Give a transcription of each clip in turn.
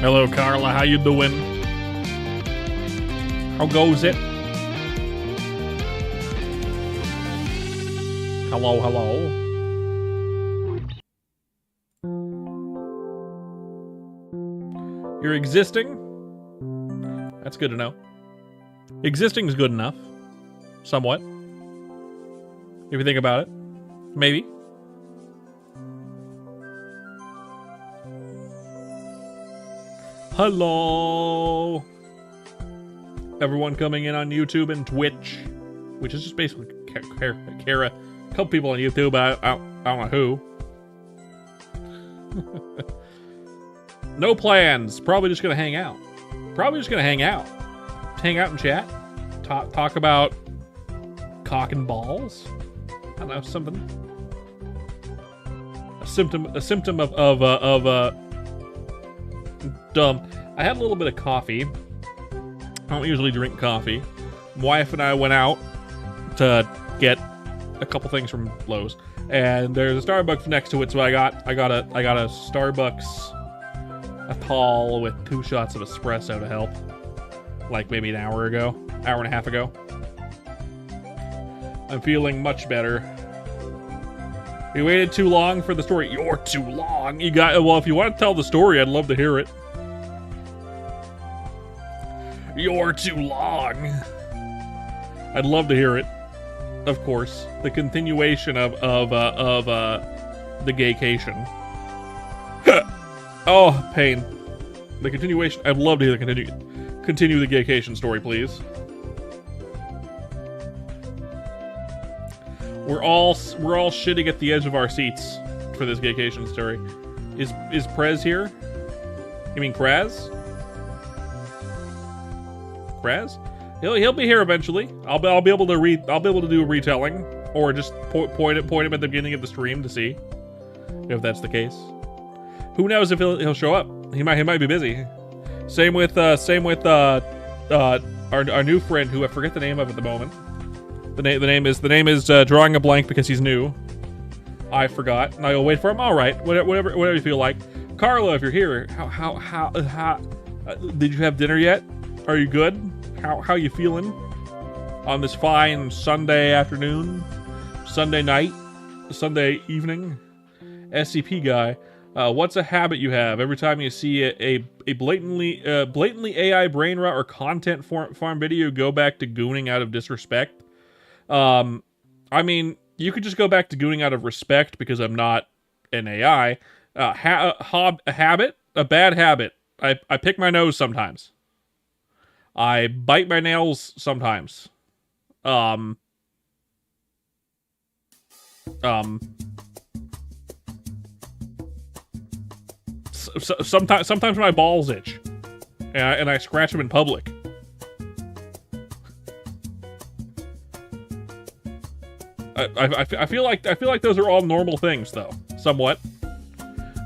Hello, Carla. How you doing? How goes it? Hello, hello. You're existing? That's good to know. Existing is good enough. Somewhat. If you think about it. Maybe. Hello. Everyone coming in on YouTube and Twitch. Which is just basically Kara. A couple people on YouTube, but I don't know who. No plans. Probably just gonna hang out. Hang out and chat. Talk about cock and balls. I don't know, something. A symptom of dumb. I had a little bit of coffee. I don't usually drink coffee. My wife and I went out to get a couple things from Lowe's, and there's a Starbucks next to it, so I got a Starbucks, a tall with 2 shots of espresso to help. Like maybe an hour and a half ago. I'm feeling much better. You waited too long for the story. You're too long. Well, if you want to tell the story, I'd love to hear it. You're too long. I'd love to hear it. Of course, the continuation of the gaycation. Oh, pain. The continuation. I'd love to hear the continue the gaycation story, please. We're all shitting at the edge of our seats for this gaycation story. Is Prez here? You mean Kraz? Kraz? He'll be here eventually. I'll be able to do a retelling, or just point him at the beginning of the stream to see if that's the case. Who knows if he'll show up? He might be busy. Same with our new friend, who I forget the name of at the moment. The name is drawing a blank because he's new. I forgot. And I'll wait for him. All right, whatever you feel like. Carla, if you're here, how did you have dinner yet? Are you good? How you feeling on this fine Sunday afternoon, Sunday night, Sunday evening? SCP guy, what's a habit you have every time you see a blatantly AI brain rot or content farm video? Go back to gooning out of disrespect. I mean, you could just go back to gooning out of respect because I'm not an AI. A habit, a bad habit. I pick my nose sometimes. I bite my nails sometimes. Sometimes my balls itch, and I scratch them in public. I feel like those are all normal things, though. Somewhat.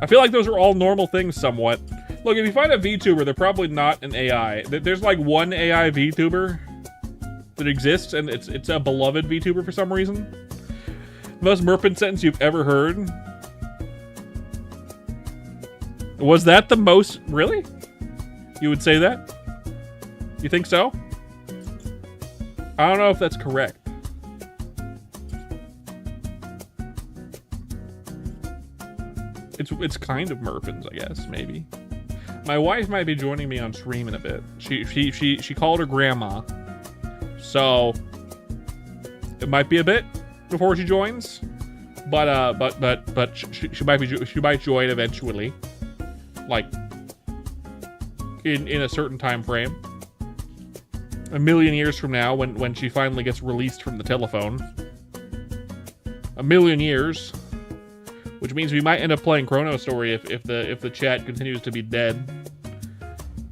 I feel like those are all normal things, somewhat. Look, if you find a VTuber, they're probably not an AI. There's like one AI VTuber that exists, and it's a beloved VTuber for some reason. The most Merpin sentence you've ever heard. Was that the most... Really? You would say that? You think so? I don't know if that's correct. It's kind of Merpins, I guess, maybe. My wife might be joining me on stream in a bit. She called her grandma, so it might be a bit before she joins, but she might join eventually, like in a certain time frame. A million years from now, when she finally gets released from the telephone. A million years. Which means we might end up playing Chrono Story if the chat continues to be dead.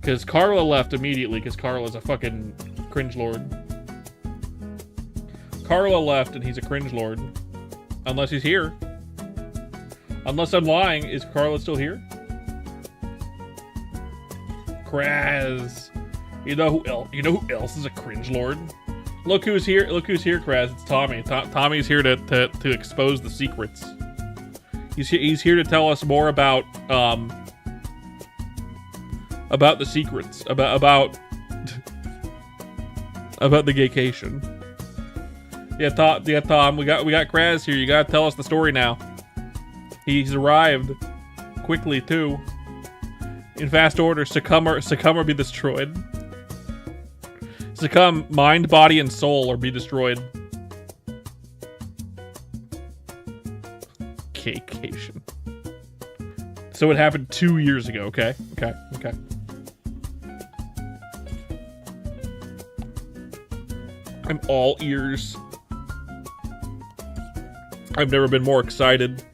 Because Carla left immediately, because Carla's a fucking cringe lord. Carla left and he's a cringe lord. Unless he's here. Unless I'm lying, is Carla still here? Kraz. You know who else is a cringe lord? Look who's here, Kraz. It's Tommy. Tommy's here to expose the secrets. He's here to tell us more about about the secrets, about the gaycation. Yeah, Tom, we got Kraz here. You gotta tell us the story now. He's arrived quickly too. In fast order, succumb or be destroyed. Succumb, mind, body, and soul, or be destroyed. Gaycation. So it happened 2 years ago. Okay. I'm all ears. I've never been more excited.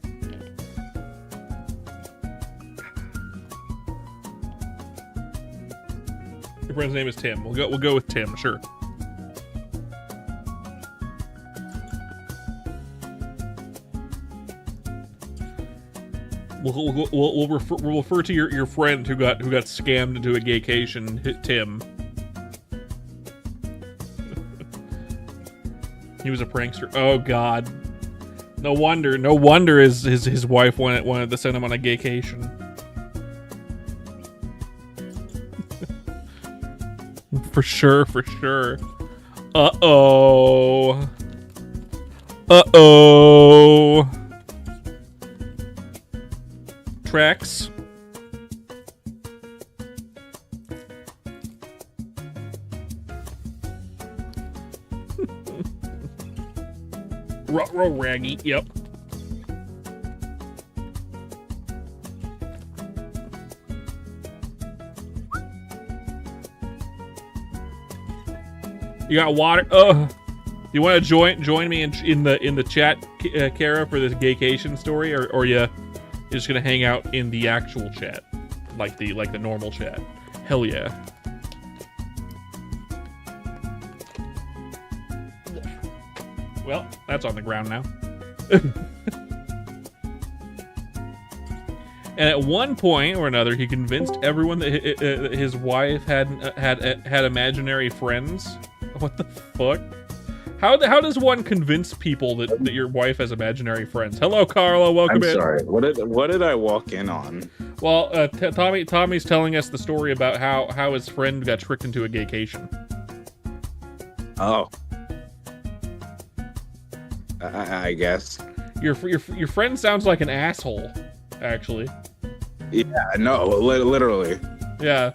Your friend's name is Tim. We'll go with Tim, sure. We'll refer to your friend who got scammed into a gaycation, Tim. He was a prankster. Oh God. No wonder his wife wanted to send him on a gaycation. For sure. Uh-oh. Tracks. Ruh-roh, Raggy, yep. You got water? You want to join me in the chat, Kara, for this gaycation story, or you're just gonna hang out in the actual chat, like the normal chat? Hell yeah. Well, that's on the ground now. And at one point or another, he convinced everyone that his wife had imaginary friends. What the fuck? How does one convince people that your wife has imaginary friends? Hello, Carla. Welcome in. I'm sorry. What did I walk in on? Well, Tommy's telling us the story about how his friend got tricked into a gaycation. Oh. I guess. Your friend sounds like an asshole, actually. Yeah, no, literally. Yeah.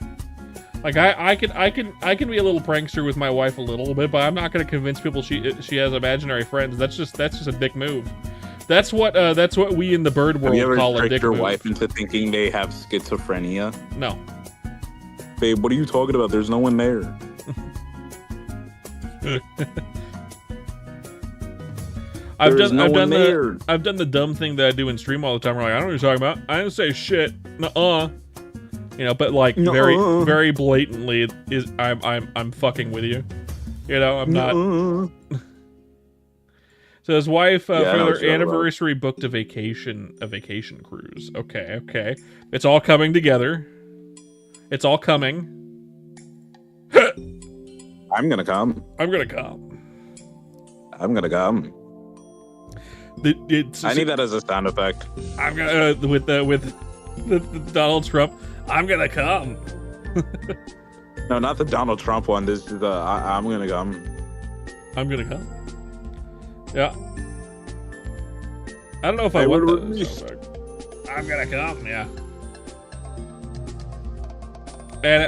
Like I can be a little prankster with my wife a little bit, but I'm not gonna convince people she has imaginary friends. That's just a dick move. That's what we in the bird world call a dick move. Have you ever tricked your wife into thinking they have schizophrenia? No. Babe, what are you talking about? There's no one there. I've done the dumb thing that I do in stream all the time. Where like, I don't know what you're talking about. I didn't say shit. Nuh-uh. You know, but like very blatantly I'm fucking with you. You know, I'm not. So his wife for their anniversary booked a vacation cruise. Okay. It's all coming together. It's all coming. I'm gonna come. I need that as a sound effect. I'm gonna with the Donald Trump. I'm gonna come. No, not the Donald Trump one. This is the I'm gonna come. I'm gonna come. Yeah. I don't know if I want that. I'm gonna come. Yeah. And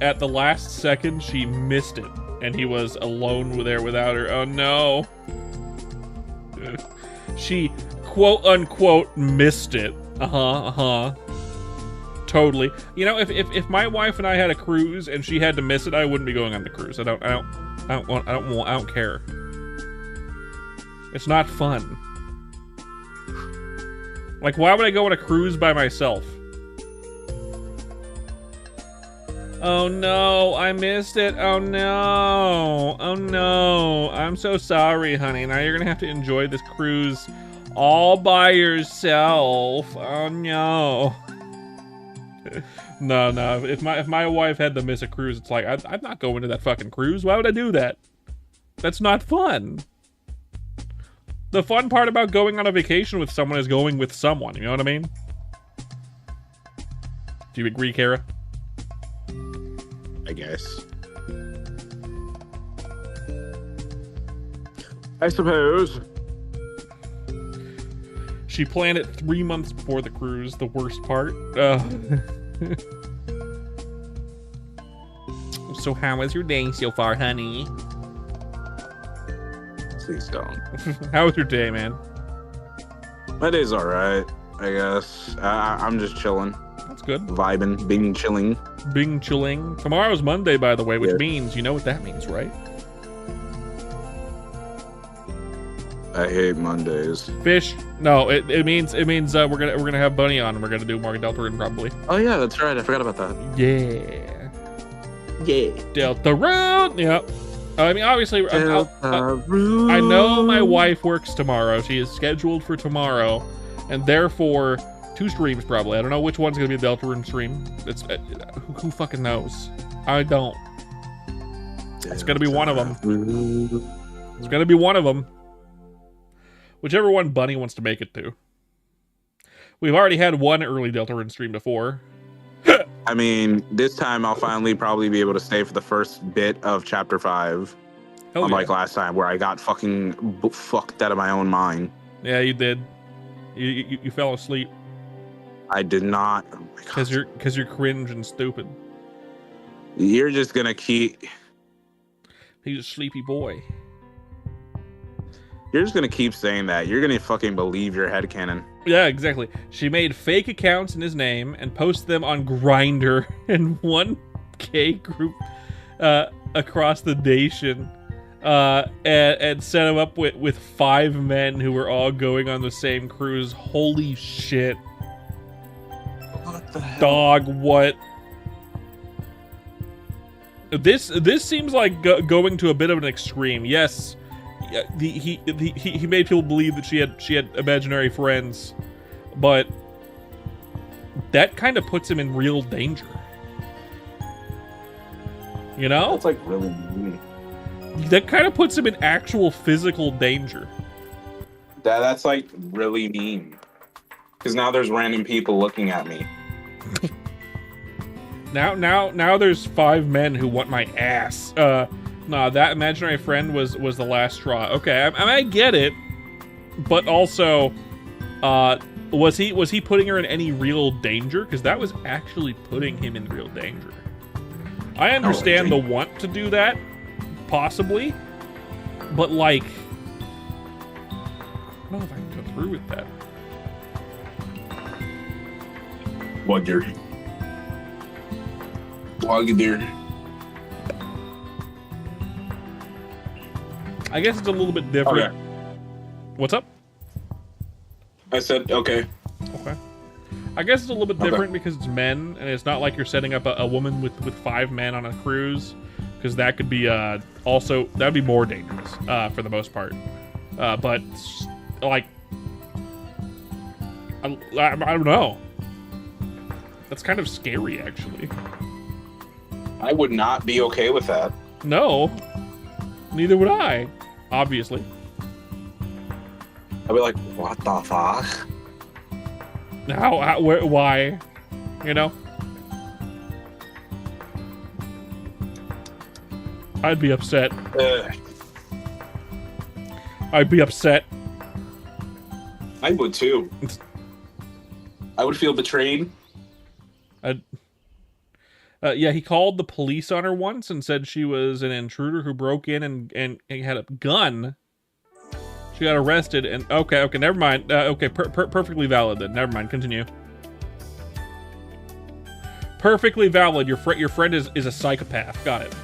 at the last second, she missed it, and he was alone there without her. Oh no. She quote unquote missed it. Totally. You know, if my wife and I had a cruise and she had to miss it, I wouldn't be going on the cruise. I don't care. It's not fun. Like, why would I go on a cruise by myself? Oh no, I missed it. Oh no. I'm so sorry, honey. Now you're gonna have to enjoy this cruise all by yourself. Oh no. No. If my wife had to miss a cruise, it's like I'm not going to that fucking cruise. Why would I do that? That's not fun. The fun part about going on a vacation with someone is going with someone. You know what I mean? Do you agree, Kara? I guess. I suppose. She planned it 3 months before the cruise. The worst part. So how was your day so far, honey? Please don't. How was your day, man? My day's all right, I guess. I'm just chilling, That's good. vibing, being chilling. Being chilling. Tomorrow's Monday, by the way, which Yeah. means you know what that means, right? I hate Mondays. Fish. No, it means we're gonna have Bunny on and we're gonna do more Deltarune probably. Oh yeah, that's right. I forgot about that. Yeah. Yeah. Deltarune. Yep. I mean, obviously, I know my wife works tomorrow. She is scheduled for tomorrow, and therefore 2 streams probably. I don't know which one's gonna be a Deltarune stream. It's who fucking knows? I don't. It's gonna be one of them. It's gonna be one of them. Whichever one Bunny wants to make it to. We've already had one early Deltarune stream before. I mean, this time I'll finally probably be able to stay for the first bit of chapter 5. Hell Unlike yeah. last time where I got fucking fucked out of my own mind. Yeah, you did. You fell asleep I did not. Oh my God. because you're cringe and stupid. You're just gonna keep. He's a sleepy boy. You're just gonna keep saying that. You're gonna fucking believe your headcanon. Yeah, exactly. She made fake accounts in his name and posted them on Grindr and 1K group across the nation, and set him up with 5 men who were all going on the same cruise. Holy shit, What the hell? dog! What? This seems like going to a bit of an extreme. Yes. Yeah, he made people believe that she had imaginary friends, but that kind of puts him in real danger. You know? That's like really mean. That kind of puts him in actual physical danger. That's like really mean. Because now there's random people looking at me. Now there's 5 men who want my ass. No, that imaginary friend was the last straw. Okay, I get it, but also, was he putting her in any real danger? Because that was actually putting him in real danger. I understand the want to do that, possibly, but like, I don't know if I can go through with that. What you're there. I guess it's a little bit different. Okay. What's up? I said okay. Okay. I guess it's a little bit Okay. different because it's men, and it's not like you're setting up a woman with 5 men on a cruise, because that could be also that'd be more dangerous for the most part. But like, I don't know. That's kind of scary, actually. I would not be okay with that. No, neither would I. Obviously. I'd be like, what the fuck? Why? You know? I'd be upset. I'd be upset. I would too. I would feel betrayed. Yeah, he called the police on her once and said she was an intruder who broke in and had a gun. She got arrested and okay, never mind. Okay, perfectly valid then. Never mind. Continue. Perfectly valid. Your friend is a psychopath. Got it.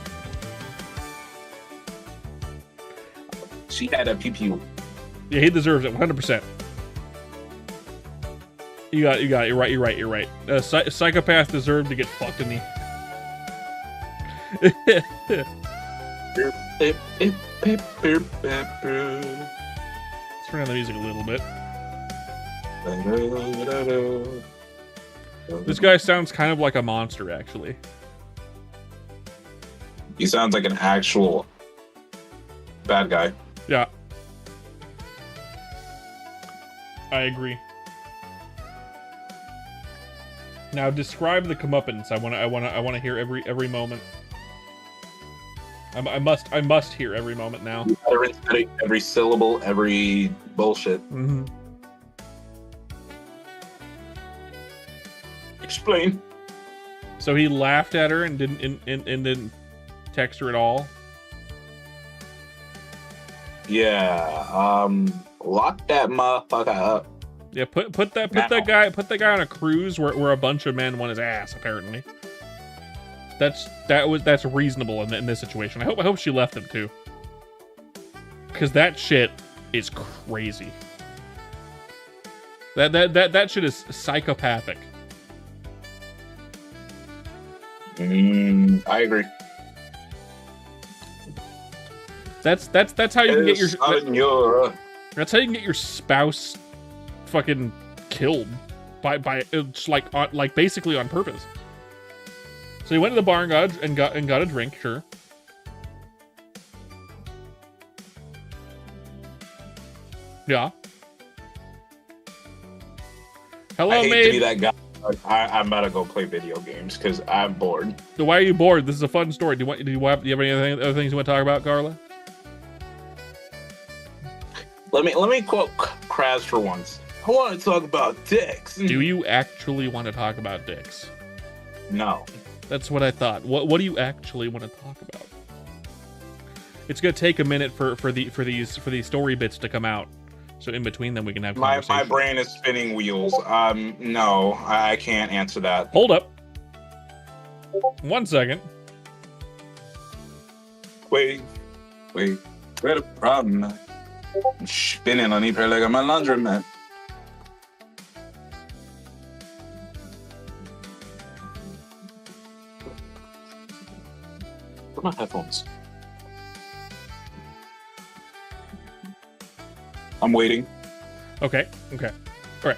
She had a pew. Yeah, he deserves it 100%. You got it. You're right. Psychopaths deserve to get fucked in the. Let's turn on the music a little bit. This guy sounds kind of like a monster, actually. He sounds like an actual bad guy. Yeah. I agree. Now describe the comeuppance. I want to hear every moment. I must hear every moment now. Every syllable, every bullshit. Mm-hmm. Explain. So he laughed at her and didn't text her at all. Yeah. Lock that motherfucker up. Yeah, put that guy on a cruise where a bunch of men want his ass. Apparently, that's reasonable in this situation. I hope she left him too, because that shit is crazy. That shit is psychopathic. I agree. That's how you can get your Senora. that's how you can get your spouse fucking killed by it's like basically on purpose. So he went to the bar and got a drink, sure. Yeah. Hello, I hate maid. to be that guy. I'm about to go play video games because I'm bored. So why are you bored? This is a fun story. Do you have any other things you want to talk about, Carla? Let me quote Kraz for once. I want to talk about dicks. Do you actually want to talk about dicks? No. That's what I thought. What do you actually want to talk about? It's gonna take a minute for these story bits to come out. So in between them we can have conversation. My brain is spinning wheels. No, I can't answer that. Hold up. 1 second. Wait. We got a problem. I'm spinning on each leg of my laundromat. Where are my headphones? I'm waiting. Okay. All right.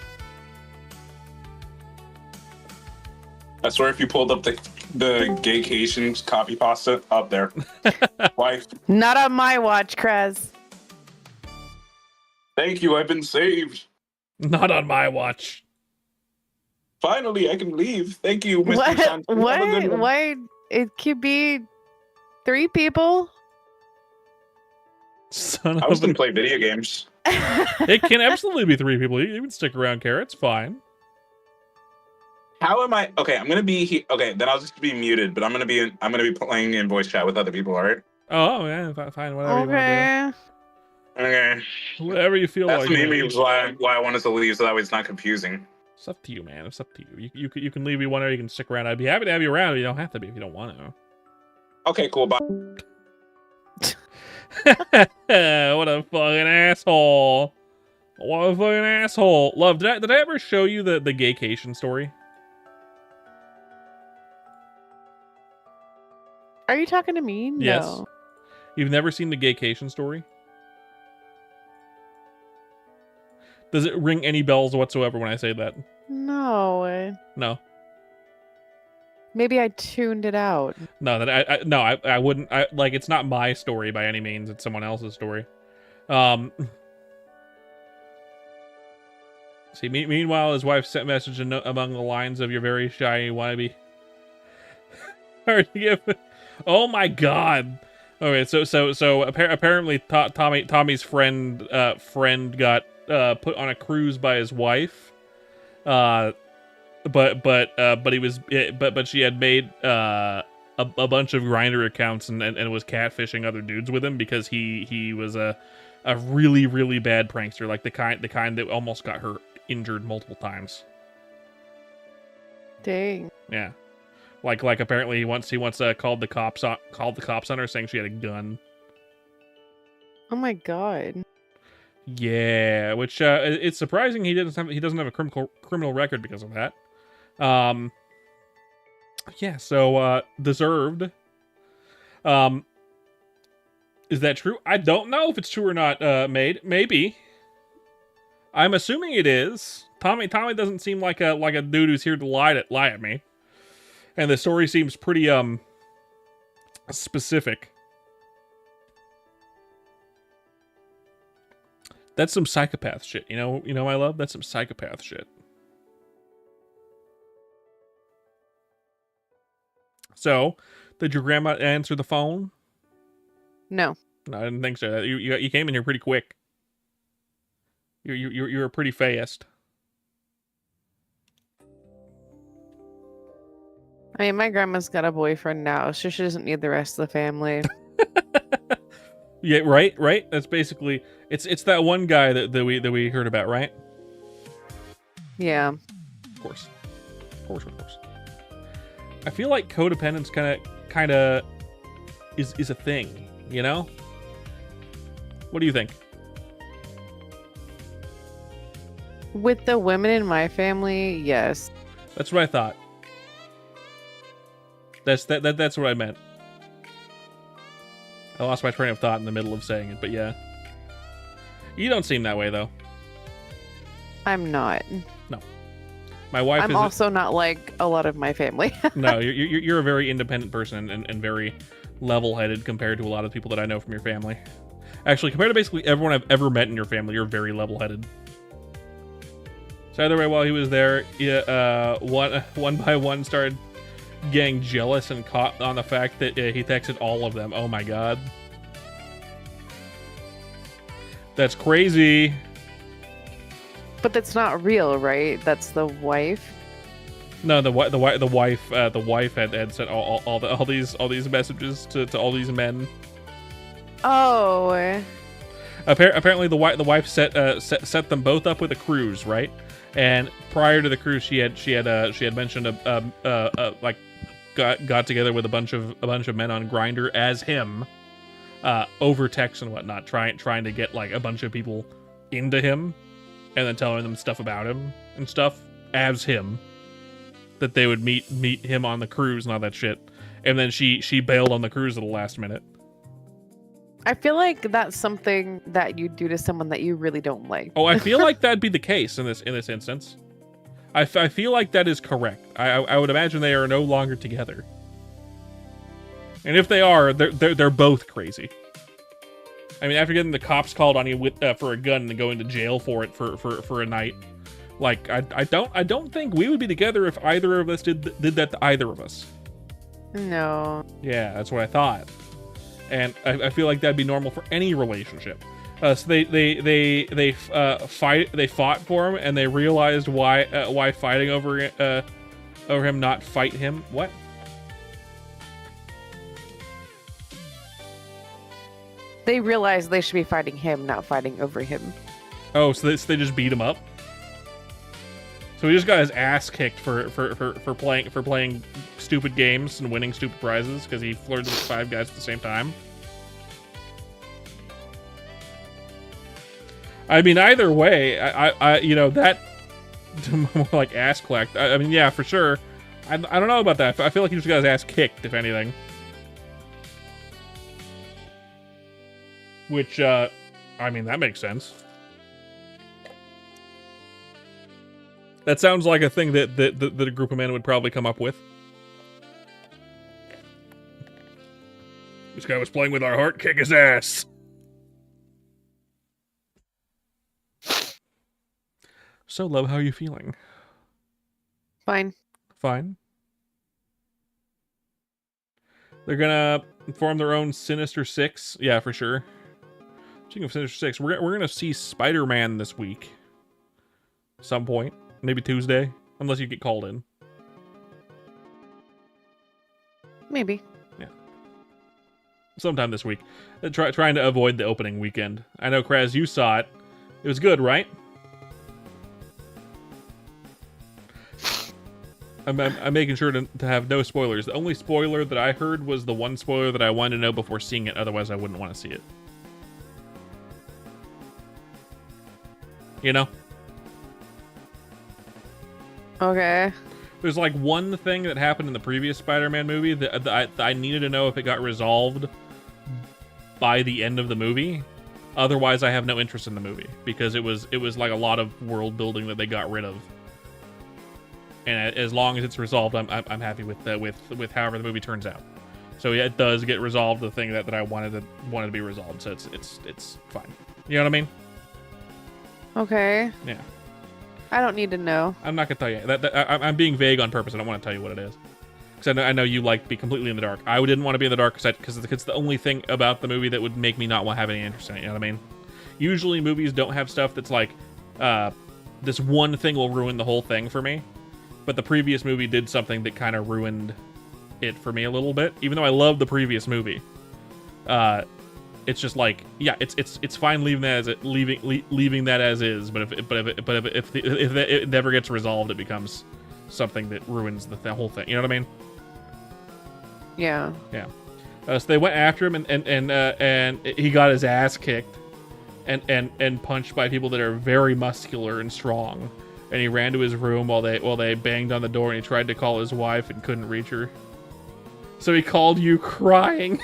I swear if you pulled up the Gaycations copy pasta up there. Wife. Not on my watch, Krez. Thank you, I've been saved. Not on my watch. Finally, I can leave. Thank you, Mr. What? Johnson. Have a good one. Why? It could be 3 people. Son I of was a... gonna play video games. It can absolutely be 3 people. You can stick around, Kara. It's fine. How am I? Okay, I'm gonna be here. Okay, then I'll just be muted. But I'm gonna be playing in voice chat with other people. All right. Oh yeah, fine. Whatever you want to Okay. Okay. do. Whatever you feel That's like. maybe why I wanted to leave, so that way it's not confusing. It's up to you, man. It's up to you. You can leave if you want, or you can stick around. I'd be happy to have you around. You don't have to be if you don't want to. Okay, cool. Bye. What a fucking asshole! What a fucking asshole! Love, did I ever show you the Gaycation story? Are you talking to me? Yes. No. You've never seen the Gaycation story? Does it ring any bells whatsoever when I say that? No. No. Maybe I tuned it out. No, that I wouldn't. Like, it's not my story by any means. It's someone else's story. See, meanwhile, his wife sent a message among the lines of "You're very shy, you wannabe." Hard to give. Oh my god. Okay, so apparently Tommy's friend got put on a cruise by his wife. But she had made a bunch of Grindr accounts and was catfishing other dudes with him because he was a really, really bad prankster, like the kind that almost got her injured multiple times. Dang. Yeah. Like apparently he once called the cops on her saying she had a gun. Oh my god. Yeah, which it's surprising he doesn't have a criminal record because of that. Yeah, so deserved. Is that true? I don't know if it's true or not, Maid. Maybe. I'm assuming it is. Tommy doesn't seem like a dude who's here to lie at me. And the story seems pretty specific. That's some psychopath shit. You know, my love? That's some psychopath shit. So, did your grandma answer the phone? No. No, I didn't think so. You came in here pretty quick. You were pretty fast. I mean, my grandma's got a boyfriend now, so she doesn't need the rest of the family. Yeah, right. That's basically it's that one guy that we heard about, right? Yeah. Of course. I feel like codependence kind of is a thing, you know? What do you think? With the women in my family, yes. That's what I thought. That's what I meant. I lost my train of thought in the middle of saying it, but yeah. You don't seem that way though. I'm not. No. My wife I'm is also not like a lot of my family. No, you're a very independent person and very level-headed compared to a lot of people that I know from your family. Actually, compared to basically everyone I've ever met in your family, you're very level-headed. So either way, while he was there, one by one started getting jealous and caught on the fact that he texted all of them. Oh my god. That's crazy. But that's not real, right? That's the wife. No, the wife had sent all these messages to all these men. Oh. Apparently, the wife set them both up with a cruise, right? And prior to the cruise, she had mentioned like got together with a bunch of men on Grindr as him, over text and whatnot, trying to get like a bunch of people into him, and then telling them stuff about him and stuff as him, that they would meet him on the cruise and all that shit. And then she bailed on the cruise at the last minute. I feel like that's something that you do to someone that you really don't like. Oh, I feel like that'd be the case in this instance. I feel like that is correct. I would imagine they are no longer together. And if they are, they're both crazy. I mean, after getting the cops called on you for a gun and going to jail for it for a night, like I don't think we would be together if either of us did that to either of us. No. Yeah, that's what I thought. And I feel like that'd be normal for any relationship. So they fought for him, and they realized why fighting over him not fight him. What? They realized they should be fighting him, not fighting over him. Oh, so they just beat him up. So he just got his ass kicked for playing stupid games and winning stupid prizes because he flirted with 5 guys at the same time. I mean, either way, I you know, that more like ass clacked. I mean, yeah, for sure. I don't know about that. I feel like he just got his ass kicked, if anything. Which, I mean, that makes sense. That sounds like a thing that a group of men would probably come up with. This guy was playing with our heart, kick his ass. So, love, how are you feeling? Fine. Fine. They're gonna form their own Sinister Six. Yeah, for sure. Speaking of Sinister Six, we're gonna see Spider-Man this week. Some point. Maybe Tuesday. Unless you get called in. Maybe. Yeah. Sometime this week. Trying to avoid the opening weekend. I know, Kraz, you saw it. It was good, right? I'm making sure to have no spoilers. The only spoiler that I heard was the one spoiler that I wanted to know before seeing it. Otherwise, I wouldn't want to see it. You know? Okay. There's like one thing that happened in the previous Spider-Man movie that I needed to know if it got resolved by the end of the movie. Otherwise, I have no interest in the movie because it was like a lot of world building that they got rid of. And as long as it's resolved, I'm happy with however the movie turns out. So yeah, it does get resolved. The thing that I wanted to be resolved. So it's fine. You know what I mean? Okay. Yeah. I don't need to know. I'm not gonna tell you that. I'm being vague on purpose. I don't want to tell you what it is. Because I know you like to be completely in the dark. I didn't want to be in the dark because it's the only thing about the movie that would make me not want to have any interest in it. You know what I mean? Usually movies don't have stuff that's like, this one thing will ruin the whole thing for me. But the previous movie did something that kind of ruined it for me a little bit. Even though I love the previous movie, it's just like, yeah, it's fine leaving that as leaving that as is. But if it never gets resolved, it becomes something that ruins the whole thing. You know what I mean? Yeah. Yeah. So they went after him, and he got his ass kicked, and punched by people that are very muscular and strong. And he ran to his room while they banged on the door, and he tried to call his wife and couldn't reach her. So he called you crying.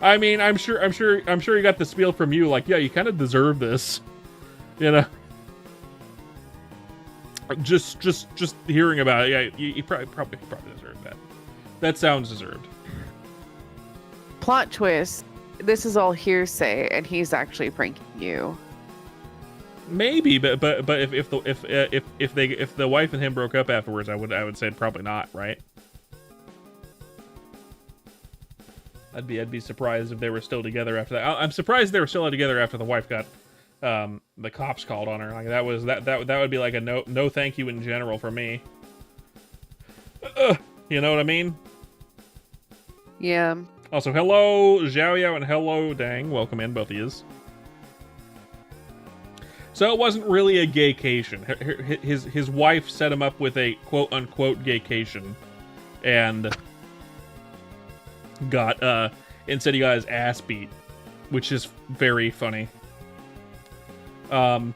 I mean, I'm sure he got the spiel from you, like, yeah, you kind of deserve this, you know. Just hearing about it, yeah, you probably deserve that. That sounds deserved. Plot twist. This is all hearsay, and he's actually pranking you. Maybe, but if the wife and him broke up afterwards, I would say probably not, right? I'd be surprised if they were still together after that. I'm surprised they were still together after the wife got the cops called on her. Like that would be like a no thank you in general for me. You know what I mean? Yeah. Also, hello Xiaoyao and hello Dang. Welcome in, both of yous. So it wasn't really a gaycation. His wife set him up with a quote-unquote gaycation, and instead he got his ass beat, which is very funny. No.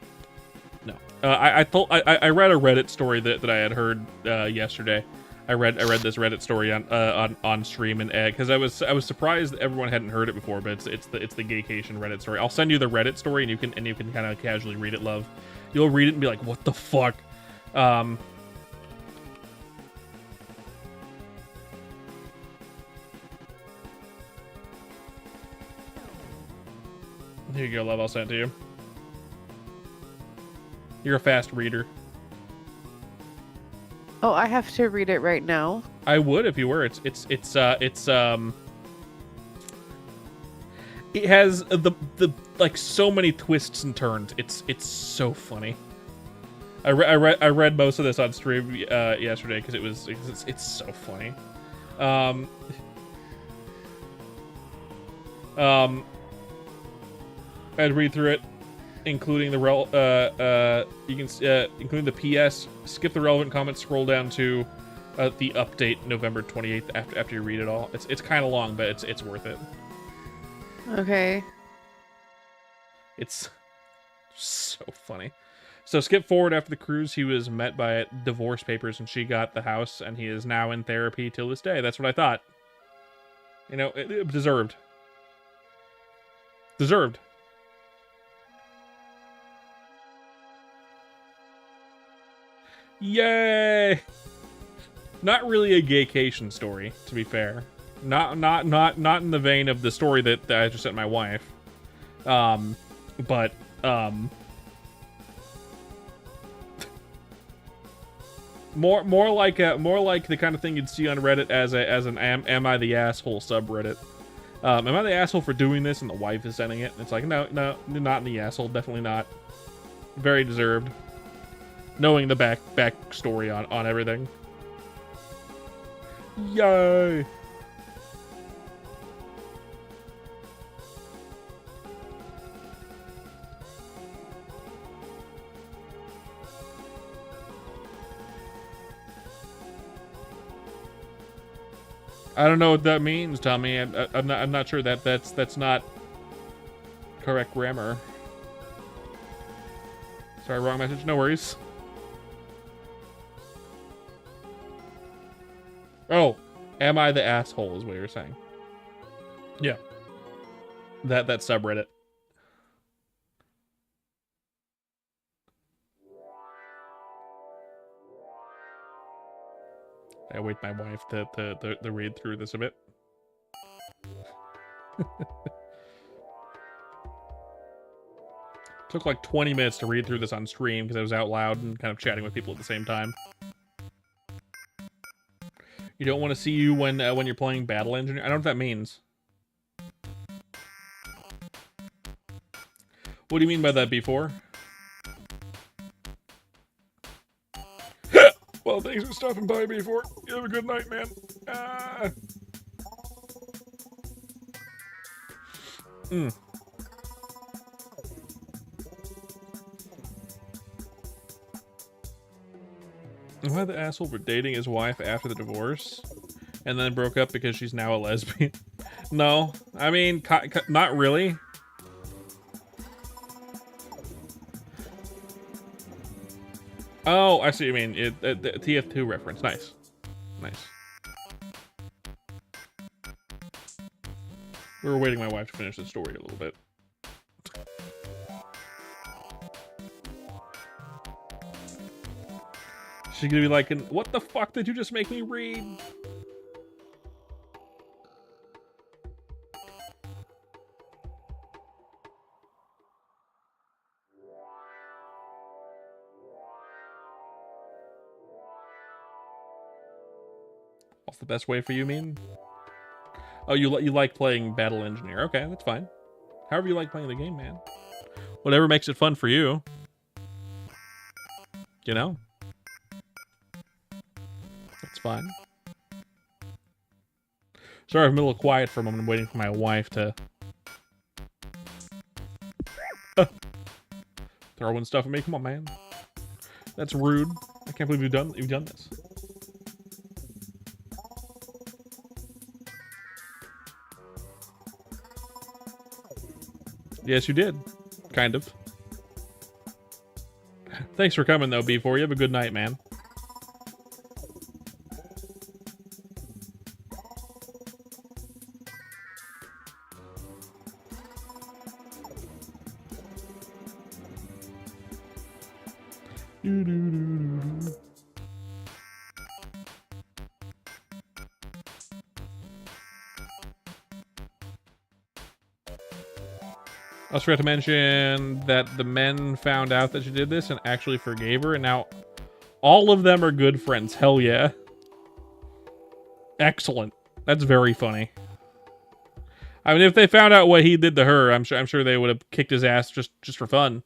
I read a Reddit story that I had heard yesterday. I read this Reddit story on stream, and because I was surprised that everyone hadn't heard it before, but it's the gaycation Reddit story. I'll send you the Reddit story, and you can kind of casually read it, love. You'll read it and be like, what the fuck? Here you go, love. I'll send it to you. You're a fast reader. Oh, I have to read it right now. I would if you were. It has the like so many twists and turns. It's so funny. I read most of this on stream yesterday because it's so funny. I'd read through it, including the including the PS. Skip the relevant comments. Scroll down to the update November 28th after you read it all. It's kind of long, but it's worth it. Okay. It's so funny. So skip forward after the cruise. He was met by divorce papers, and she got the house, and he is now in therapy till this day. That's what I thought. You know, it deserved. Deserved. Yay! Not really a gaycation story, to be fair. Not in the vein of the story that I just sent my wife. But more like the kind of thing you'd see on Reddit as an am I the asshole subreddit. Am I the asshole for doing this? And the wife is sending it. And it's like, no, not the asshole. Definitely not. Very deserved. Knowing the back story on everything. Yay! I don't know what that means, Tommy. I'm not sure that's not correct grammar. Sorry, wrong message. No worries. Oh, am I the asshole is what you're saying. Yeah. That subreddit. I wait my wife to read through this a bit. Took like 20 minutes to read through this on stream because I was out loud and kind of chatting with people at the same time. You don't want to see you when you're playing Battle Engineer. I don't know what that means. What do you mean by that, B4? Well, thanks for stopping by, B4. You have a good night, man. Why the asshole for dating his wife after the divorce and then broke up because she's now a lesbian? No, I mean, not really. Oh, I see what you mean. The TF2 reference. Nice. Nice. We were waiting my wife to finish the story a little bit. She's gonna be like, what the fuck did you just make me read? What's the best way for you, mean? Oh, you like playing Battle Engineer. Okay, that's fine. However you like playing the game, man. Whatever makes it fun for you. You know? That's fine. Sorry, I'm a little quiet for a moment. I'm waiting for my wife to... throwing stuff at me. Come on, man. That's rude. I can't believe you've done this. Yes, you did. Kind of. Thanks for coming, though, B4. You have a good night, man. I also forgot to mention that the men found out that she did this and actually forgave her, and now all of them are good friends. Hell yeah. Excellent. That's very funny. I mean, if they found out what he did to her, I'm sure they would have kicked his ass just for fun.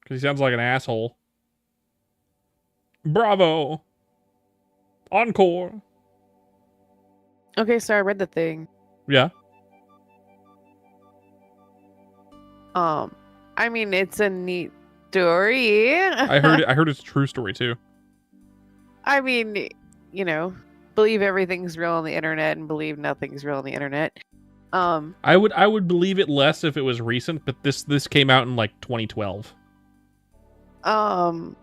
Because he sounds like an asshole. Bravo. Encore. Okay, so I read the thing. Yeah. I mean, it's a neat story. I heard it's a true story too. I mean, you know, believe everything's real on the internet and believe nothing's real on the internet. I would believe it less if it was recent, but this came out in like 2012. So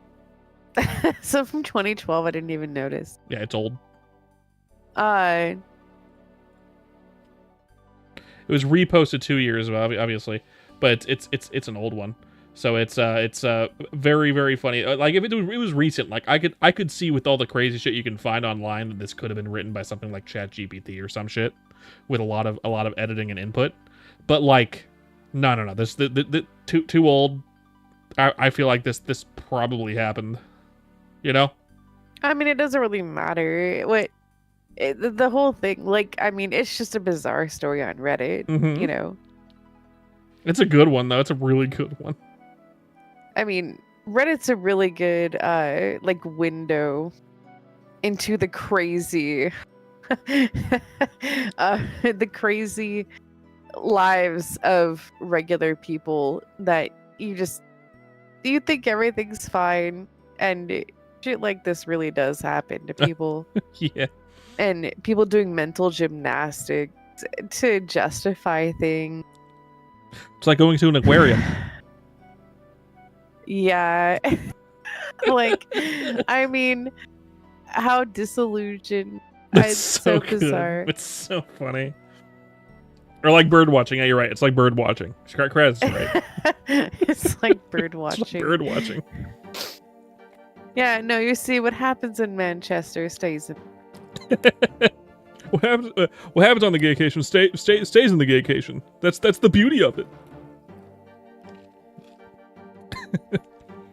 from 2012, I didn't even notice. Yeah, it's old. Uh, It was reposted 2 years ago, obviously, but it's an old one. So it's very, very funny. Like if it was recent, like I could see with all the crazy shit you can find online that this could have been written by something like ChatGPT or some shit with a lot of editing and input. But like, no. This the too old. I feel like this probably happened. You know? I mean, it doesn't really matter. The whole thing, like, I mean, it's just a bizarre story on Reddit, Mhm. you know? It's a good one, though. It's a really good one. I mean, Reddit's a really good, like, window into the crazy, the crazy lives of regular people that you think everything's fine, and shit like this really does happen to people. Yeah. And people doing mental gymnastics to justify things. It's like going to an aquarium. Yeah. Like, I mean, how disillusioned. It's so good. Bizarre. It's so funny. Or like bird watching. Yeah, you're right. It's like bird watching. Kraz is right. It's like bird It's watching. like bird watching. Yeah, no, you see what happens in Manchester stays in. What happens on the gaycation stays in the gaycation. That's the beauty of it.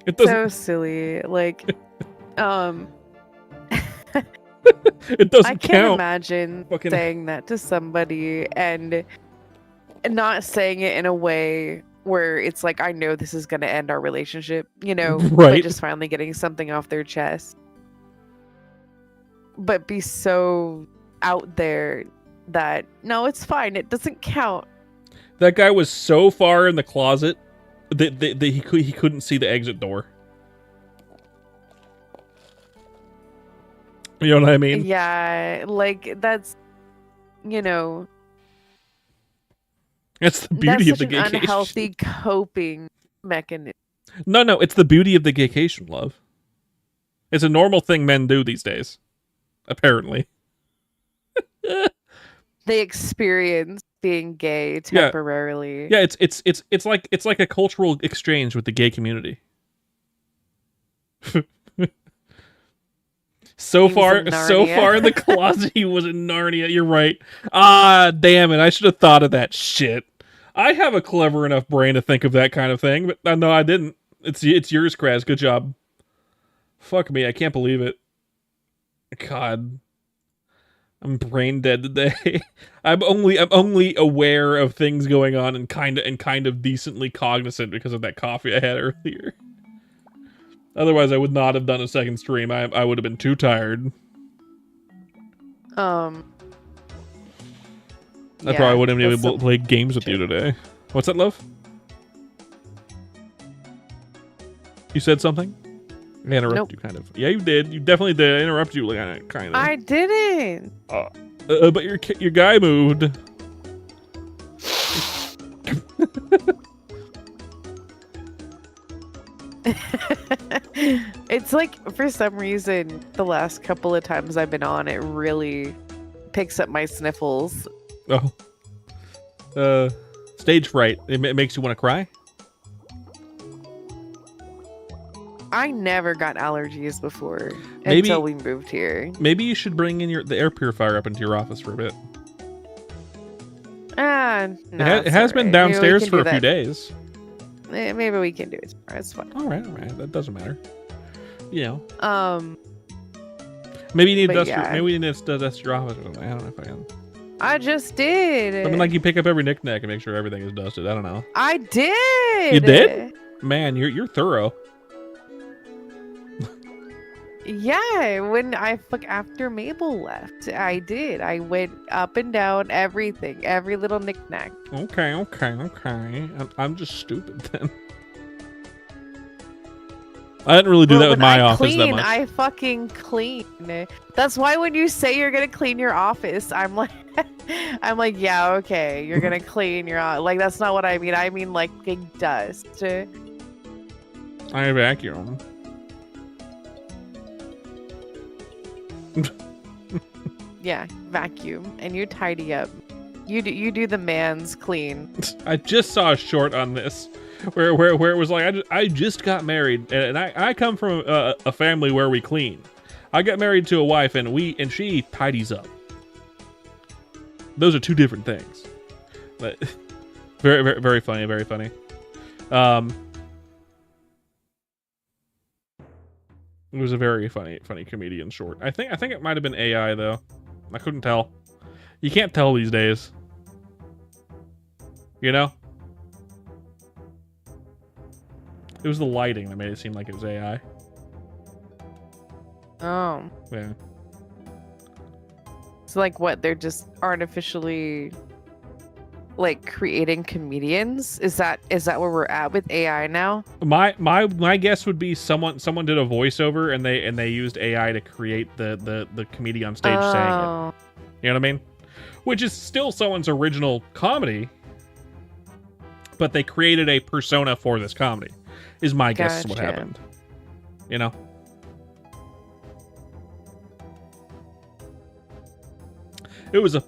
It doesn't. So silly. Like, It doesn't I can't count. imagine Fucking- saying that to somebody and not saying it in a way where it's like, I know this is going to end our relationship, you know, Right. but just finally getting something off their chest. But be so out there that, no, it's fine. It doesn't count. That guy was so far in the closet that he couldn't see the exit door. You know what I mean? Yeah, like that's, you know, That's the that's beauty of such the an gaycation. unhealthy coping mechanism. No, it's the beauty of the gaycation, love. It's a normal thing men do these days, apparently. They experience being gay Yeah. temporarily. Yeah, it's like a cultural exchange with the gay community. So He was far, in so Narnia. far in the closet, he was in Narnia. You're right. Ah, damn it! I should have thought of that shit. I have a clever enough brain to think of that kind of thing, but no, I didn't. It's yours, Kraz. Good job. Fuck me, I can't believe it. God, I'm brain dead today. I'm only aware of things going on and kind of decently cognizant because of that coffee I had earlier. Otherwise, I would not have done a second stream. I would have been too tired. I probably wouldn't have been able to play games with you today. What's that, love? You said something? I interrupted Nope. you, kind of. Yeah, you did. You definitely did. I interrupted you, like, kind of. I didn't. But your guy moved. It's like, for some reason, the last couple of times I've been on, it really picks up my sniffles. Oh. Stage fright. It makes you want to cry? I never got allergies before Maybe- until we moved here. Maybe you should bring in the air purifier up into your office for a bit. It has been downstairs for a few days. Maybe we can do it tomorrow. It's fine. All right. That doesn't matter. You know. Maybe you need to but dust yeah. maybe you need to dust your office or something. I don't know if I can. I just did. Something like you pick up every knick-knack and make sure everything is dusted. I don't know. I did. You did? Man, you're thorough. Yeah, when after Mabel left, I did. I went up and down everything, every little knickknack. Okay. I'm just stupid then. I didn't really do that with when my I office clean, that much. I fucking clean. That's why when you say you're gonna clean your office, I'm like, yeah, okay, you're gonna clean your like. That's not what I mean. I mean like big dust. I vacuum. Yeah, vacuum and you tidy up. You do the man's clean. I just saw a short on this where it was like I just got married and I come from a family where we clean. I got married to a wife and she tidies up. Those are two different things. But very, very, very funny, very funny. It was a very funny comedian short. I think it might have been AI though. I couldn't tell. You can't tell these days. You know? It was the lighting that made it seem like it was AI. Oh, Yeah. so like what? They're just artificially like creating comedians? Is that where we're at with AI now? My guess would be someone did a voiceover and they used AI to create the comedian on stage saying it. Oh, You know what I mean? Which is still someone's original comedy, but they created a persona for this comedy. Is my guess what Gotcha. happened. You know? It was a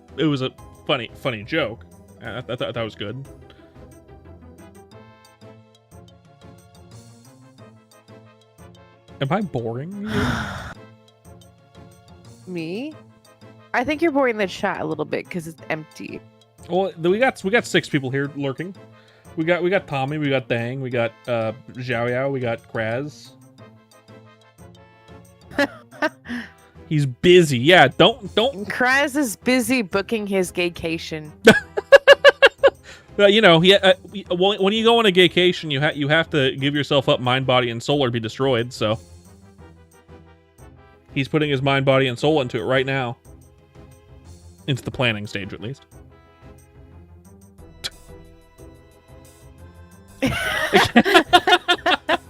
funny joke. I thought that was good. Am I boring you? me? I think you're boring the chat a little bit because it's empty. Well, we got 6 people here lurking. We got Tommy, we got Dang, we got Xiao Yao, we got Kraz. He's busy. Yeah, don't. Kraz is busy booking his gaycation. You know, when you go on a gaycation, you have to give yourself up, mind, body, and soul, or be destroyed. So he's putting his mind, body, and soul into it right now. Into the planning stage, at least.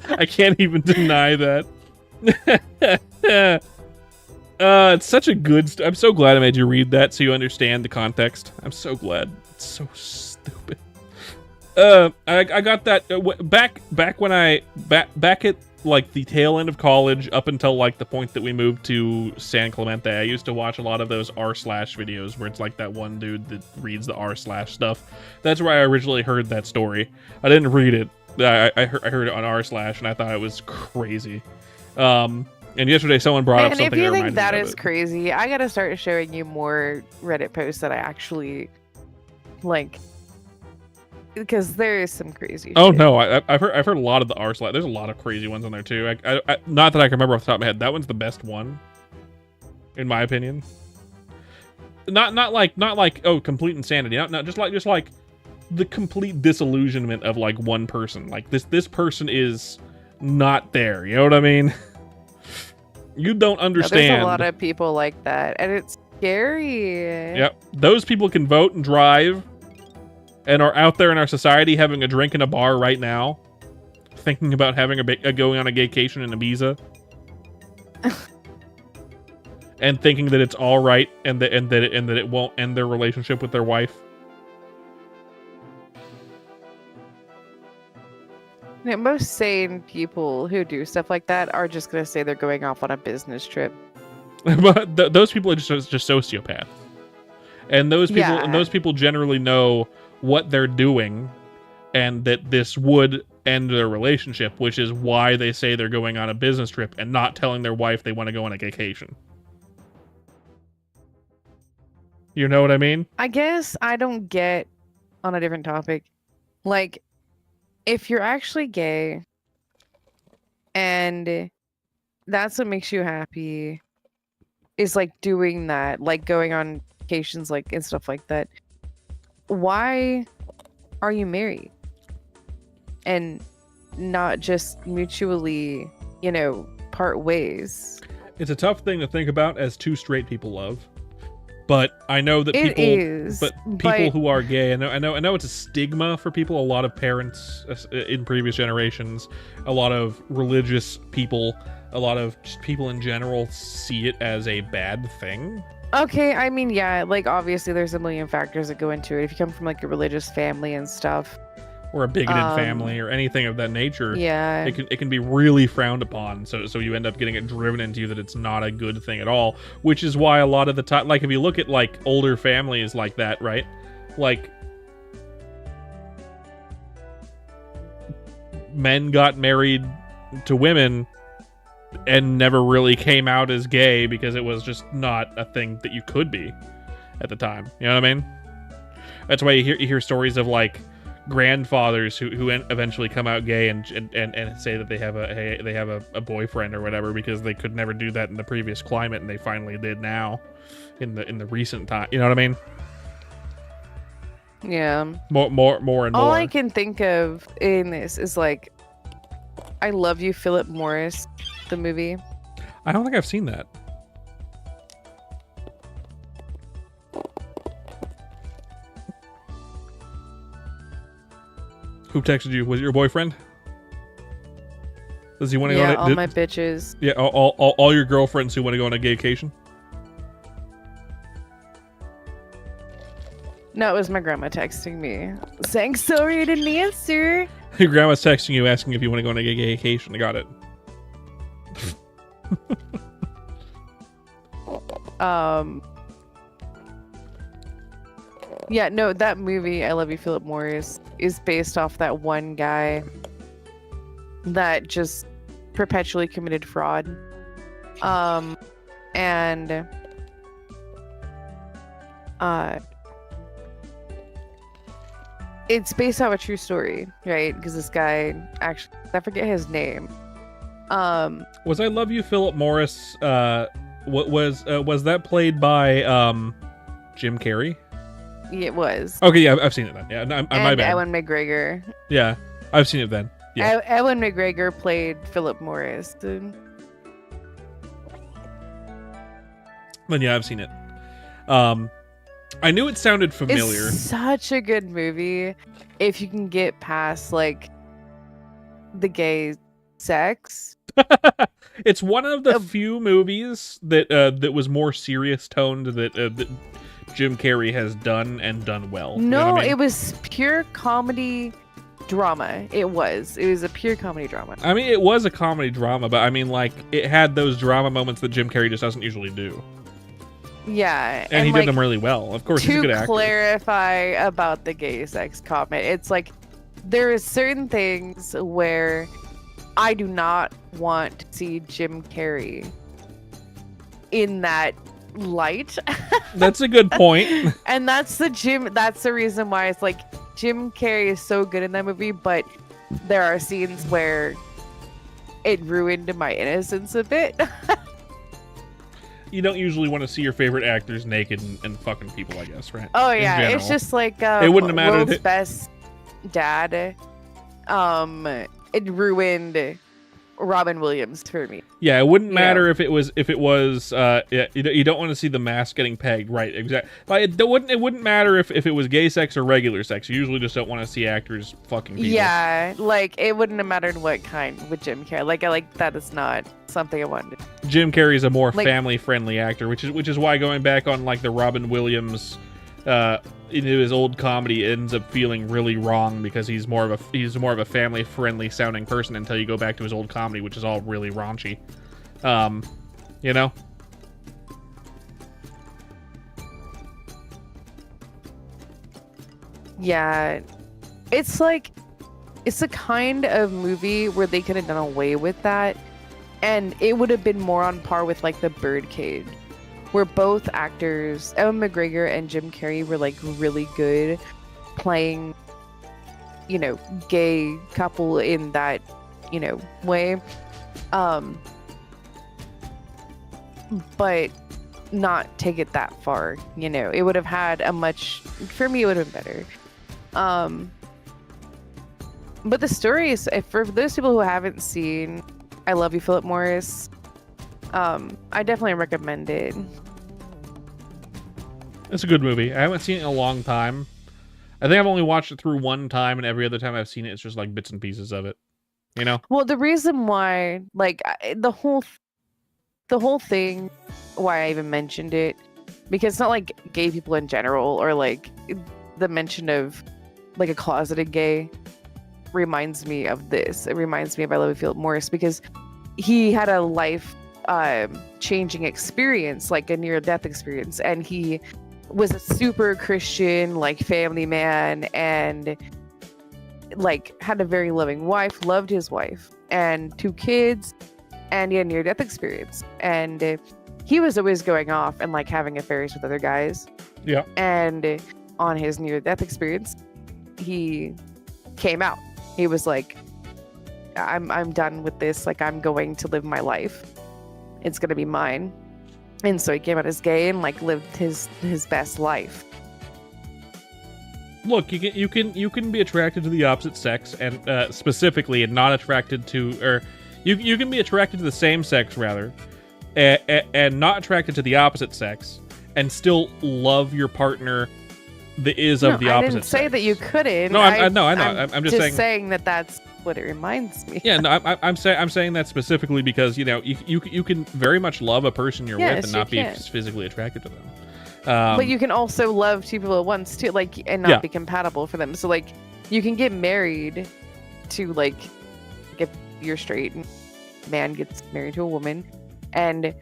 I can't even deny that. It's such a good. I'm so glad I made you read that so you understand the context. I'm so glad. It's so stupid. I got that back when back at like the tail end of college up until like the point that we moved to San Clemente. I used to watch a lot of those r/ videos where it's like that one dude that reads the r/ stuff. That's where I originally heard that story. I didn't read it. I heard it on r/ and I thought it was crazy. And yesterday someone brought up something. And if you that think that reminded me is of it. crazy, I gotta start showing you more Reddit posts that I actually like, because there is some crazy. Oh shit. no, I've heard a lot of the r/. There's a lot of crazy ones on there too. I not that I can remember off the top of my head. That one's the best one, in my opinion. Not like oh, complete insanity. Not just like the complete disillusionment of like one person. Like this person is not there. You know what I mean? You don't understand. There's a lot of people like that, and it's scary. Yep, those people can vote and drive, and are out there in our society having a drink in a bar right now, thinking about having going on a gaycation in Ibiza, and thinking that it's all right, and that it won't end their relationship with their wife. Yeah, most sane people who do stuff like that are just gonna say they're going off on a business trip. But those people are just sociopaths, and those people generally know what they're doing, and that this would end their relationship, which is why they say they're going on a business trip and not telling their wife they want to go on a vacation. You know what I mean? I guess I don't get, on a different topic, like, if you're actually gay and that's what makes you happy, is like doing that, like going on vacations, like, and stuff like that, why are you married and not just mutually, part ways? It's a tough thing to think about as two straight people love. But I know that It people, is, but people who are gay, I know it's a stigma for people. A lot of parents in previous generations, a lot of religious people, a lot of just people in general see it as a bad thing. Okay, I mean, yeah, like, obviously there's a million factors that go into it. If you come from like a religious family and stuff, Or a bigoted family, or anything of that nature. yeah, It can be really frowned upon. So you end up getting it driven into you that it's not a good thing at all. Which is why a lot of the time, like if you look at like older families like that, right? Like men got married to women and never really came out as gay because it was just not a thing that you could be at the time. You know what I mean? That's why you hear stories of like grandfathers who eventually come out gay and say that they have a boyfriend or whatever because they could never do that in the previous climate and they finally did now in the recent time. You know what I mean? yeah. More and more. All I can think of in this is like, I Love You, Philip Morris, the movie. I don't think I've seen that. Who texted you? Was it your boyfriend? Does he want to Yeah, go all on my bitches. Yeah, all your girlfriends who want to go on a gaycation? No, it was my grandma texting me saying sorry I didn't answer. Your grandma's texting you asking if you want to go on a gaycation. I got it. Yeah, no, that movie, I Love You, Philip Morris, is based off that one guy that just perpetually committed fraud. And it's based off a true story, right? Because this guy, actually, I forget his name. Was I Love You, Philip Morris, What was that played by Jim Carrey? It was. Okay, yeah, I've seen it then. Yeah, my And bad. Ewan McGregor. Yeah, I've seen it then. Yeah. Ewan McGregor played Philip Morris. Dude. Then yeah, I've seen it. I knew it sounded familiar. It's such a good movie if you can get past like the gay sex. It's one of the few movies that that was more serious toned that Jim Carrey has done and done well. You know No, what I mean? it was pure comedy drama. It was a pure comedy drama. I mean, it was a comedy drama, but I mean, like, it had those drama moments that Jim Carrey just doesn't usually do. Yeah, And he like, did them really well. Of course, he's a good to actor. clarify about the gay sex comment, it's like there are certain things where I do not want to see Jim Carrey in that light. That's a good point. And that's the reason why it's like Jim Carrey is so good in that movie, but there are scenes where it ruined my innocence a bit. You don't usually want to see your favorite actors naked and fucking people, I guess, right? Oh In yeah, it's general. just like It wouldn't have mattered World's if it- Best Dad. It ruined Robin Williams for me. Yeah, it wouldn't You matter know. if it was yeah, you don't want to see the mask getting pegged, right? Exactly. Like, it wouldn't matter if it was gay sex or regular sex. You usually just don't want to see actors fucking people. Yeah, like it wouldn't have mattered what kind with Jim Carrey. Like that is not something I wanted. Jim Carrey is a more Like- family-friendly actor, which is why going back on like the Robin Williams into his old comedy ends up feeling really wrong because he's more of a family-friendly sounding person until you go back to his old comedy, which is all really raunchy. You know? Yeah, it's like it's a kind of movie where they could have done away with that, and it would have been more on par with like The Birdcage, where both actors, Ewan McGregor and Jim Carrey, were like really good playing, you know, gay couple in that, you know, way. But not take it that far, you know. It would have had a much, for me, it would have been better. But the story is, for those people who haven't seen I Love You, Philip Morris, I definitely recommend it. It's a good movie. I haven't seen it in a long time. I think I've only watched it through one time, and every other time I've seen it, it's just like bits and pieces of it. You know? Well, the reason why, like, the whole thing, why I even mentioned it, because it's not like gay people in general, or like the mention of like a closeted gay reminds me of this. It reminds me of I Love You, Philip Morris, because he had a life changing experience, like a near-death experience, and he was a super Christian, like, family man, and like had a very loving wife, loved his wife and 2 kids, and he had a near-death experience, and he was always going off and like having affairs with other guys. Yeah. And on his near-death experience, he came out. He was like, I'm done with this. Like, I'm going to live my life. It's gonna be mine. And so he came out as gay and like lived his best life. Look, you can be attracted to the opposite sex, and specifically, and not attracted to, or you can be attracted to the same sex rather, and not attracted to the opposite sex, and still love your partner that is of the opposite I didn't say sex. that you couldn't. No, I know. I'm just saying that that's what it reminds me. Yeah, no, I'm saying that specifically because you can very much love a person you're Yes, with and you not be can. physically attracted to them. But you can also love 2 people at once too, like, and not Yeah. be compatible for them. So like, you can get married to, like, if you're straight and man gets married to a woman, and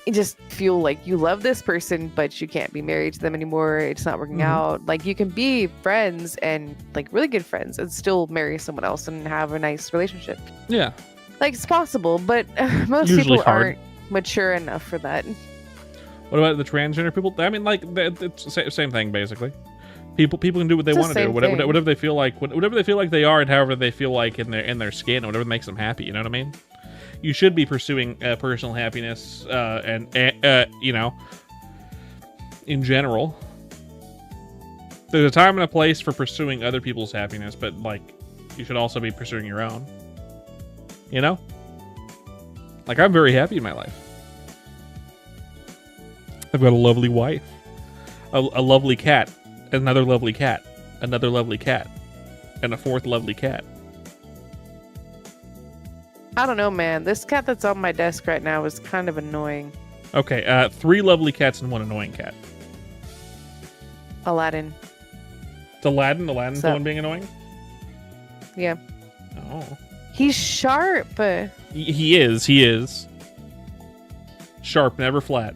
you just feel like you love this person, but you can't be married to them anymore. It's not working Mhm. out. Like, you can be friends and like really good friends and still marry someone else and have a nice relationship. Yeah. Like, it's possible, but most Usually people hard. aren't mature enough for that. What about the transgender people? I mean, like, it's the same thing basically. People can do what they It's the want to do, same whatever, thing. whatever they feel like, whatever they feel like they are, and however they feel like in their skin, whatever makes them happy. You know what I mean? you should be pursuing personal happiness and you know, in general. There's a time and a place for pursuing other people's happiness, but like you should also be pursuing your own. You know? Like, I'm very happy in my life. I've got a lovely wife, a lovely cat, another lovely cat, another lovely cat, and a fourth lovely cat. I don't know, man. This cat that's on my desk right now is kind of annoying. Okay, 3 lovely cats and 1 annoying cat. Aladdin. It's Aladdin? Aladdin's the one being annoying? Yeah. Oh. He's sharp. He is. Sharp, never flat.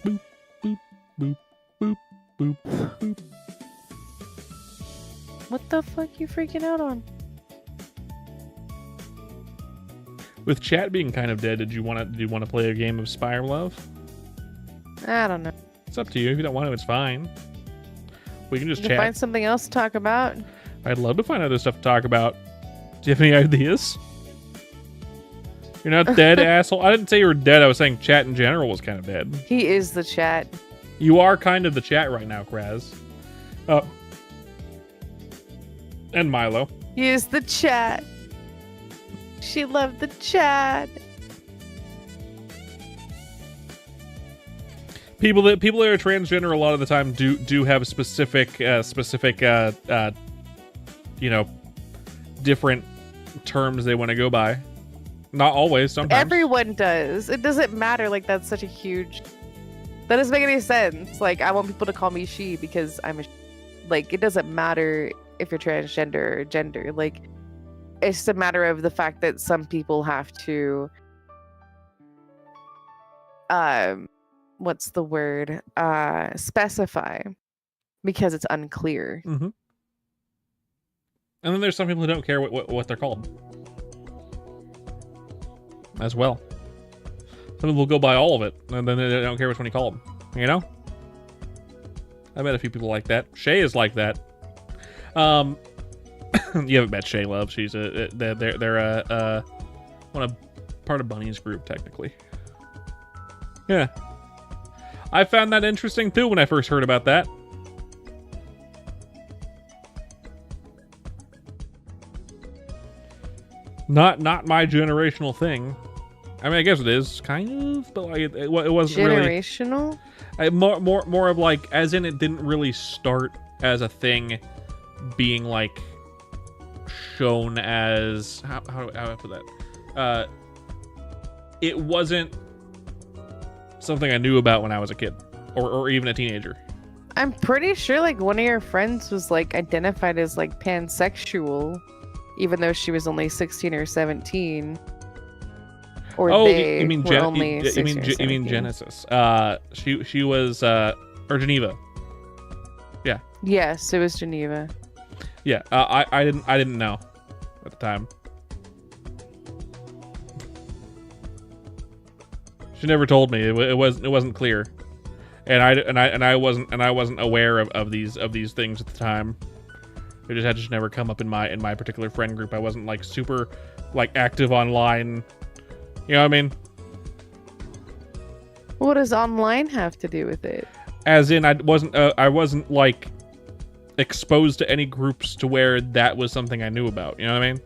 Boop, boop, boop, boop, boop, boop. What the fuck you freaking out on? With chat being kind of dead, do you want to play a game of Spire Love? I don't know. It's up to you. If you don't want to, it's fine. We can just You chat. find something else to talk about. I'd love to find other stuff to talk about. Do you have any ideas? You're not dead, asshole. I didn't say you were dead. I was saying chat in general was kind of dead. He is the chat. You are kind of the chat right now, Kraz. And Milo. He is the chat. She loved the chat. People that are transgender a lot of the time do have specific you know, different terms they want to go by. Not always, sometimes. Everyone does. It doesn't matter. Like, that's such a huge... That doesn't make any sense. Like, I want people to call me she because I'm a... Like, it doesn't matter if you're transgender or gender. Like, it's just a matter of the fact that some people have to... what's the word? Specify. Because it's unclear. Mm-hmm. And then there's some people who don't care what they're called. As well. Some people go by all of it, and then they don't care which one you call them. You know? I met a few people like that. Shay is like that. You haven't met Shay Love. She's they're part of Bunny's group, technically. Yeah. I found that interesting too when I first heard about that. Not my generational thing. I mean, I guess it is kind of, but like it wasn't generational. Really, more of like, as in, it didn't really start as a thing, being like shown as how do I put that? It wasn't something I knew about when I was a kid, or even a teenager. I'm pretty sure like one of your friends was like identified as like pansexual, even though she was only 16 or 17. Or they you mean were only 16 or you mean 17. Genesis? She was or Geneva. Yeah. Yes, it was Geneva. Yeah. I didn't know at the time. She never told me. It wasn't clear, and I wasn't aware of these things at the time. It just had never come up in my particular friend group. I wasn't like super like active online. You know what I mean? What does online have to do with it? As in, I wasn't like exposed to any groups to where that was something I knew about. You know what I mean?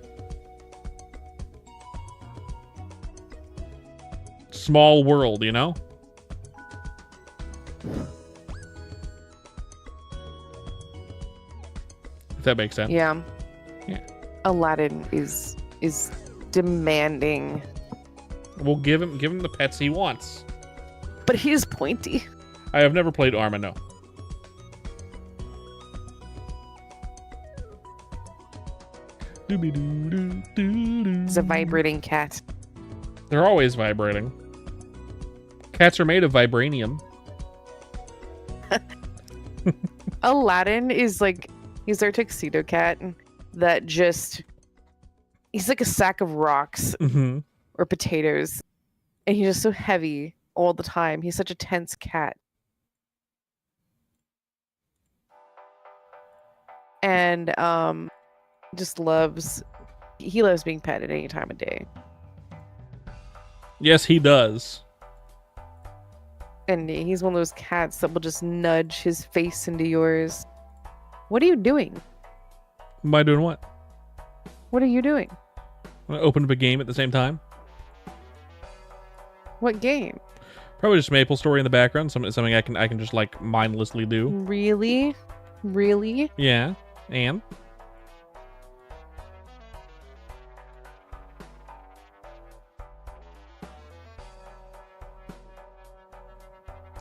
Small world, you know? If that makes sense. Yeah. Yeah. Aladdin is demanding. We'll give him the pets he wants. But he's pointy. I have never played Arma, no. He's a vibrating cat. They're always vibrating. Cats are made of vibranium. Aladdin is like, he's our tuxedo cat that just, he's like a sack of rocks Mm-hmm. or potatoes. And he's just so heavy all the time. He's such a tense cat. and just loves he loves being pet at any time of day. Yes, he does. And he's one of those cats that will just nudge his face into yours. What are you doing? Am I doing what? What are you doing? I open up a game at the same time. What game? Probably just Maple Story in the background. Something I can just like mindlessly do. Really? Really? Yeah, and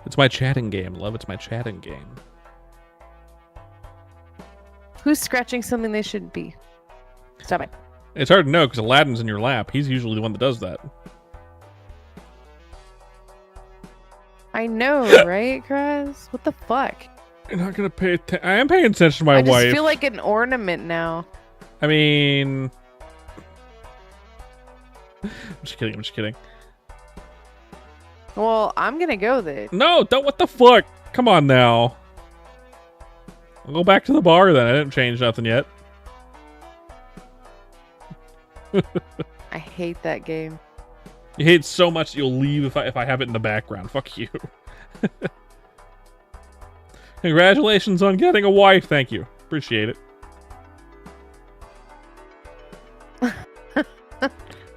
it's my chatting game, love. It's my chatting game. Who's scratching something they shouldn't be? Stop it. It's hard to know because Aladdin's in your lap. He's usually the one that does that. I know, right, Kraz? What the fuck? You're not gonna pay attention. I am paying attention to my I just wife. feel like an ornament now. I mean, I'm just kidding. I'm just kidding. Well, I'm gonna go then. No, don't. What the fuck? Come on now. I'll go back to the bar then. I didn't change nothing yet. I hate that game. You hate it so much that you'll leave if I have it in the background. Fuck you. Congratulations on getting a wife. Thank you. Appreciate it.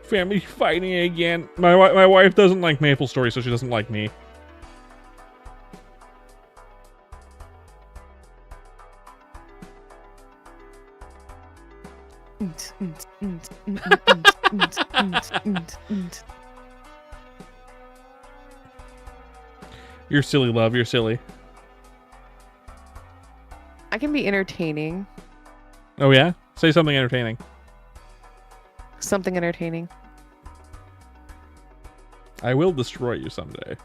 Family fighting again. My wife doesn't like Maple Story, so she doesn't like me. You're silly, love. You're silly. I can be entertaining. Oh, yeah? Say something entertaining. Something entertaining. I will destroy you someday.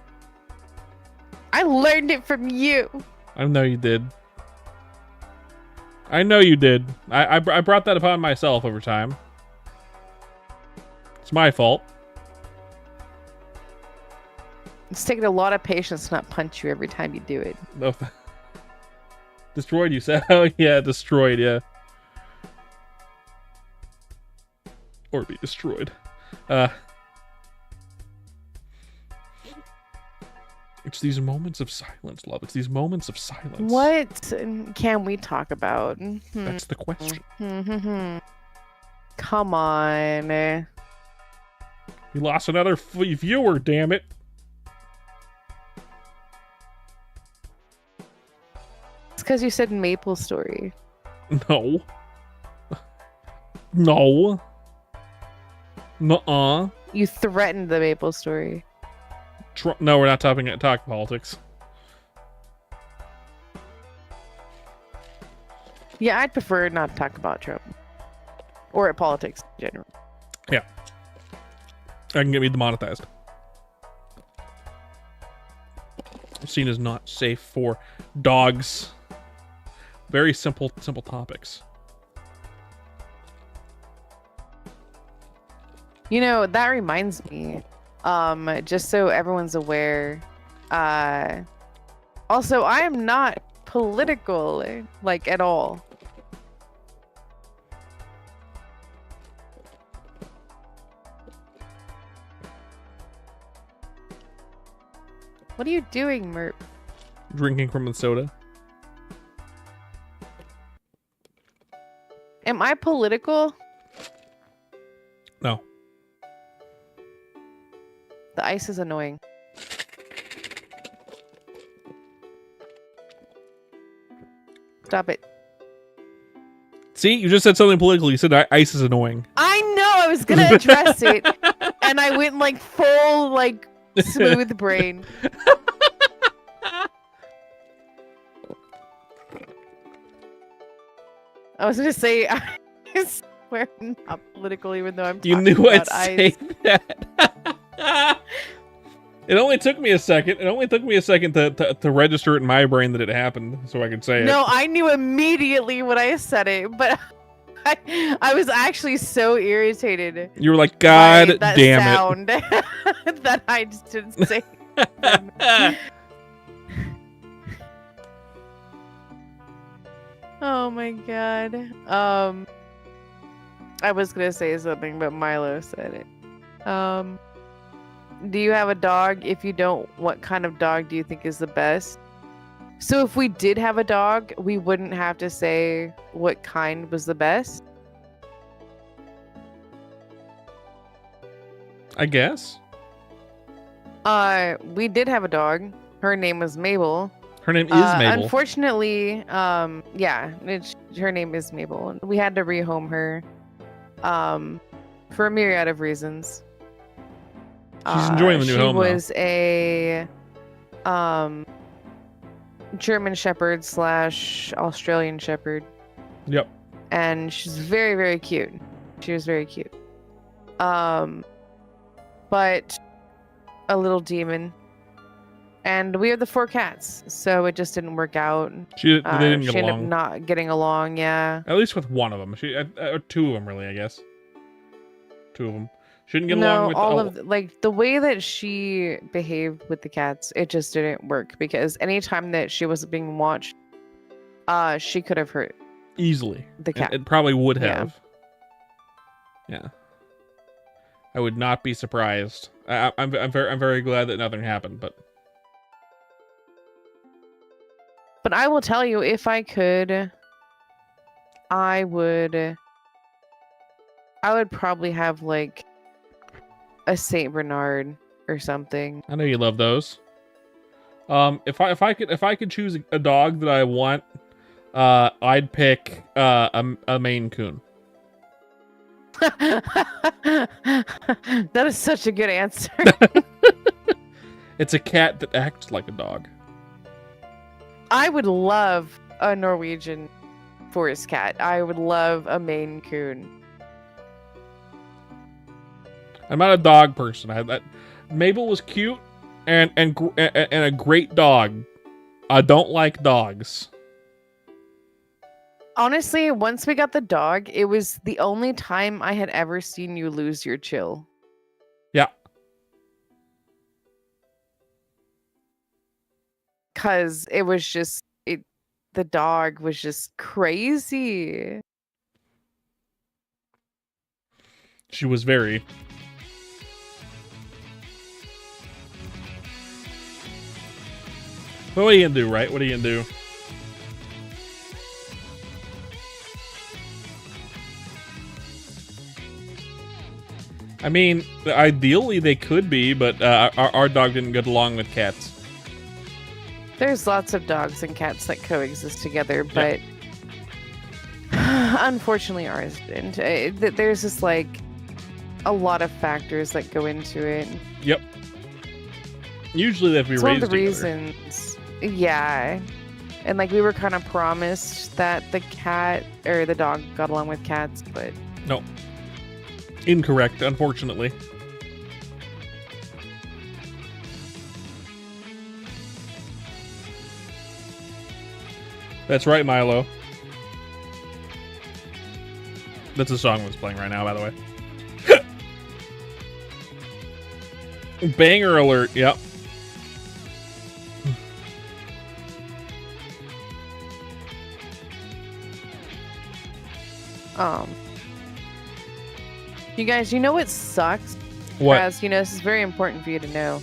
I learned it from you. I know you did. I know you did. I brought that upon myself over time. It's my fault. It's taking a lot of patience to not punch you every time you do it. No. Destroyed, you said? Oh, yeah, destroyed, yeah. Or be destroyed. It's these moments of silence, love. It's these moments of silence. What can we talk about? That's the question. Come on. We lost another viewer, damn it. It's because you said Maple Story. No. No. Nuh-uh. You threatened the Maple Story. No, we're not talking politics. Yeah, I'd prefer not to talk about Trump. Or politics in general. Yeah. I can get me demonetized. Seen as not safe for dogs. Very simple topics. You know, that reminds me. Just so everyone's aware. Also, I am not political, like, at all. What are you doing, Merp? Drinking from the soda. Am I political? No. The ice is annoying. Stop it. See, you just said something political. You said ice is annoying. I know, I was gonna address it. And I went like full, like, smooth brain. I was gonna say, I swear I'm not political, even though I'm You talking knew I'd about say ice. that. It only took me a second. It only took me a second to register it in my brain that it happened, so I could say it. No, I knew immediately when I said it, but I was actually so irritated. You were like, by God that damn sound that I just didn't say. it. Oh my god. I was gonna say something, but Milo said it. Do you have a dog? If you don't, what kind of dog do you think is the best? So if we did have a dog, we wouldn't have to say what kind was the best. I guess. We did have a dog. Her name was Mabel. Her name is Mabel. Unfortunately, her name is Mabel. We had to rehome her, for a myriad of reasons. She's enjoying the new home, She was a, German Shepherd / Australian Shepherd. Yep. And she's very, very cute. She was very cute. But a little demon. And we are the 4 cats, so it just didn't work out. They didn't get she ended up along. not getting along, yeah. At least with one of them. Or 2 of them, really, I guess. 2 of them. She didn't get along with all of like the way that she behaved with the cats, it just didn't work because anytime that she was being watched, she could have hurt easily. the cat. It probably would Yeah. have. Yeah. I would not be surprised. I'm very glad that nothing happened, but I will tell you, if I could, I would probably have like a Saint Bernard or something. I know you love those. If I could choose a dog that I want, I'd pick a Maine Coon. That is such a good answer. It's a cat that acts like a dog. I would love a Norwegian forest cat. I would love a Maine Coon. I'm not a dog person. Mabel was cute and a great dog. I don't like dogs. Honestly, once we got the dog, it was the only time I had ever seen you lose your chill. Yeah. Cause it was just the dog was just crazy. She was very. But what are you gonna do, right? What are you gonna do? I mean, ideally they could be, but our dog didn't get along with cats. There's lots of dogs and cats that coexist together, but unfortunately ours didn't. There's just like a lot of factors that go into it. Yep. Usually they have to be It's raised one of the together. reasons. Yeah. And like we were kind of promised that the cat or the dog got along with cats, but No. Incorrect, unfortunately. That's right, Milo. That's a song that's playing right now, by the way. Banger alert, yep. you guys, you know what sucks? What? Raz, you know, this is very important for you to know.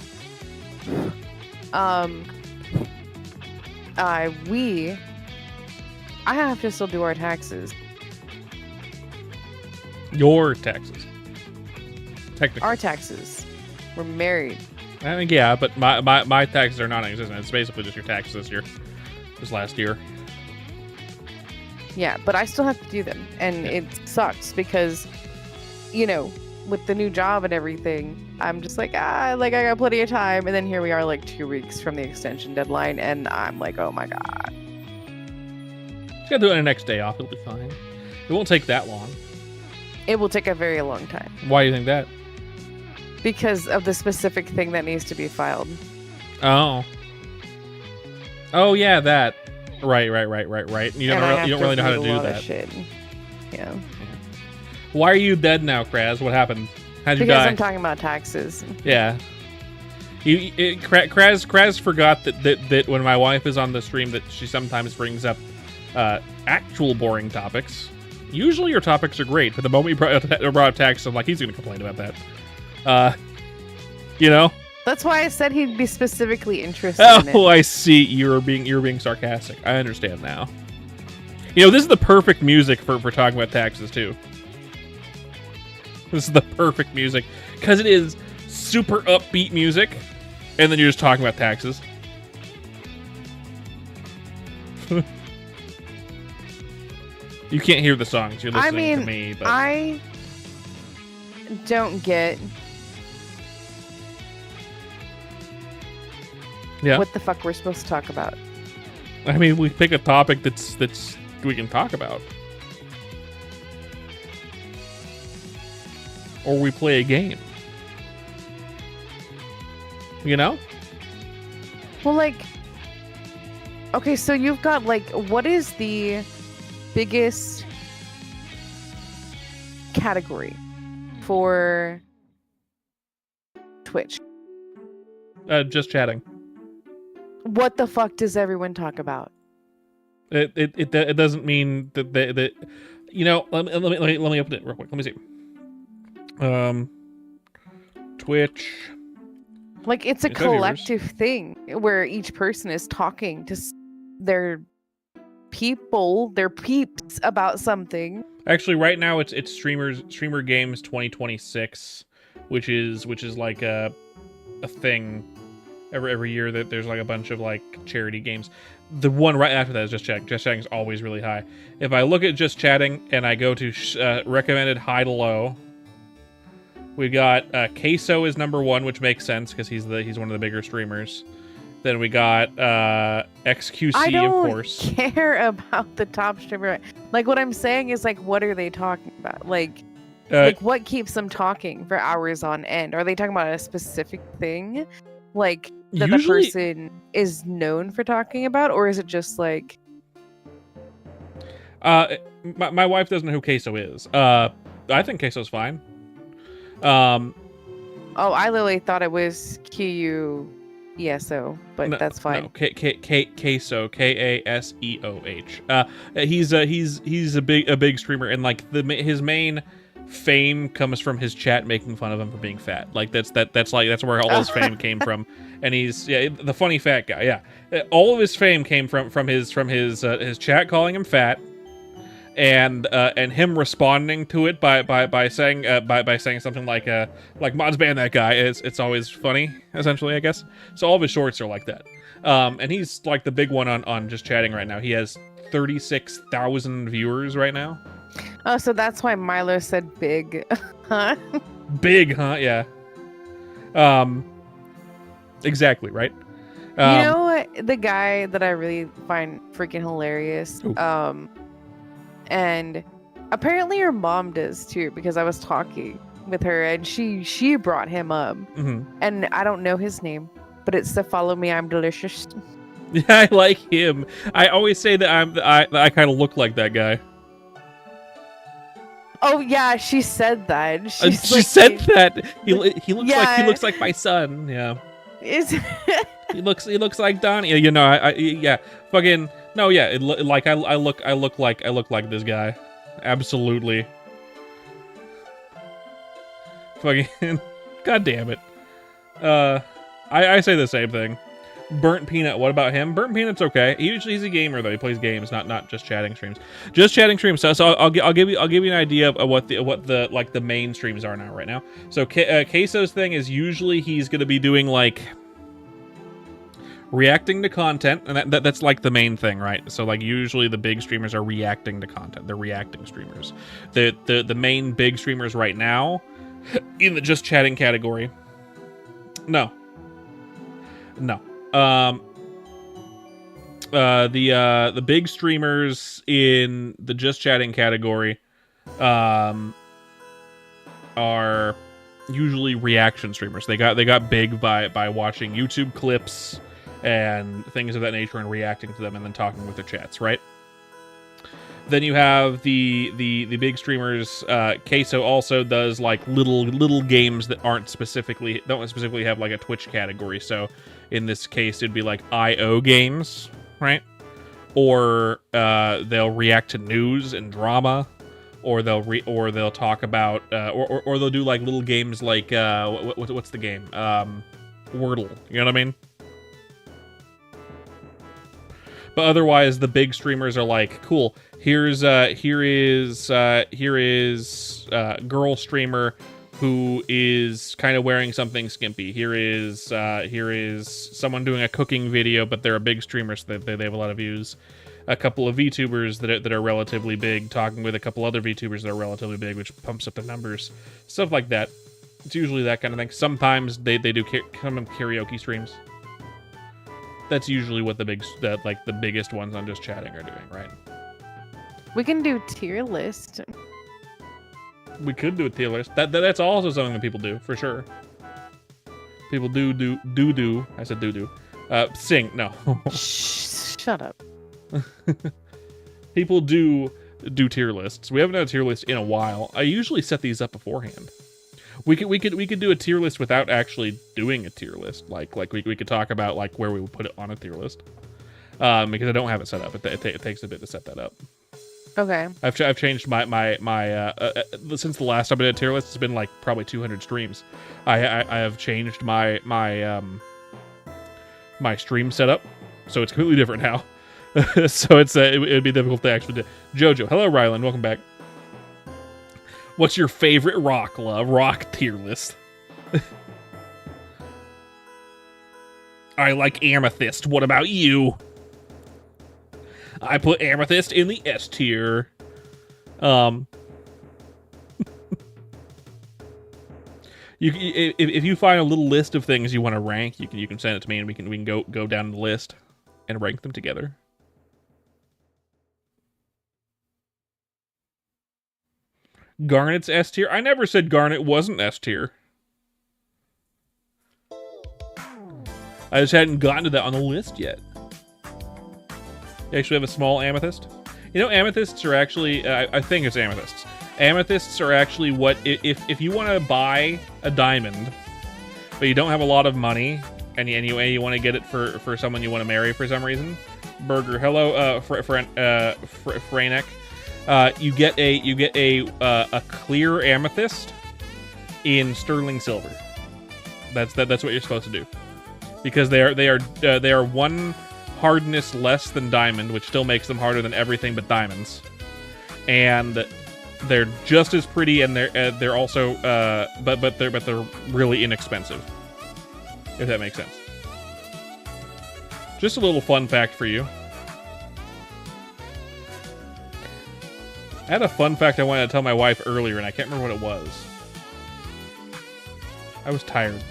I have to still do our taxes. Your taxes. Technically. Our taxes. We're married. I think, yeah, but my taxes are non-existent. It's basically just your taxes this year. This last year. Yeah, but I still have to do them. And it sucks because, you know, with the new job and everything, I'm just like, I got plenty of time. And then here we are like 2 weeks from the extension deadline. And I'm like, oh my God. Just gotta do it on the next day off. It'll be fine. It won't take that long. It will take a very long time. Why do you think that? Because of the specific thing that needs to be filed. Oh. Oh, yeah, that. Right. You don't really know how to do that. Shit. Yeah. Why are you dead now, Kraz? What happened? How'd you Because die? I'm talking about taxes. Yeah. Kraz forgot that when my wife is on the stream that she sometimes brings up actual boring topics. Usually your topics are great, but the moment you brought up taxes, I'm like, he's going to complain about that. You know? That's why I said he'd be specifically interested in it. Oh, I see. You're being sarcastic. I understand now. You know, this is the perfect music for talking about taxes, too. This is the perfect music. Because it is super upbeat music, and then you're just talking about taxes. You can't hear the songs. You're listening to me. But I don't get what the fuck we're supposed to talk about. I mean, we pick a topic that's we can talk about. Or we play a game. You know? Well, like, okay, so you've got, like, what is the biggest category for Twitch? Just chatting. What the fuck does everyone talk about? It doesn't mean that you know. Let me open it real quick. Let me see. Twitch. Like, it's a collective thing where each person is talking to their people, their peeps about something. Actually, right now it's Streamer Games 2026, which is like a thing every year that there's like a bunch of like charity games. The one right after that is Just Chatting. Just Chatting is always really high. If I look at Just Chatting and I go to recommended high to low, we got Queso is number 1, which makes sense because he's one of the bigger streamers. Then we got XQC, of course. I don't care about the top streamer. Like, what I'm saying is, like, what are they talking about? Like what keeps them talking for hours on end? Are they talking about a specific thing? Like, that usually, the person is known for talking about? Or is it just, like... My wife doesn't know who Queso is. I think Queso's fine. Oh, I literally thought it was Q-U-E-S-O, but no, that's fine. No, Queso, K-A-S-E-O-H. He's a big streamer, and like his main fame comes from his chat making fun of him for being fat. Like that's where all his fame came from. And he's the funny fat guy. Yeah, all of his fame came from his chat calling him fat. And him responding to it by saying something like mods ban that guy. It's always funny, essentially, I guess. So all of his shorts are like that. And he's like the big one on Just Chatting right now. He has 36,000 viewers right now. Oh, so that's why Milo said big, huh? Big, huh? Yeah. Exactly, right? You know what? The guy that I really find freaking hilarious. Ooh. And apparently her mom does too, because I was talking with her and she brought him up. Mm-hmm. And I don't know his name, but it's the Follow Me, I'm Delicious. Yeah, I like him. I always say that I kind of look like that guy. Oh yeah, she said that. She said that he looks like my son. Yeah. He looks like Donnie. You know, yeah. Fucking no, yeah. I look like this guy. Absolutely. Fucking God damn it. I say the same thing. Burnt Peanut, what about him? Burnt Peanut's okay. He's a gamer though. He plays games, not just chatting streams. Just chatting streams. So I'll give you an idea of what the like the main streams are now right now. So Queso's thing is usually he's gonna be doing like reacting to content, and that's like the main thing, right? So like usually the big streamers are reacting to content. They're reacting streamers. The main big streamers right now in the just chatting category. No. The big streamers in the just chatting category are usually reaction streamers. They got big by watching YouTube clips and things of that nature and reacting to them and then talking with their chats, right? Then you have the big streamers. Queso also does like little games that don't specifically have like a Twitch category. So in this case, it'd be like IO games, right? or they'll react to news and drama, or they'll talk about or they'll do like little games like what's the game, Wordle. You know what I mean? But otherwise, the big streamers are like, cool. Here is girl streamer who is kind of wearing something skimpy. Here is someone doing a cooking video, but they're a big streamer, so they have a lot of views. A couple of VTubers that are relatively big talking with a couple other VTubers that are relatively big, which pumps up the numbers. Stuff like that. It's usually that kind of thing. Sometimes they do some karaoke streams. That's usually what the biggest ones on Just Chatting are doing, right? We can do tier list. We could do a tier list. That's also something that people do, for sure. People do. I said do. Sing. No. Shut up. People do tier lists. We haven't done a tier list in a while. I usually set these up beforehand. We could do a tier list without actually doing a tier list. Like we could talk about like where we would put it on a tier list. Because I don't have it set up. It takes a bit to set that up. Okay. I've changed my since the last time I did a tier list. It's been like probably 200 streams. I have changed my stream setup, so it's completely different now. So it would be difficult to actually do. Jojo, hello Rylan, welcome back. What's your favorite rock, love? Rock tier list. I like Amethyst. What about you? I put Amethyst in the S tier. If you find a little list of things you want to rank, you can send it to me, and we can go down the list and rank them together. Garnet's S tier? I never said Garnet wasn't S tier. I just hadn't gotten to that on the list yet. You actually have a small amethyst? You know, amethysts are actually, I think it's amethysts. Amethysts are actually what, if you want to buy a diamond, but you don't have a lot of money, and you want to get it for someone you want to marry for some reason. Burger, hello, Franek. You get a clear amethyst in sterling silver. That's what you're supposed to do, because they are one hardness less than diamond, which still makes them harder than everything but diamonds, and they're just as pretty, and they're also but they're really inexpensive, if that makes sense. Just a little fun fact for you. I had a fun fact I wanted to tell my wife earlier, and I can't remember what it was. I was tired.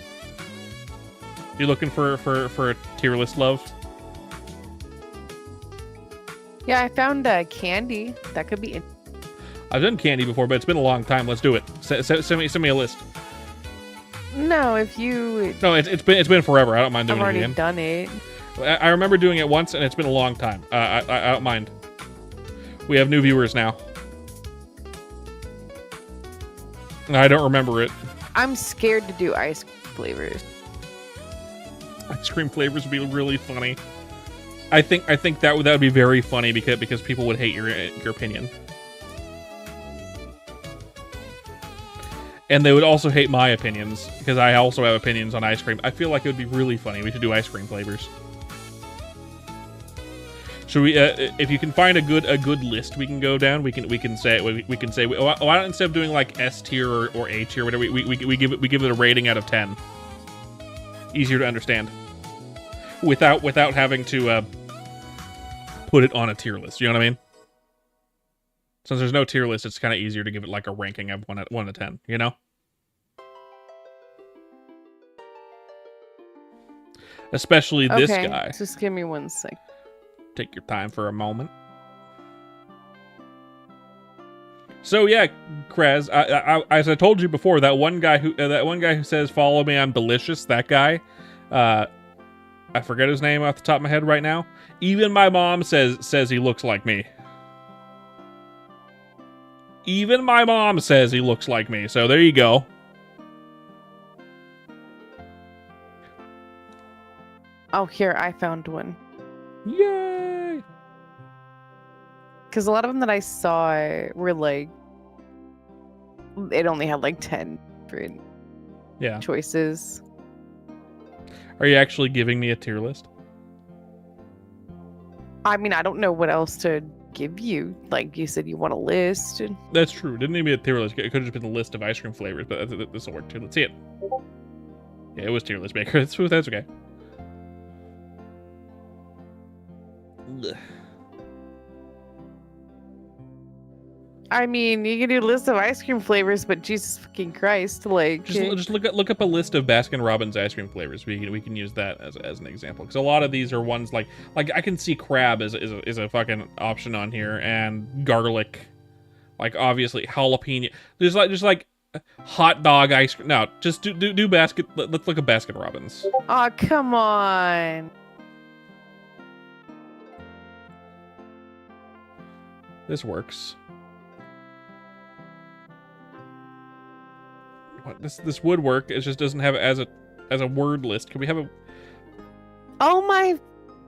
You looking for a tier list, love? Yeah, I found candy. That could be. I've done candy before, but it's been a long time. Let's do it. Send me a list. No, if you. No, it's been forever. I don't mind doing I've it again. already done it. I remember doing it once, and it's been a long time. I don't mind. We have new viewers now. I don't remember it. I'm scared to do ice flavors. Ice cream flavors would be really funny. I think that would be very funny because people would hate your opinion. And they would also hate my opinions, because I also have opinions on ice cream. I feel like it would be really funny. We should do ice cream flavors. Should we? If you can find a good list, we can go down. We can say why don't, instead of doing like S tier or A tier, whatever, we give it a rating out of 10. Easier to understand, without having to put it on a tier list. You know what I mean? Since there's no tier list, it's kind of easier to give it like a ranking of 1 to 10. You know? Especially this guy. Just give me 1 sec. Take your time for a moment. So yeah, Krez, as I told you before, that one guy who says "Follow me, I'm delicious." That guy, I forget his name off the top of my head right now. Even my mom says he looks like me. Even my mom says he looks like me. So there you go. Oh, here, I found one. Yay! Because a lot of them that I saw were like, it only had like 10 different Yeah. choices. Are you actually giving me a tier list? I mean, I don't know what else to give you. Like you said, you want a list. That's true. Didn't need to be a tier list. It could have just been a list of ice cream flavors, but this will work too. Let's see it. Yeah, it was tier list maker. That's okay. Ugh. I mean, you can do a list of ice cream flavors, but Jesus fucking Christ, like Just look up a list of Baskin Robbins ice cream flavors. We can use that as an example, because a lot of these are ones like I can see crab is a fucking option on here, and garlic, like obviously jalapeno. There's like hot dog ice cream. No, just do basket. Let's look at Baskin Robbins. oh, come on. This works. What, this would work. It just doesn't have it as a word list. Can we have a? Oh my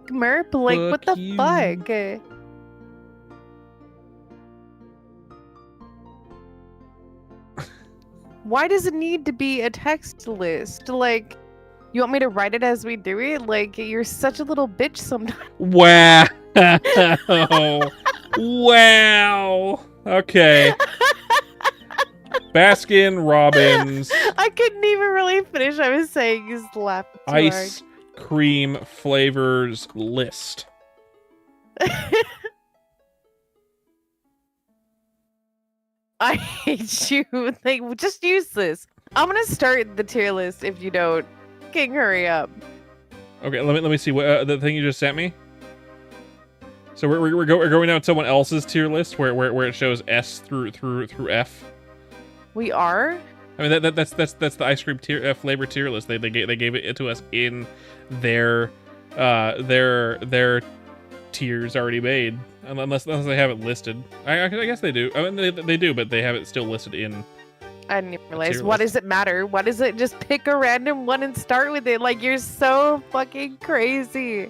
merp, like what Fuck the you. fuck? Why does it need to be a text list? Like, you want me to write it as we do it? Like, you're such a little bitch sometimes. Wow! Wow! Okay. Baskin Robbins I couldn't even really finish. I was saying is laughing too ice cream flavors list. hard. I hate you. Like, just use this. I'm gonna start the tier list if you don't. Fucking hurry up. Okay, let me see what the thing you just sent me. So we're going down someone else's tier list where it shows S through F. We are? I mean that's the ice cream tier flavor tier list. They gave it to us in their tiers already made, unless they have it listed. I guess they do. I mean they do, but they have it still listed in. I didn't even realize. tier What list. does it matter? What does it just pick a random one and start with it? Like, you're so fucking crazy.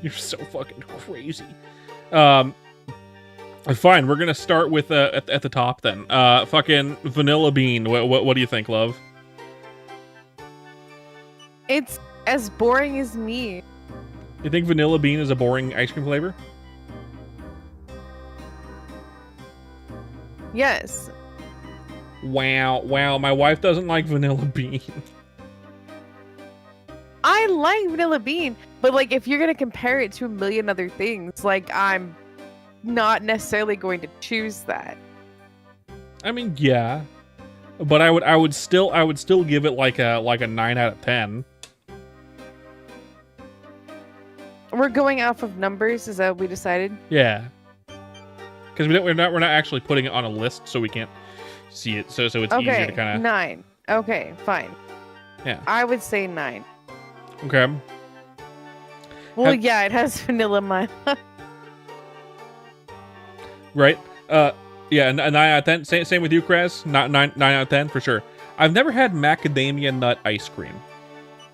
You're so fucking crazy. Fine. We're gonna start with at the top then. Fucking vanilla bean. What do you think, love? It's as boring as me. You think vanilla bean is a boring ice cream flavor? Yes. Wow. My wife doesn't like vanilla bean. I like vanilla bean, but like if you're gonna compare it to a million other things, like I'm not necessarily going to choose that. I mean, yeah, but I would still give it like a 9 out of 10. We're going off of numbers, is that what we decided? Yeah, because we're not actually putting it on a list, so we can't see it. So it's easier Okay, to kind of 9. Okay, fine. Yeah. I would say 9. Okay. Well, Have- yeah, it has vanilla Milo. Right. Yeah, a 9 out of 10. Same with you, Kraz. Not 9 out of 10 for sure. I've never had macadamia nut ice cream.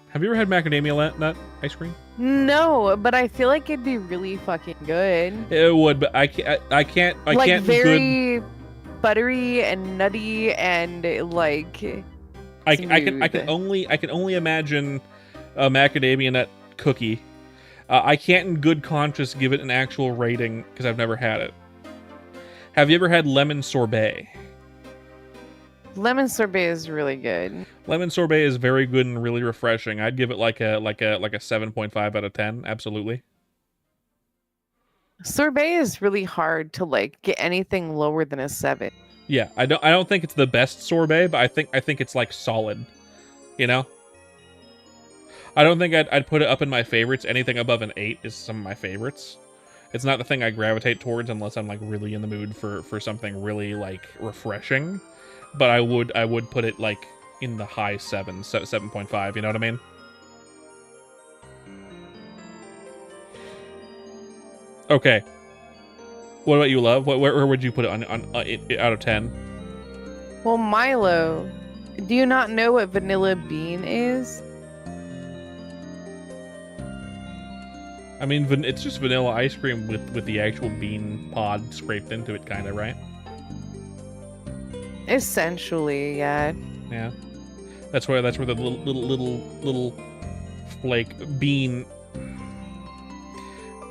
Have you ever had macadamia nut ice cream? No, but I feel like it'd be really fucking good. It would, but I can't. Like good. very buttery and nutty and like I can smooth. only imagine a macadamia nut cookie. I can't in good conscience give it an actual rating because I've never had it. Have you ever had lemon sorbet? Lemon sorbet is really good. Lemon sorbet is very good and really refreshing. I'd give it like a 7.5 out of 10. Absolutely. Sorbet is really hard to like get anything lower than a 7. Yeah, I don't think it's the best sorbet, but I think it's like solid. You know? I don't think I'd put it up in my favorites. Anything above an 8 is some of my favorites. It's not the thing I gravitate towards unless I'm like really in the mood for something really like refreshing. But I would put it like in the high 7.5, you know what I mean? Okay. What about you, love? Where would you put it on out of 10? Well, Milo, do you not know what vanilla bean is? I mean, it's just vanilla ice cream with the actual bean pod scraped into it, kind of, right? Essentially, yeah. Yeah. That's where the little flake bean.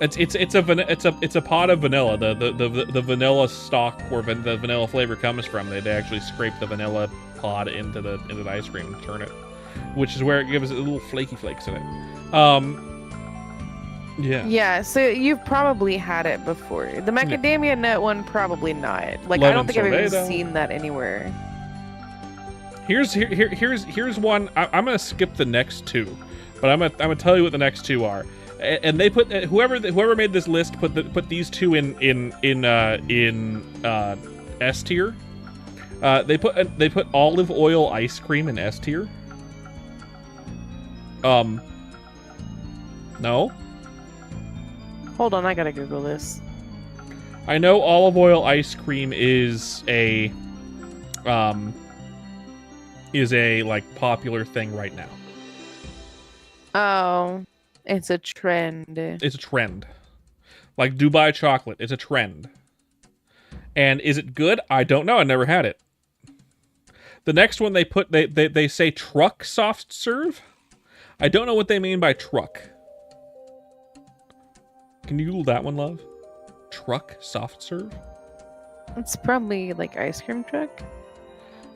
It's a pod of vanilla. The vanilla stock where the vanilla flavor comes from. They actually scrape the vanilla pod into the ice cream and turn it, which is where it gives it little flaky flakes in it. Yeah. Yeah, so you've probably had it before. The macadamia nut one, probably not. Like, I don't think I've even seen that anywhere. Here's one. I'm gonna skip the next two, but I'm gonna tell you what the next two are. And they put whoever made this list put these two in S tier. They put olive oil ice cream in S tier. No. Hold on, I gotta Google this. I know olive oil ice cream is a like popular thing right now. Oh, it's a trend. It's a trend. Like Dubai chocolate, it's a trend. And is it good? I don't know. I never had it. The next one they say truck soft serve. I don't know what they mean by truck. Can you Google that one, love? Truck soft serve? It's probably like ice cream truck.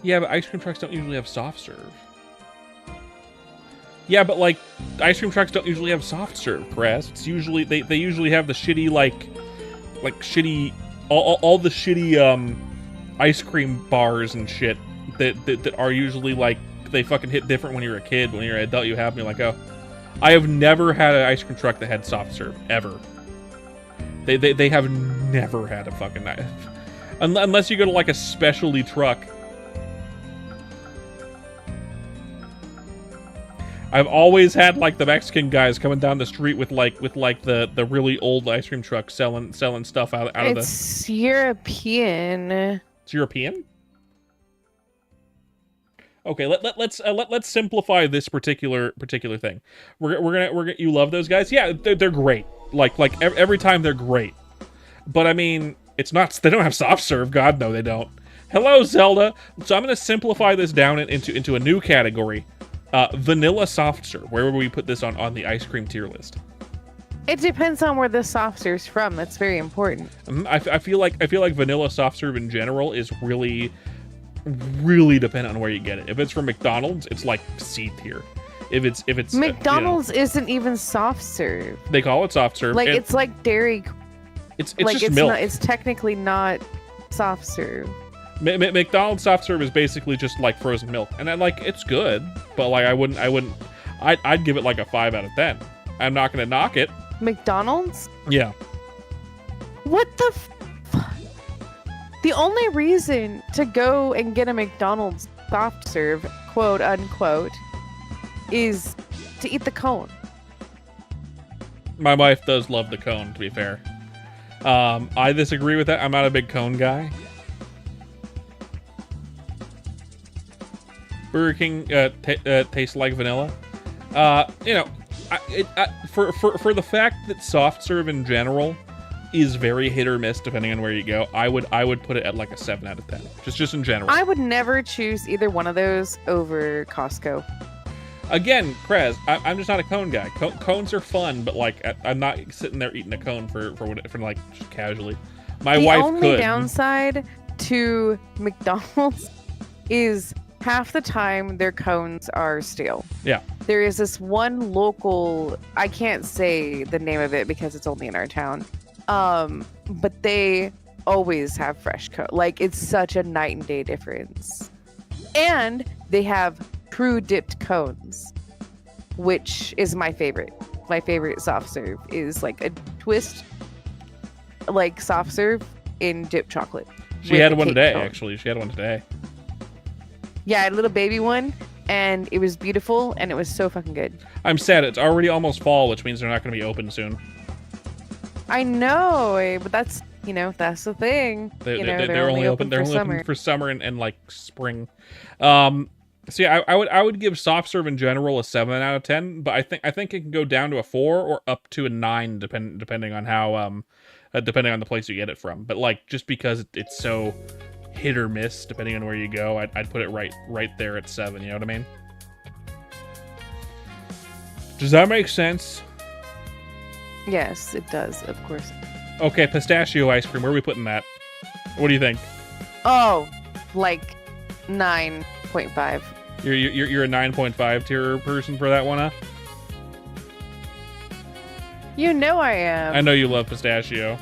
Yeah, but ice cream trucks don't usually have soft serve. Yeah, but like ice cream trucks don't usually have soft serve, Chris. It's usually they usually have the shitty like shitty all the shitty ice cream bars and shit that are usually like they fucking hit different when you're a kid. When you're an adult, you have me like, oh, I have never had an ice cream truck that had soft serve ever. They have never had a fucking knife. Unless you go to like a specialty truck. I've always had like the Mexican guys coming down the street with the really old ice cream truck selling stuff out of the. It's European. It's European? Okay, let's simplify this particular thing. We're gonna you love those guys? Yeah, they're great. Like every time they're great. But I mean, it's not. They don't have soft serve. God no, they don't. Hello, Zelda. So I'm gonna simplify this down into a new category. Vanilla soft serve. Where would we put this on the ice cream tier list? It depends on where the soft serve's from. That's very important. I feel like vanilla soft serve in general is really dependent on where you get it. If it's from McDonald's, it's like C tier. If it's McDonald's isn't even soft serve. They call it soft serve. Like it's like dairy. It's like just it's milk. not. It's technically not soft serve. McDonald's soft serve is basically just like frozen milk, and it's good, but like I'd give it like a 5 out of 10. I'm not gonna knock it. McDonald's? Yeah. What the fuck? The only reason to go and get a McDonald's soft serve, quote unquote, is to eat the cone. My wife does love the cone, to be fair. I disagree with that. I'm not a big cone guy. Burger King tastes like vanilla. For the fact that soft serve in general is very hit or miss depending on where you go, I would put it at like a 7 out of 10. Just in general. I would never choose either one of those over Costco. Again, Krez, I'm just not a cone guy. Cones are fun, but like I'm not sitting there eating a cone for like just casually. My wife could. The only downside to McDonald's is half the time their cones are stale. Yeah. There is this one local, I can't say the name of it because it's only in our town. But they always have fresh cones. Like it's such a night and day difference. And they have true dipped cones, which is my favorite. My favorite soft serve is like a twist, like soft serve in dipped chocolate. She had one today, actually. She had one today. Yeah, a little baby one, and it was beautiful, and it was so fucking good. I'm sad. It's already almost fall, which means they're not going to be open soon. I know, but that's the thing. They're only open for summer and like spring. See, I would give soft serve in general a 7 out of 10, but I think it can go down to a 4 or up to a 9 depending on how depending on the place you get it from. But like just because it's so hit or miss depending on where you go, I'd put it right there at 7. You know what I mean? Does that make sense? Yes, it does, of course. Okay, pistachio ice cream. Where are we putting that? What do you think? Oh, like 9.5. You're a 9.5 tier person for that one, huh? You know I am. I know you love pistachio.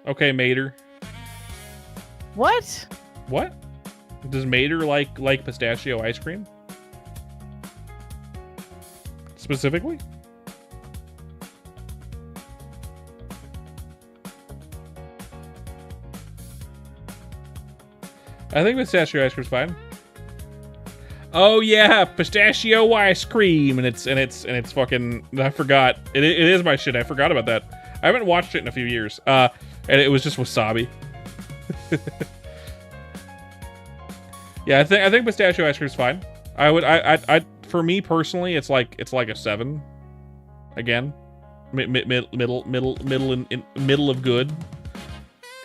Okay, Mater. What? What? Does Mater like pistachio ice cream? Specifically? I think pistachio ice cream's fine. Oh yeah, pistachio ice cream, and it's fucking. I forgot. It is my shit. I forgot about that. I haven't watched it in a few years. And it was just wasabi. Yeah, I think pistachio ice cream's fine. I for me personally, it's like a 7. Again, middle of good.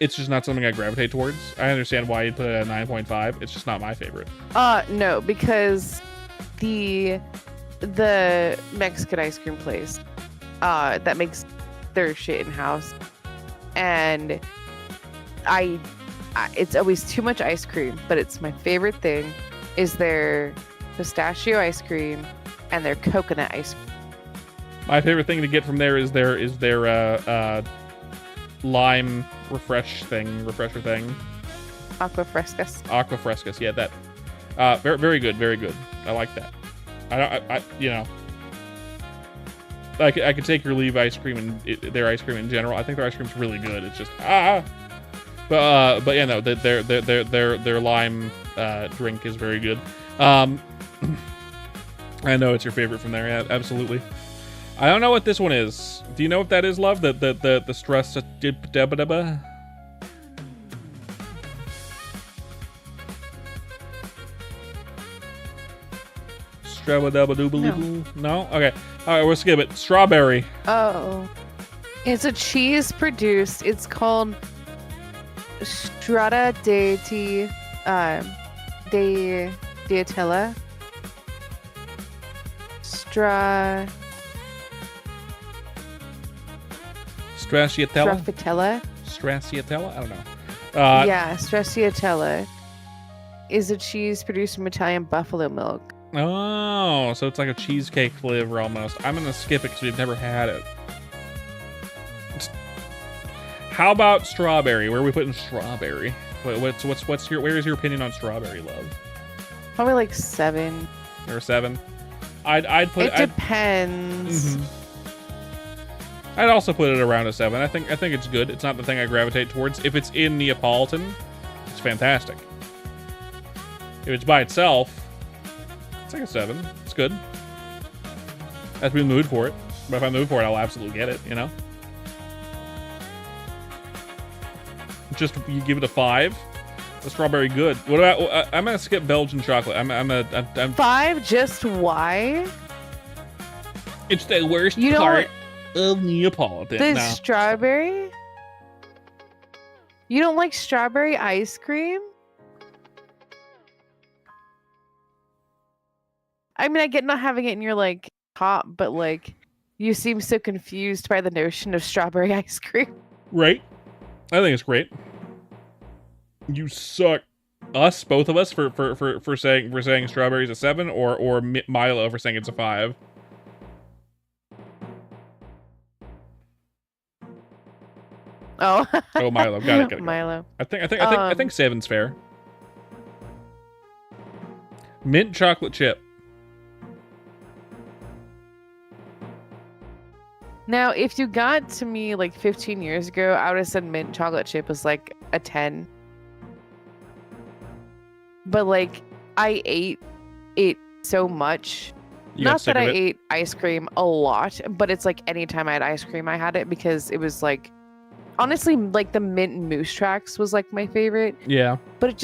It's just not something I gravitate towards. I understand why you'd put it at 9.5. It's just not my favorite. No, because the Mexican ice cream place that makes their shit in house, and it's always too much ice cream, but it's my favorite thing is their pistachio ice cream and their coconut ice cream. My favorite thing to get from there is their lime refresher thing. Aqua Frescas. Aqua Frescas, yeah, that. Very, very good, very good. I like that. I you know, I could take or leave ice cream and their ice cream in general. I think their ice cream's really good. It's just but yeah, no, their lime drink is very good. I know it's your favorite from there. Yeah, absolutely. I don't know what this one is. Do you know what that is, love? The stress No? Okay. Alright, we'll skip it. Strawberry. Oh. It's a cheese produced. It's called Strata de Diatella. Stracciatella? Stracciatella? I don't know. Yeah, Stracciatella is a cheese produced from Italian buffalo milk. Oh, so it's like a cheesecake flavor almost. I'm gonna skip it because we've never had it. How about strawberry? Where are we putting strawberry? Where's your opinion on strawberry, love? Probably like 7. Or a 7? I'd put it depends. I'd also put it around a 7. I think it's good. It's not the thing I gravitate towards. If it's in Neapolitan, it's fantastic. If it's by itself, it's like a 7. It's good. I have to be in the mood for it. But if I'm in the mood for it, I'll absolutely get it, you know? Just, you give it a 5. The strawberry good. What about, I'm gonna skip Belgian chocolate. I'm 5? Just why? It's the worst You don't part of Neapolitan. The No. strawberry? You don't like strawberry ice cream? I mean, I get not having it in your like top, but like you seem so confused by the notion of strawberry ice cream. Right? I think it's great. You suck. Us, both of us, for saying strawberry's a 7, or Milo for saying it's a 5. Oh. Oh, Milo, got it. Milo. I think 7's fair. Mint chocolate chip. Now, if you got to me like 15 years ago, I would have said mint chocolate chip was like a 10. But like, I ate it so much. You got Not sick that I of it? ate ice cream a lot, but it's like anytime I had ice cream, I had it because it was like, honestly, like the mint moose tracks was like my favorite. Yeah. But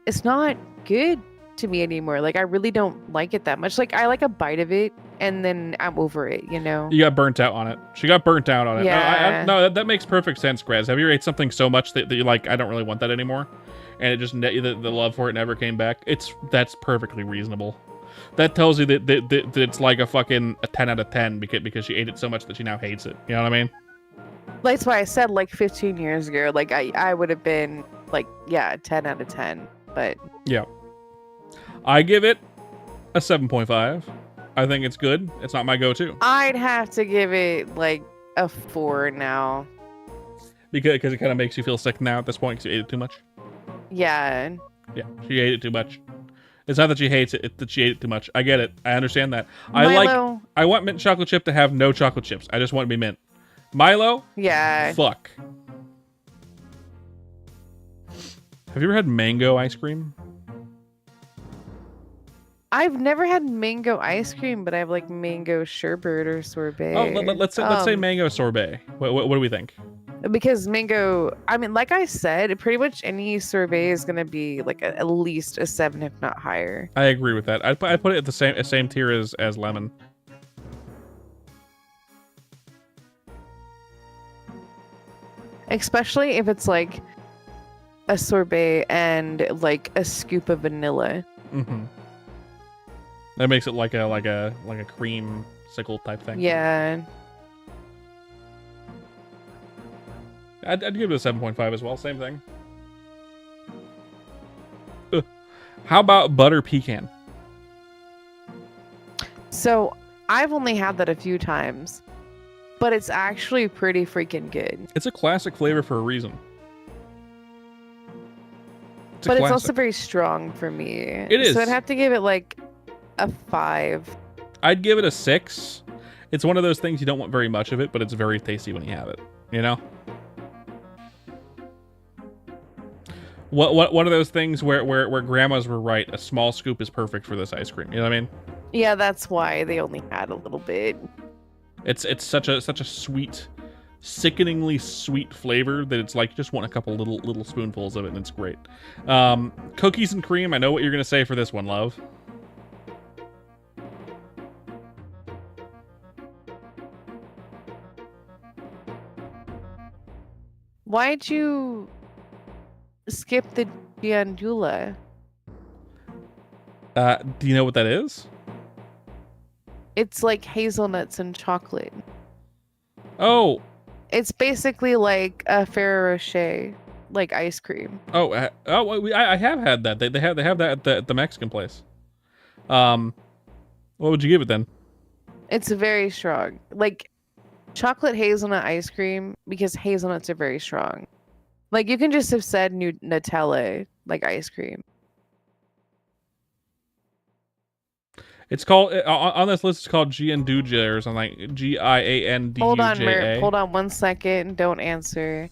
it's not good. to me anymore. Like I really don't like it that much. Like I like a bite of it and then I'm over it, you know? You got burnt out on it. She got burnt out on it. Yeah. No, that makes perfect sense, Graz. Have you ate something so much that you're like, I don't really want that anymore? And it just, the love for it never came back? That's perfectly reasonable. That tells you that it's like a fucking 10 out of 10 because she ate it so much that she now hates it. You know what I mean? That's why I said like 15 years ago, like I would have been like, yeah, 10 out of 10. But yeah. I give it a 7.5. I think it's good. It's not my go-to. I'd have to give it like a 4 now. Because it kind of makes you feel sick now at this point because you ate it too much? Yeah. Yeah, she ate it too much. It's not that she hates it, it's that she ate it too much. I get it. I understand that. Milo, I want mint chocolate chip to have no chocolate chips. I just want it to be mint. Milo? yeah. Fuck. Have you ever had mango ice cream? I've never had mango ice cream, but I have like mango sherbet or sorbet. Oh, let's say mango sorbet. What do we think? Because mango, I mean, like I said, pretty much any sorbet is gonna be like at least a 7, if not higher. I agree with that. I put it at the same tier as lemon. Especially if it's like a sorbet and like a scoop of vanilla. Mm-hmm. That makes it like a cream sickle type thing. Yeah. I'd give it a 7.5 as well. Same thing. Ugh. How about butter pecan? So I've only had that a few times, but it's actually pretty freaking good. It's a classic flavor for a reason. But it's also very strong for me. It is. So I'd have to give it like a 5. I'd give it a 6. It's one of those things you don't want very much of it, but it's very tasty when you have it. You know? One of those things where grandmas were right. A small scoop is perfect for this ice cream. You know what I mean? Yeah, that's why they only had a little bit. It's such a sweet, sickeningly sweet flavor that it's like you just want a couple little spoonfuls of it, and it's great. Cookies and cream. I know what you're gonna say for this one, love. Why'd you skip the Giandula? Do you know what that is? It's like hazelnuts and chocolate. Oh. It's basically like a Ferrero Rocher, like ice cream. Oh. I have had that. They have that at the Mexican place. What would you give it then? It's very strong. Like chocolate hazelnut ice cream, because hazelnuts are very strong. Like you can just have said Nutella, like ice cream. It's called on this list. It's called Gianduja or something like Gianduja. Hold on, Mert. Hold on 1 second. Don't answer.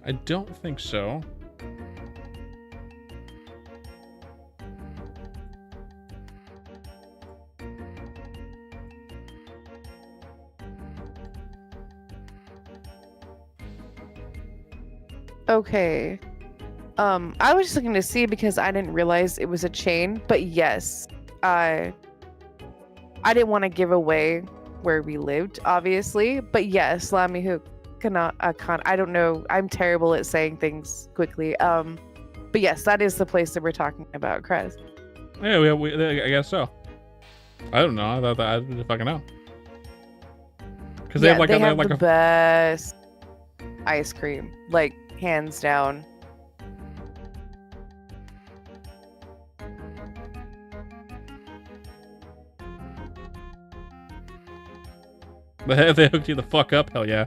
I don't think so. Okay. I was just looking to see because I didn't realize it was a chain, but yes, I didn't want to give away where we lived, obviously, but yes, Lamihook I don't know. I'm terrible at saying things quickly. But yes, that is the place that we're talking about, Krez. Yeah, I guess so. I don't know. I thought that I didn't fucking know. Because they have like the best ice cream, like hands down. They hooked you the fuck up. Hell yeah.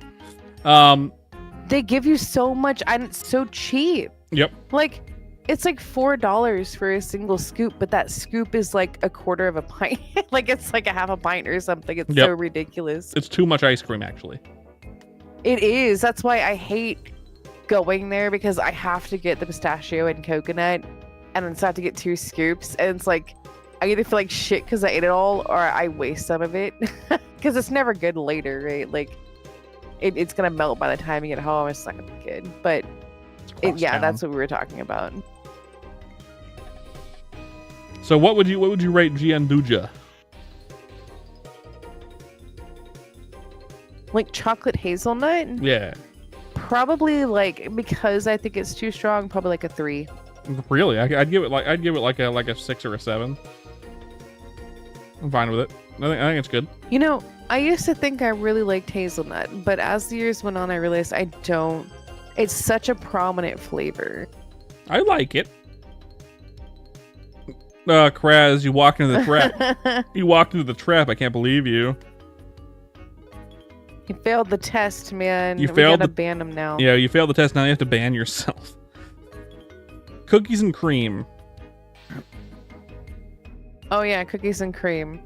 They give you so much, and it's so cheap. Yep. Like, it's like $4 for a single scoop, but that scoop is like a quarter of a pint. Like it's like a half a pint or something. It's so ridiculous. It's too much ice cream, actually. It is. That's why I hate going there, because I have to get the pistachio and coconut. and then so I have to get 2 scoops, and it's like I either feel like shit because I ate it all, or I waste some of it because it's never good later, right? Like it's gonna melt by the time you get home. It's not gonna be good, but yeah, that's what we were talking about. So what would you rate Gianduja? Like chocolate hazelnut? Yeah. Probably like, because I think it's too strong, probably like a 3. Really? I'd give it like a 6 or a 7. I'm fine with it. I think it's good. You know, I used to think I really liked hazelnut, but as the years went on, I realized I don't. It's such a prominent flavor. I like it. Kraz, you walked into the trap. You walked into the trap. I can't believe you. You failed the test, man. You We failed gotta the- ban him now. Yeah, you failed the test. Now you have to ban yourself. Cookies and cream. Oh yeah, cookies and cream.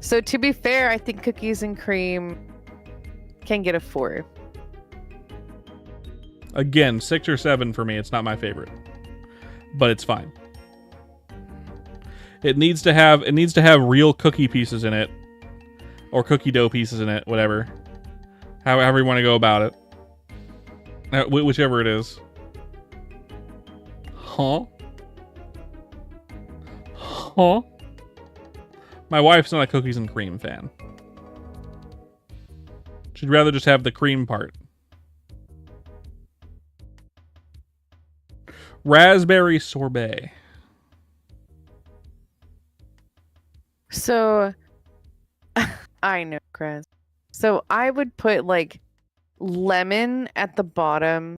So to be fair, I think cookies and cream can get a 4. Again, 6 or 7 for me. It's not my favorite, but it's fine. It needs to have real cookie pieces in it, or cookie dough pieces in it, whatever. However you want to go about it, whichever it is. Huh? Huh? My wife's not a cookies and cream fan. She'd rather just have the cream part. Raspberry sorbet. So I know, Chris. So I would put like lemon at the bottom,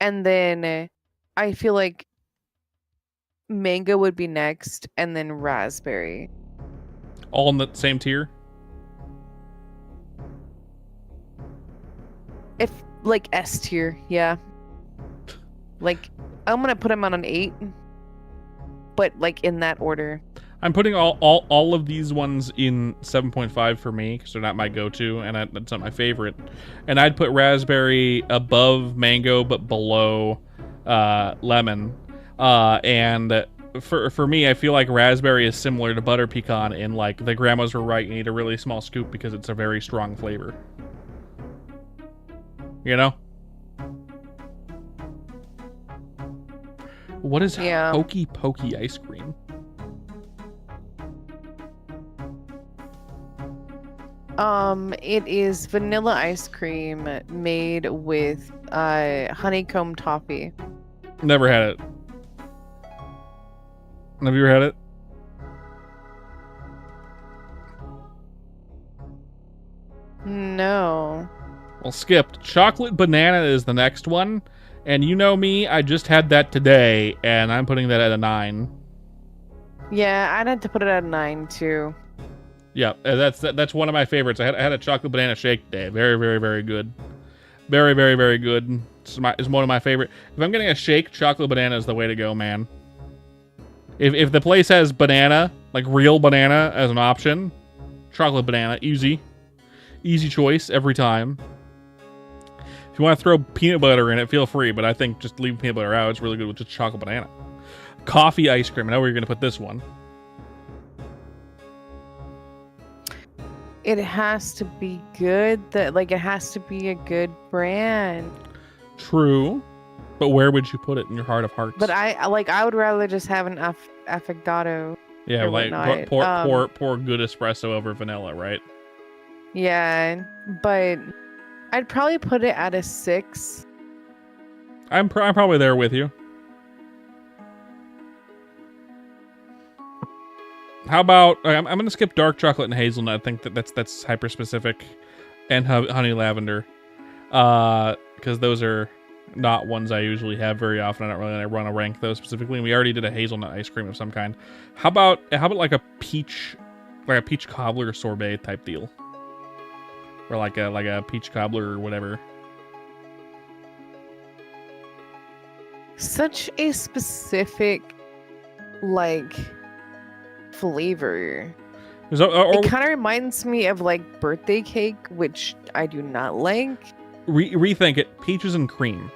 and then I feel like mango would be next, and then raspberry. All in the same tier? If like S tier, yeah. Like I'm gonna put them on an 8, but like in that order. I'm putting all of these ones in 7.5 for me because they're not my go-to, and that's not my favorite. And I'd put raspberry above mango but below lemon. And for me, I feel like raspberry is similar to butter pecan in like the grandmas were right. You need a really small scoop because it's a very strong flavor. You know? What is Hokey Pokey ice cream? It is vanilla ice cream made with honeycomb toffee. Never had it. Have you ever had it? No. Well, skipped. Chocolate banana is the next one. And you know me, I just had that today, and I'm putting that at a 9. Yeah, I'd have to put it at a 9 too. Yeah, that's one of my favorites. I had a chocolate banana shake today. Very, very, very good. Very, very, very good. It's one of my favorite. If I'm getting a shake, chocolate banana is the way to go, man. If the place has banana, like real banana as an option, chocolate banana, easy. Easy choice every time. If you want to throw peanut butter in it, feel free, but I think just leave peanut butter out. It's really good with just chocolate banana. Coffee ice cream. I know where you're going to put this one. It has to be good. It has to be a good brand. True. But where would you put it in your heart of hearts? But I would rather just have an affogato. Yeah, or like whatnot. pour good espresso over vanilla, right? Yeah, but I'd probably put it at a 6. I'm probably there with you. How about I'm gonna skip dark chocolate and hazelnut. I think that's hyper specific, and honey lavender, because those are not ones I usually have very often. I don't really want to rank those specifically. And we already did a hazelnut ice cream of some kind. How about like a peach cobbler sorbet type deal, or like a peach cobbler or whatever. Such a specific flavor. It kind of reminds me of like birthday cake, which I do not like. Rethink it. Peaches and cream.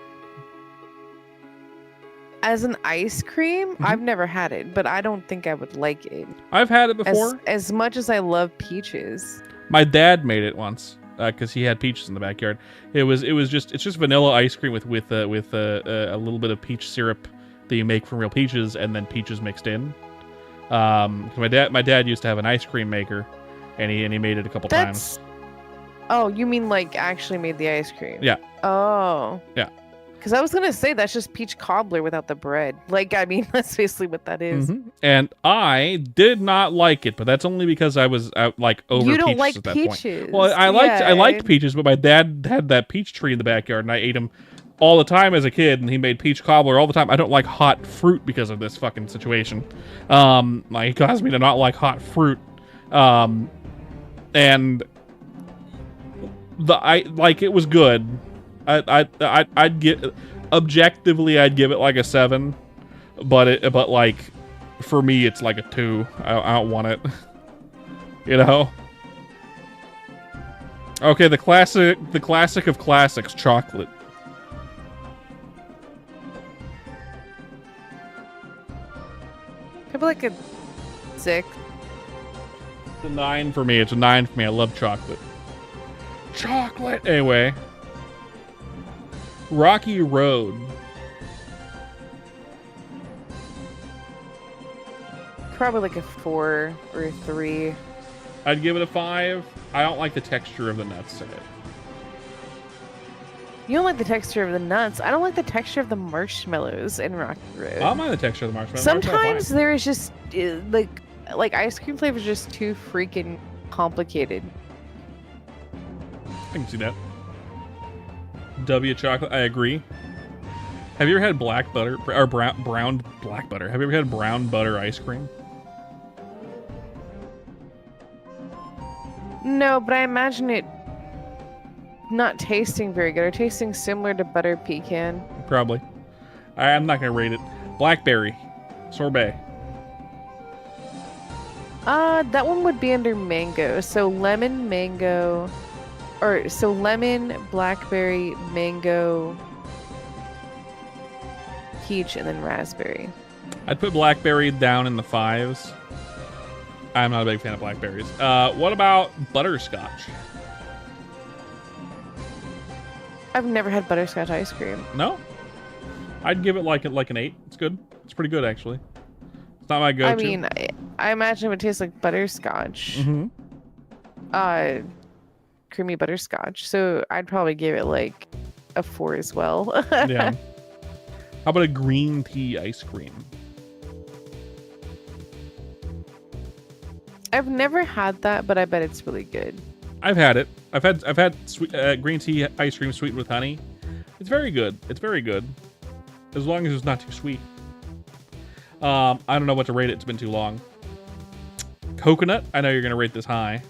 As an ice cream, Mhm. I've never had it, but I don't think I would like it. I've had it before. As much as I love peaches. My dad made it once because he had peaches in the backyard. It's just vanilla ice cream with a little bit of peach syrup that you make from real peaches and then peaches mixed in. 'Cause my dad used to have an ice cream maker, and he made it a couple times. Oh, you mean like actually made the ice cream? Yeah. Oh. Yeah. Because I was gonna say that's just peach cobbler without the bread. Like, I mean, that's basically what that is. Mhm. And I did not like it, but that's only because I was like over You don't peaches like at that point. peaches. Well, I liked peaches, but my dad had that peach tree in the backyard, and I ate them all the time as a kid, and he made peach cobbler all the time. I don't like hot fruit because of this fucking situation. Like, it caused me to not like hot fruit. And it was good. I'd get objectively, I'd give it like a 7, but like for me, it's like a 2. I don't want it. You know. Okay, the classic of classics, chocolate. Probably like a 6. It's a 9 for me. It's a 9 for me. I love chocolate. Chocolate. Anyway. Rocky Road. Probably like a 4 or a 3. I'd give it a 5. I don't like the texture of the nuts in it. You don't like the texture of the nuts. I don't like the texture of the marshmallows in Rocky Road. I don't mind the texture of the marshmallow. Sometimes there is just like ice cream flavor is just too freaking complicated. I can see that. W chocolate. I agree. Have you ever had black butter or brown black butter? Have you ever had brown butter ice cream? No, but I imagine it not tasting very good or tasting similar to butter pecan. Probably. I'm not gonna rate it. Blackberry sorbet. That one would be under mango. So lemon, blackberry, mango, peach, and then raspberry. I'd put blackberry down in the 5s. I'm not a big fan of blackberries. What about butterscotch? I've never had butterscotch ice cream. No? I'd give it like an 8. It's good. It's pretty good, actually. It's not my go-to. I mean, I imagine it would taste like butterscotch. Mm-hmm. Creamy butterscotch. So I'd probably give it like a 4 as well. Yeah. How about a green tea ice cream? I've never had that, but I bet it's really good. I've had it. I've had sweet, green tea ice cream sweetened with honey. It's very good. It's very good, as long as it's not too sweet. I don't know what to rate it. It's been too long. Coconut. I know you're gonna rate this high.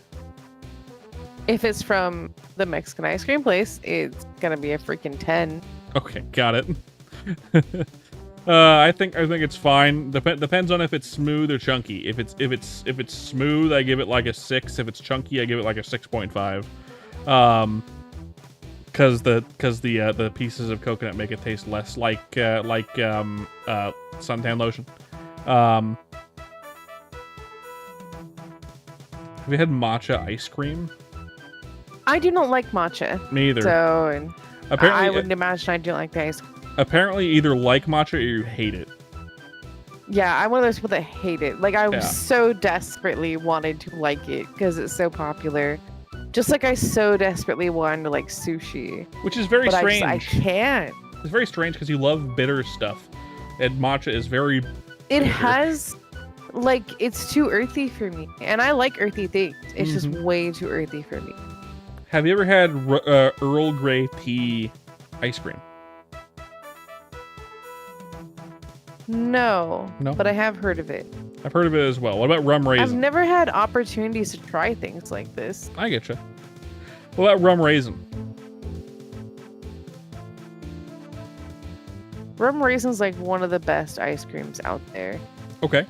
If it's from the Mexican ice cream place, it's gonna be a freaking 10. Okay, got it. I think it's fine. Depends on if it's smooth or chunky. If it's smooth, I give it like a 6. If it's chunky, I give it like a 6.5. Because the pieces of coconut make it taste less like suntan lotion. Have you had matcha ice cream? I do not like matcha. Me either. So Apparently, I wouldn't imagine I do like the ice cream. Apparently, either like matcha or you hate it. Yeah, I'm one of those people that hate it. Like, I Yeah. so desperately wanted to like it because it's so popular. Just like I so desperately wanted to like sushi. Which is very But strange. I can't. It's very strange because you love bitter stuff. And matcha is very It bitter. has, like, it's too earthy for me. And I like earthy things. It's just way too earthy for me. Have you ever had Earl Grey tea ice cream? No. No? But I have heard of it. I've heard of it as well. What about rum I've raisin? never had opportunities to try things like this. I get you. What about rum raisin? Rum raisin's like one of the best ice creams out there. Okay.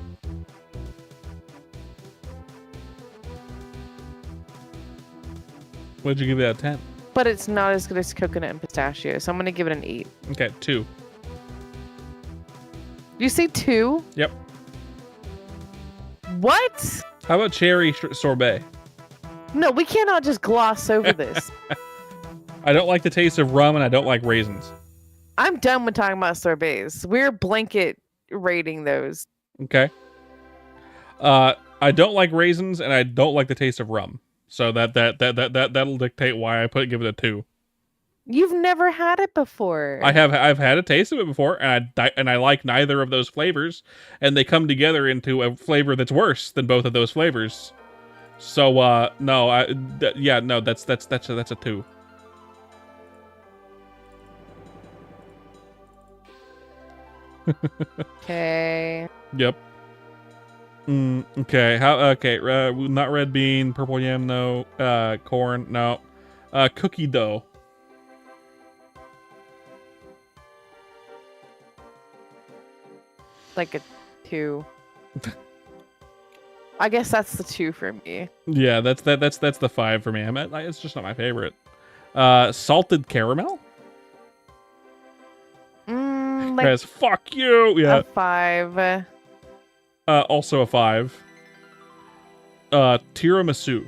What did you give it out of 10? But it's not as good as coconut and pistachio, so I'm gonna give it an 8. Okay, 2. You say 2? Yep. What? How about cherry sorbet? No, we cannot just gloss over this. I don't like the taste of rum, and I don't like raisins. I'm done with talking about sorbets. We're blanket rating those. Okay. I don't like raisins, and I don't like the taste of rum. So that'll dictate why I give it a 2. You've never had it before. I've had a taste of it before, and I like neither of those flavors, and they come together into a flavor that's worse than both of those flavors. So no, that's a 2. Okay. Yep. Okay. Not red bean, purple yam, no. Corn, no. Cookie dough. Like a 2. I guess that's the 2 for me. Yeah, that's the 5 for me. It's just not my favorite. Salted caramel. Like Guys, fuck you. Yeah. a 5. Also a 5. Tiramisu.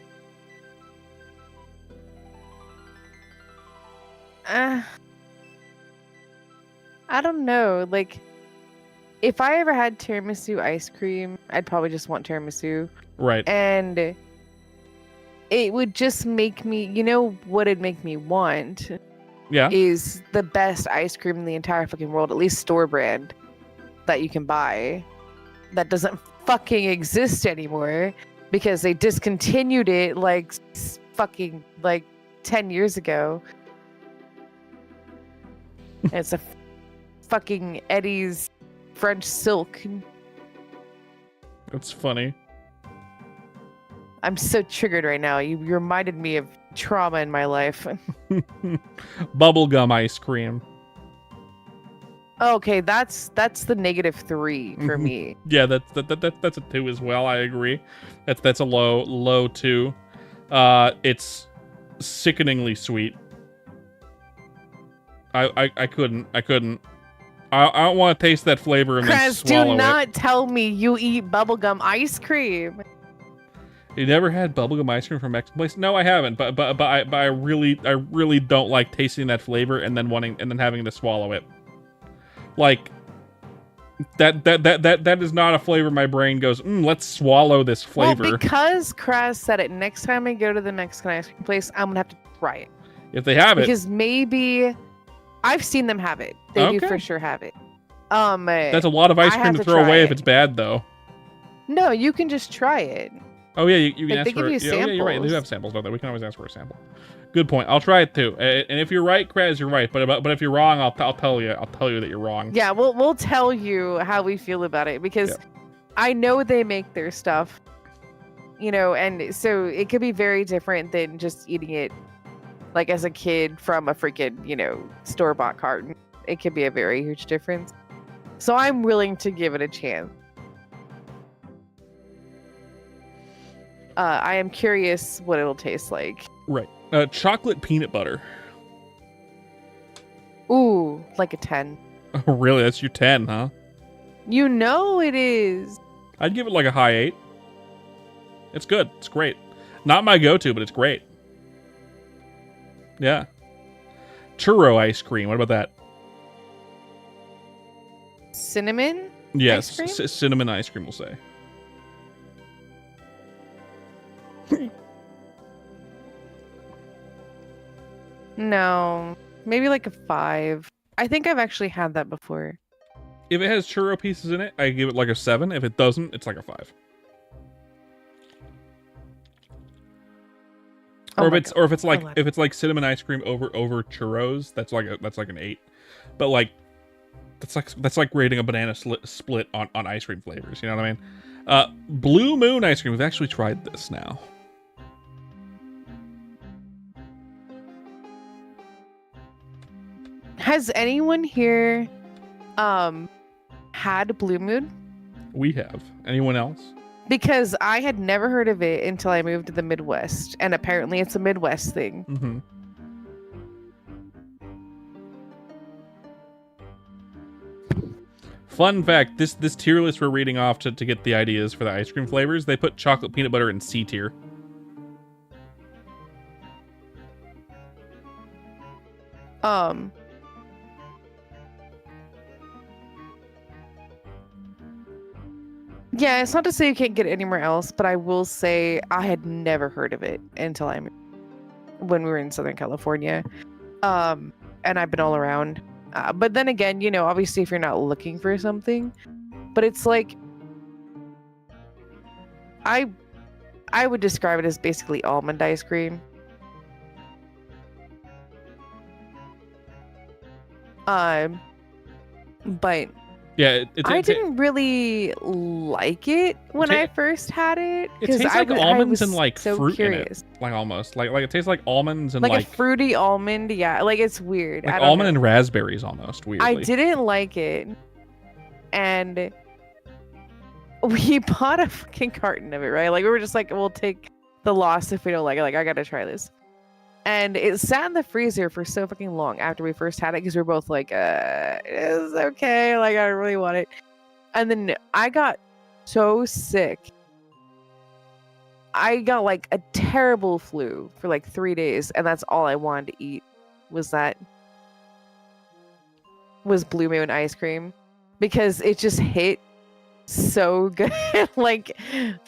I don't know. Like, if I ever had tiramisu ice cream, I'd probably just want tiramisu. Right. And it would just make me, you know what it'd make me want Yeah. is the best ice cream in the entire fucking world, at least store brand, that you can buy. That doesn't fucking exist anymore because they discontinued it like fucking like 10 years ago. And it's a fucking Eddie's French silk. That's funny. I'm so triggered right now. You reminded me of trauma in my life. Bubblegum ice cream. Okay, that's the -3 for me. Yeah, that's a 2 as well. I agree. That's a low 2. It's sickeningly sweet. I couldn't. I don't want to taste that flavor and then Kraz, swallow do it. not tell me you eat bubblegum ice cream. You never had bubblegum ice cream from Mexican place? No, I haven't. But I really don't like tasting that flavor and then having to swallow it. Like that is not a flavor my brain goes, let's swallow this flavor. Well, because Kraz said it, next time I go to the Mexican ice cream place, I'm gonna have to try it. If they have it. Because maybe I've seen them have it. They do Okay. for sure have it. That's a lot of ice I cream have to to throw try away it. if it's bad, though. No, you can just try it. Oh yeah, you can Like, ask they for. give you Yeah, you're right. They do samples. have samples, don't they? We can always ask for a sample. Good point. I'll try it too. And if you're right, Kraz, you're right. But if you're wrong, I'll tell you. I'll tell you that you're wrong. Yeah, we'll tell you how we feel about it because Yeah. I know they make their stuff, and so it could be very different than just eating it like as a kid from a freaking, store-bought carton. It could be a very huge difference. So I'm willing to give it a chance. I am curious what it'll taste like. Right. Chocolate peanut butter. Ooh, like a 10. Oh, really? That's your 10, huh? You know it is. I'd give it like a high 8. It's good. It's great. Not my go-to, but it's great. Yeah. Churro ice cream. What about that? Cinnamon? Yes, Ice cream? cinnamon ice cream, we'll say. No, maybe like a 5. I think I've actually had that before. If it has churro pieces in it, I give it like a 7. If it doesn't, it's like a 5. Oh Or my if God. it's like 11. if it's like cinnamon ice cream over churros, that's like an 8. But like that's like rating a banana split on ice cream flavors. You know what I mean? Blue Moon ice cream. We've actually tried this now. Has anyone here had Blue Moon? We have. Anyone else? Because I had never heard of it until I moved to the Midwest, and apparently it's a Midwest thing. Mm-hmm. Fun fact: this tier list we're reading off to get the ideas for the ice cream flavors. They put chocolate peanut butter in C tier. Yeah, it's not to say you can't get it anywhere else, but I will say I had never heard of it until when we were in Southern California. And I've been all around. But then again, you know, obviously if you're not looking for something, but it's like I would describe it as basically almond ice cream. But Yeah, I didn't really like it when I first had it It tastes like almonds and like so fruit curious. in it, like almost like it tastes like almonds and Like like a fruity almond. Yeah, like it's weird. like I don't almond know. and raspberries almost weirdly. I didn't like it, and we bought a fucking carton of it, right? Like we were just like, we'll take the loss if we don't like it. Like I gotta try this. And it sat in the freezer for so fucking long after we first had it because we were both like, it's okay. Like, I really want it. And then I got so sick. I got like a terrible flu for like 3 days. And that's all I wanted to eat was Blue Moon ice cream because it just hit so good. Like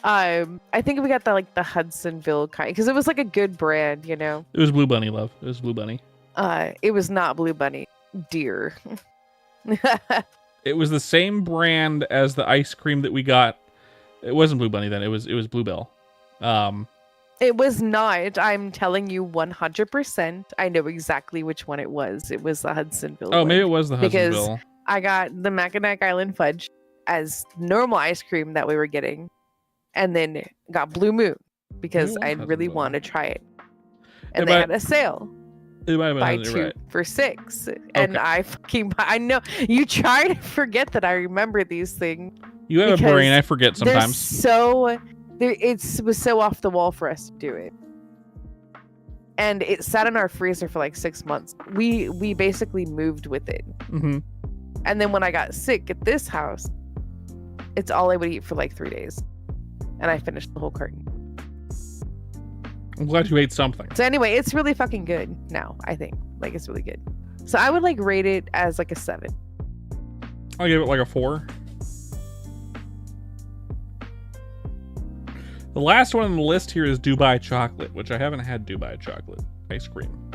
I think we got the Hudsonville kind because it was like a good brand, you know. It was Blue Bunny, love. It was Blue Bunny. It was not Blue Bunny, dear. It was the same brand as the ice cream that we got. It wasn't Blue Bunny then. It was Bluebell. It was not. I'm telling you 100%. I know exactly which one it was. It was the Hudsonville. Oh, one. maybe it was the Because Hudsonville. I got the Mackinac Island fudge as normal ice cream that we were getting, and then got Blue Moon because I really wanted to try it. And they had a sale. It might have been Buy Hudsonville, 2 right. for $6. And I know you try to forget that I remember these things. You have a because brain. I forget sometimes. It was so off the wall for us to do it. And it sat in our freezer for like 6 months. We basically moved with it. Mm-hmm. And then when I got sick at this house, it's all I would eat for like 3 days. And I finished the whole carton. I'm glad you ate something. So anyway, it's really fucking good now, I think. Like, it's really good. So I would like rate it as like a 7. I'll give it like a 4. The last one on the list here is Dubai chocolate, which I haven't had Dubai chocolate ice cream.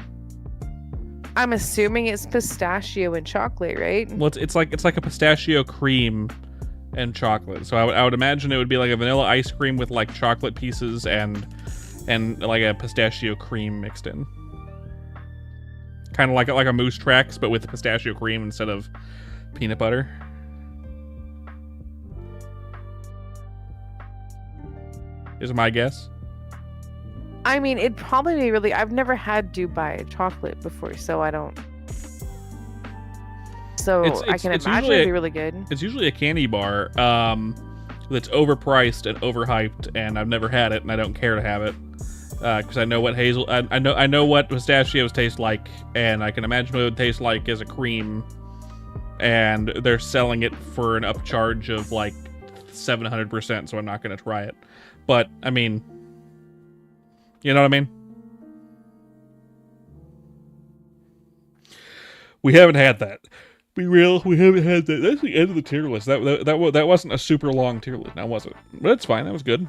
I'm assuming it's pistachio and chocolate, right? Well, it's like a pistachio cream and chocolate. So I would imagine it would be like a vanilla ice cream with like chocolate pieces and like a pistachio cream mixed in. Kind of like a Moose Tracks, but with pistachio cream instead of peanut butter. Is my guess. I mean, it'd probably be really... I've never had Dubai chocolate before, so I don't... So I can imagine it'd be really good. It's usually a candy bar that's overpriced and overhyped, and I've never had it, and I don't care to have it because I know what I know what pistachios taste like, and I can imagine what it would taste like as a cream, and they're selling it for an upcharge of like 700%, so I'm not going to try it. But I mean, you know what I mean? We haven't had that. Be real, we haven't had that. That's the end of the tier list. That wasn't a super long tier list, now was it? But it's fine. That was good.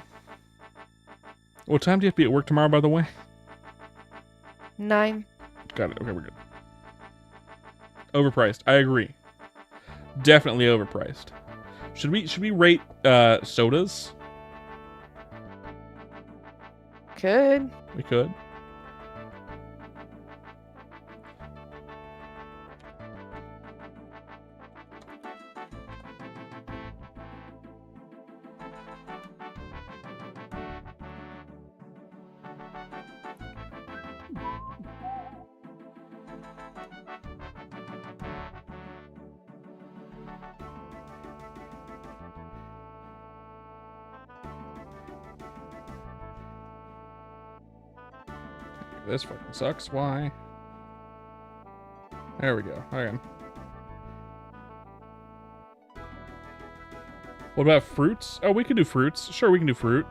What time do you have to be at work tomorrow, by the way? 9. Got it. Okay, we're good. Overpriced. I agree. Definitely overpriced. Should we rate sodas? Could. We could. This fucking sucks. Why? There we go. Okay. What about fruits? Oh, we can do fruits. Sure, we can do fruit.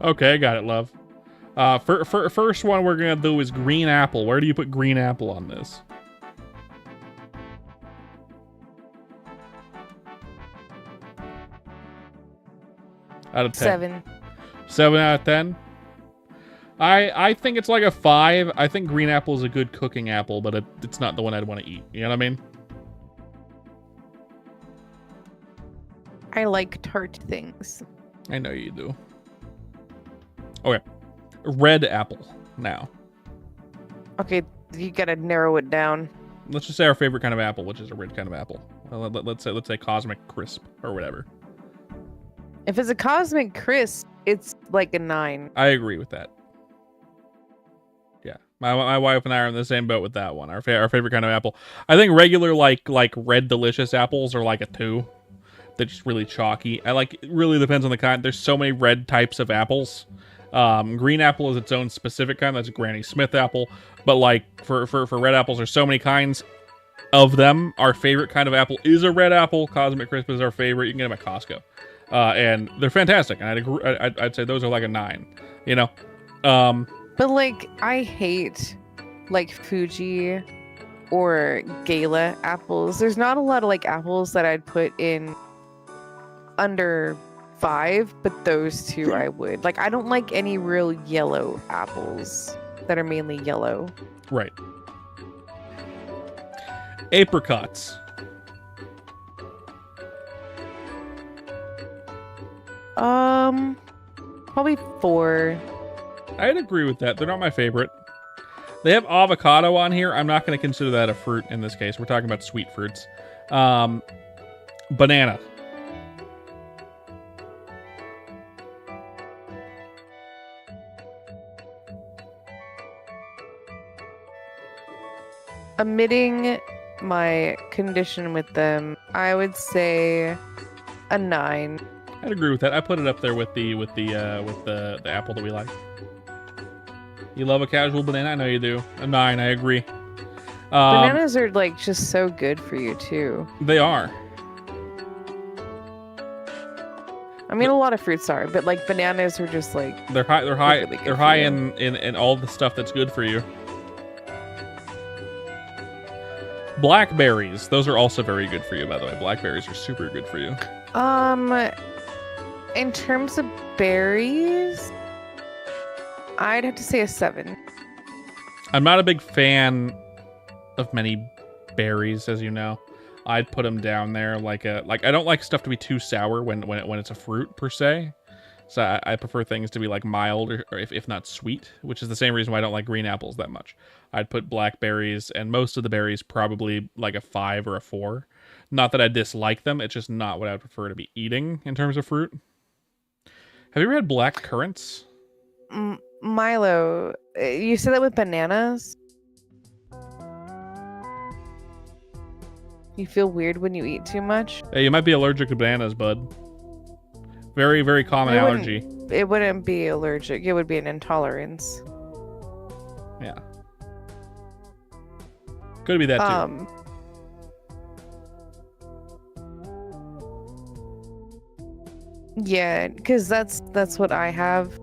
Okay, I got it, love. First one we're gonna do is green apple. Where do you put green apple on this? Out of 10. 7. 7 out of 10. I think it's like a 5. I think green apple is a good cooking apple, but it's not the one I'd want to eat. You know what I mean? I like tart things. I know you do. Okay. Red apple now. Okay, you gotta narrow it down. Let's just say our favorite kind of apple, which is a red kind of apple. Let's say Cosmic Crisp or whatever. If it's a Cosmic Crisp, it's like a 9. I agree with that. Yeah, my wife and I are in the same boat with that one. Our favorite kind of apple. I think regular like red delicious apples are like a 2. They're just really chalky. It really depends on the kind. There's so many red types of apples. Green apple is its own specific kind. That's a Granny Smith apple. But like for red apples, there's so many kinds of them. Our favorite kind of apple is a red apple. Cosmic Crisp is our favorite. You can get them at Costco, and they're fantastic. And I'd say those are like a 9. You know, But like, I hate like Fuji or Gala apples. There's not a lot of like apples that I'd put in under 5, but those two I would. Like, I don't like any real yellow apples that are mainly yellow. right. Apricots. Probably 4. I'd agree with that. They're not my favorite. They have avocado on here. I'm not going to consider that a fruit in this case. We're talking about sweet fruits. Banana. Omitting my condition with them, I would say a 9. I'd agree with that. I put it up there with the apple that we like. You love a casual banana? I know you do. A 9, I agree. Bananas are like just so good for you too. They are. I mean, a lot of fruits are, but like bananas are just like They're high. They're high. really good They're for high you. in all the stuff that's good for you. Blackberries. Those are also very good for you, by the way. Blackberries are super good for you. In terms of berries, I'd have to say a 7. I'm not a big fan of many berries, as you know. I'd put them down there like I don't like stuff to be too sour when it's a fruit per se. So I prefer things to be like mild or if not sweet, which is the same reason why I don't like green apples that much. I'd put blackberries and most of the berries probably like a 5 or a 4. Not that I dislike them, it's just not what I would prefer to be eating in terms of fruit. Have you ever had black currants? Milo, you said that with bananas? You feel weird when you eat too much? Hey, you might be allergic to bananas, bud. Very, very common allergy. It wouldn't be allergic. It would be an intolerance. Yeah. Could be that too. Yeah, because that's what I have.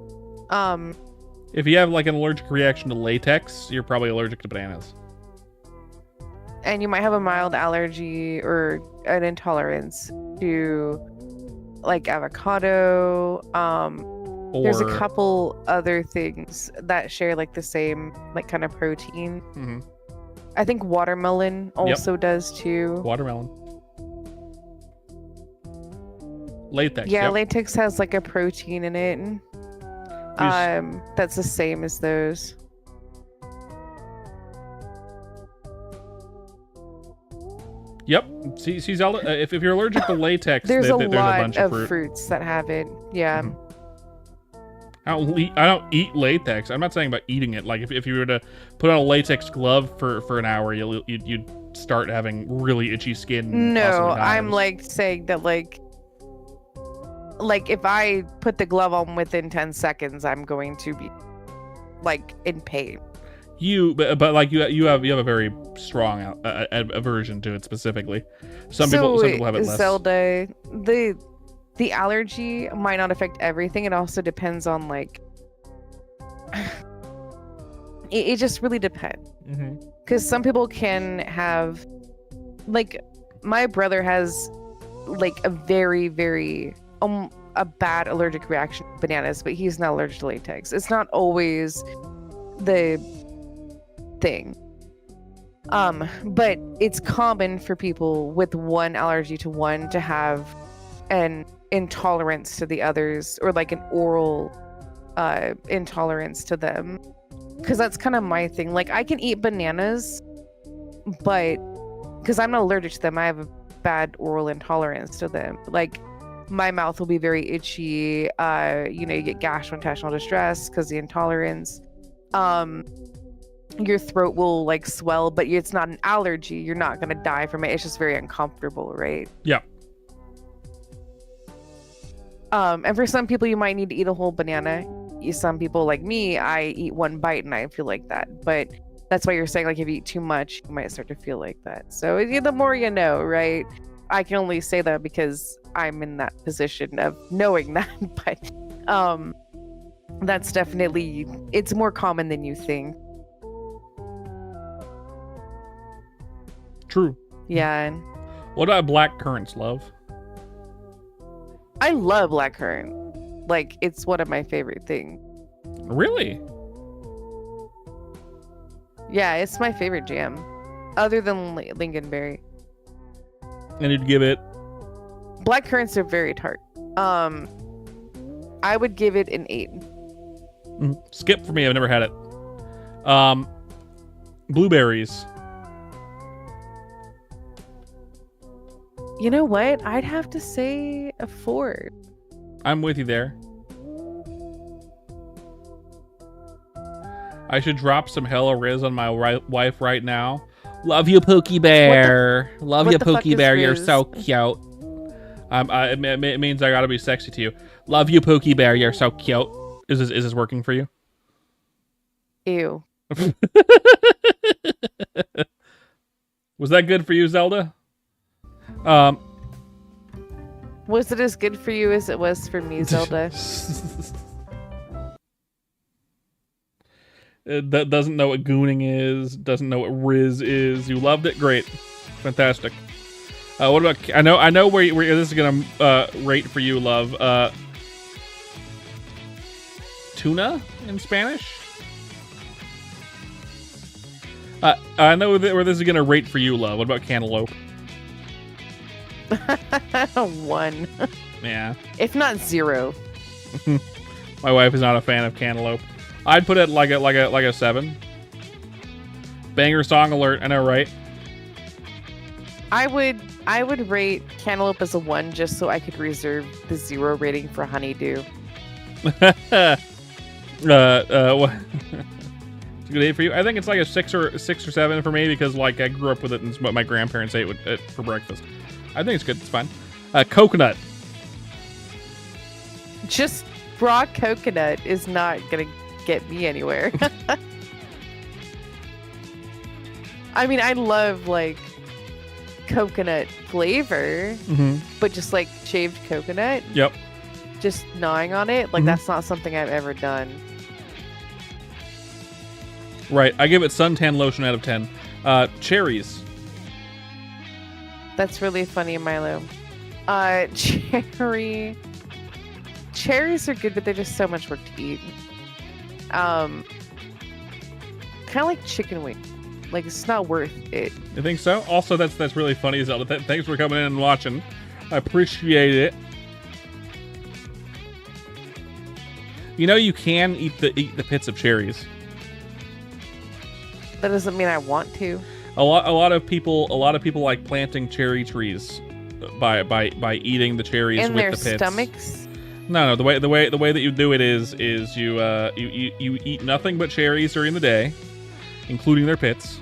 If you have like an allergic reaction to latex, you're probably allergic to bananas. And you might have a mild allergy or an intolerance to like avocado. There's a couple other things that share like the same like kind of protein. Mm-hmm. I think watermelon also does too. Watermelon. Latex. Yeah, yep. latex has like a protein in it. That's the same as those. Yep. See, Zelda. If you're allergic to latex, There's a there's a lot bunch of of fruit. fruits that have it. Yeah. Mhm. I don't eat latex. I'm not saying about eating it. Like if you were to put on a latex glove for an hour, you'd start having really itchy skin. and No, possibly I'm hives. like saying that like if I put the glove on within 10 seconds, I'm going to be like in pain. but like you have a very strong aversion to it specifically. Some people have it less. Zelda, the allergy might not affect everything. It also depends on like it just really depends. Mm-hmm. Because some people can have, like, my brother has like a very a bad allergic reaction to bananas, but he's not allergic to latex. It's not always the thing. But it's common for people with one allergy to one to have an intolerance to the others, or like an oral intolerance to them. Because that's kind of my thing. Like, I can eat bananas, but because I'm not allergic to them, I have a bad oral intolerance to them. Like, my mouth will be very itchy. You get gastrointestinal distress because the intolerance. Your throat will like swell, but it's not an allergy. You're not gonna die from it. It's just very uncomfortable, right? Yeah. And for some people, you might need to eat a whole banana. Some people, like me, I eat one bite and I feel like that. But that's why you're saying, like, if you eat too much, you might start to feel like that. So the more you know, right? I can only say that because I'm in that position of knowing that. But that's definitely, it's more common than you think. True. Yeah. What about black currants, love? I love blackcurrant. Like, it's one of my favorite things. Really? Yeah, it's my favorite jam. Other than Lingonberry. And you'd give it. Blackcurrants are very tart. I would give it an 8. Skip for me. I've never had it. Blueberries. You know what? I'd have to say a 4. I'm with you there. I should drop some Hello Riz on my wife right now. Love you, Pookie Bear. Love what you, the fuck Pookie is Bear. You're Riz? so cute. It means I gotta be sexy to you. Love you, Pookie Bear. You're so cute. Is this working for you? Ew. Was that good for you, Zelda? Was it as good for you as it was for me, Zelda? That doesn't know what gooning is, doesn't know what Riz is. You loved it? Great. Fantastic. What about, I know where this is gonna rate for you, love. Tuna in Spanish? I know where this is gonna rate for you, love. What about cantaloupe? 1. Yeah. If not 0. My wife is not a fan of cantaloupe. I'd put it like a 7. Banger song alert. I know, right? I would rate cantaloupe as a 1 just so I could reserve the 0 rating for honeydew. What? It's a good 8 for you. I think it's like a 6 or 7 for me because like I grew up with it and it's what my grandparents ate it for breakfast. I think it's good. It's fine. Coconut. Just raw coconut is not gonna get me anywhere. I mean, I love like coconut flavor, but just like shaved coconut. Yep. Just gnawing on it, like that's not something I've ever done. Right. I give it suntan lotion out of 10. Cherries. That's really funny, Milo. Cherries are good, but they're just so much work to eat. Kind of like chicken wing. Like, it's not worth it. You think so? Also, that's really funny, Zelda. Thanks for coming in and watching. I appreciate it. You know, you can eat the pits of cherries. That doesn't mean I want to. A lot of people like planting cherry trees by eating the cherries In with their the pits. stomachs. No, the way that you do it is you eat nothing but cherries during the day, including their pits,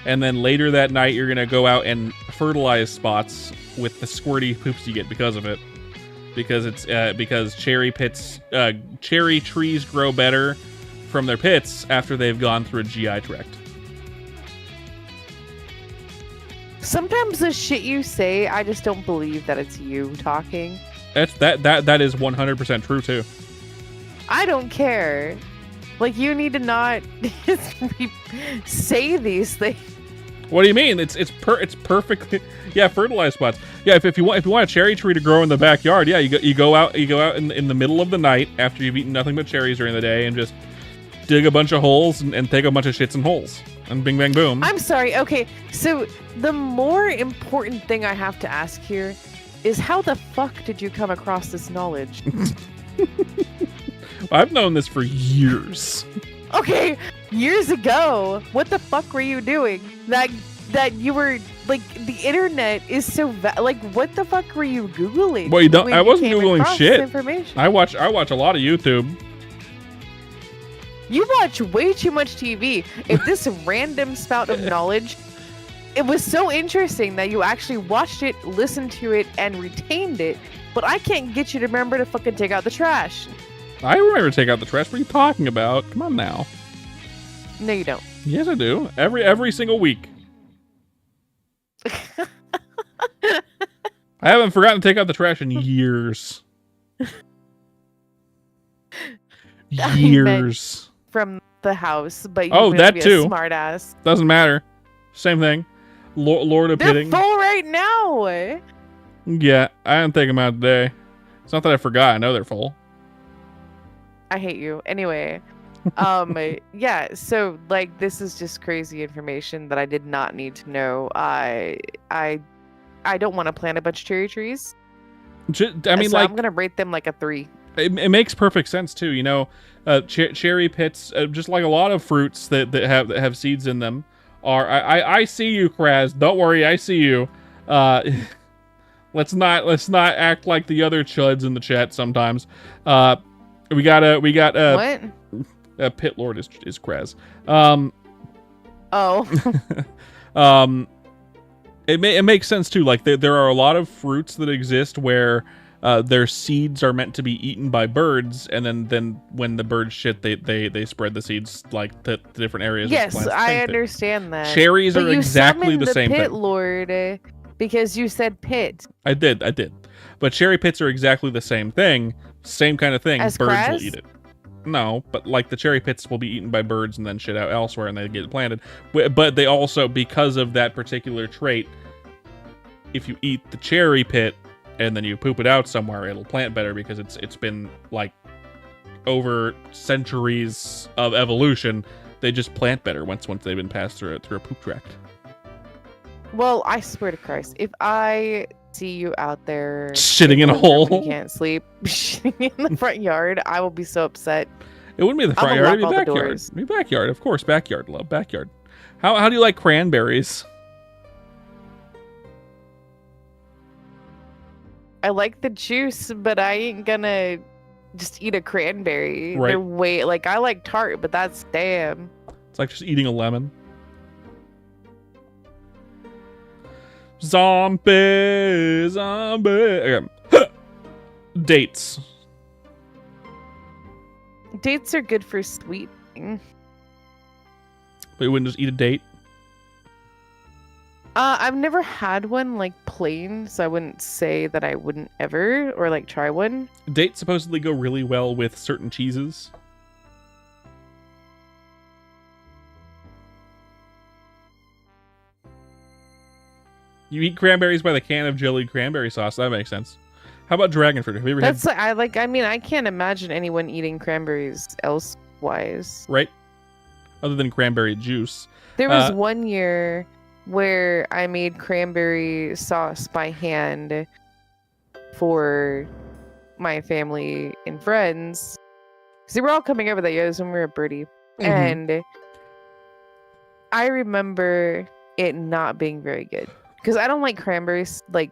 and then later that night you're gonna go out and fertilize spots with the squirty poops you get because of it, because cherry trees grow better from their pits after they've gone through a GI tract. Sometimes the shit you say, I just don't believe that it's you talking. That is 100% true too. I don't care. Like, you need to not say these things. What do you mean? It's perfectly, yeah, fertilized spots. Yeah, if you want a cherry tree to grow in the backyard, yeah, you go out in the middle of the night after you've eaten nothing but cherries during the day and just dig a bunch of holes and take a bunch of shits and holes and bing bang boom. I'm sorry. Okay, so the more important thing I have to ask here is how the fuck did you come across this knowledge? I've known this for years. Okay, years ago, what the fuck were you doing? That you were like, the internet is so like, what the fuck were you googling? Well, you don't. when I wasn't came googling across shit. this information? I watch a lot of YouTube. You watch way too much TV. If this random spout of knowledge, it was so interesting that you actually watched it, listened to it, and retained it, but I can't get you to remember to fucking take out the trash. I remember to take out the trash. What are you talking about? Come on now. No, you don't. Yes, I do. Every single week. I haven't forgotten to take out the trash in years. Years. From the house, but you Oh, would that be too. a smart ass. Doesn't matter. Same thing. Lord of They're Pitting. full right now. Yeah, I didn't take them out today. It's not that I forgot. I know they're full. I hate you. Anyway, yeah. So like, this is just crazy information that I did not need to know. I don't want to plant a bunch of cherry trees. I mean, so like, I'm gonna rate them like a 3. it makes perfect sense too. You know, cherry pits, just like a lot of fruits that have seeds in them, are. I see you, Kraz. Don't worry, I see you. Let's not act like the other chuds in the chat sometimes. We got What? Pit Lord is Kraz. Oh. It makes sense too. Like there are a lot of fruits that exist where their seeds are meant to be eaten by birds, and then when the birds shit, they spread the seeds like to different areas. Yes, of the plants. I Same thing. understand that. Cherries But are you exactly summoned the same Pit thing. Lord, because you said pit. I did. But cherry pits are exactly the same thing. Same kind of thing. As Birds Kraz? will eat it. No, but like the cherry pits will be eaten by birds and then shit out elsewhere and they get planted. But they also, because of that particular trait, if you eat the cherry pit and then you poop it out somewhere, it'll plant better because it's been like over centuries of evolution. They just plant better once they've been passed through a poop tract. Well, I swear to Christ, if I see you out there Shitting in a when hole. you can't sleep, shitting in the front yard, I will be so upset. It wouldn't be the front I'm yard, gonna it'd be lock all the backyard. doors. It'd be backyard, of course, backyard, love, backyard. How do you like cranberries? I like the juice, but I ain't gonna just eat a cranberry. Right. They're way like, I like tart, but that's damn. It's like just eating a lemon. Zombie. Okay. Dates. Dates are good for sweetening. But you wouldn't just eat a date? I've never had one like plain, so I wouldn't say that I wouldn't ever or like try one. Dates supposedly go really well with certain cheeses. You eat cranberries by the can of jellied cranberry sauce. That makes sense. How about dragon fruit? Have you ever That's like, I mean, I can't imagine anyone eating cranberries elsewise. right? Other than cranberry juice. There was one year where I made cranberry sauce by hand for my family and friends. Because they were all coming over that year. It was when we were a birdie. Mhm. And I remember it not being very good because I don't like cranberries, like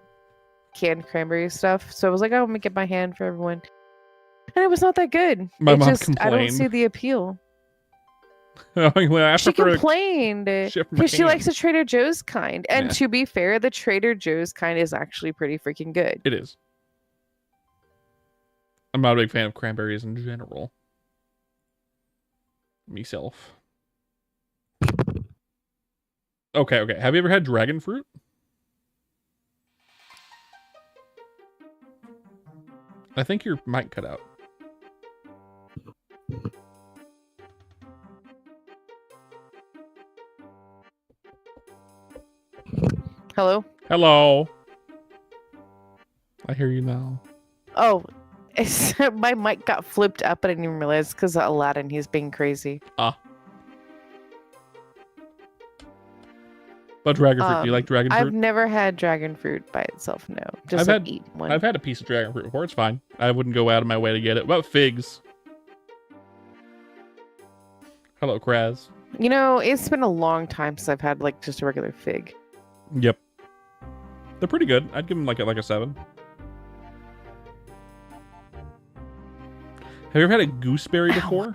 canned cranberry stuff. So I was like, oh, I'm gonna get my hand for everyone, and it was not that good. My it mom just I don't complained. see the appeal. I She prefer complained ship because she McCain. likes the Trader Joe's kind, and Yeah. to be fair, the Trader Joe's kind is actually pretty freaking good. It is. I'm not a big fan of cranberries in general. Myself. Okay. Have you ever had dragon fruit? I think your mic cut out. Hello? Hello. I hear you now. Oh, my mic got flipped up, and I didn't even realize because Aladdin, he's being crazy. But dragon fruit. Do you like dragon I've fruit? never had dragon fruit by itself. No, just I've like had- eat one. I've had a piece of dragon fruit before. It's fine. I wouldn't go out of my way to get it. What about figs? Hello, Kraz. You know, it's been a long time since I've had like just a regular fig. Yep. They're pretty good. I'd give them like a 7. Have you ever had a gooseberry Ow. before?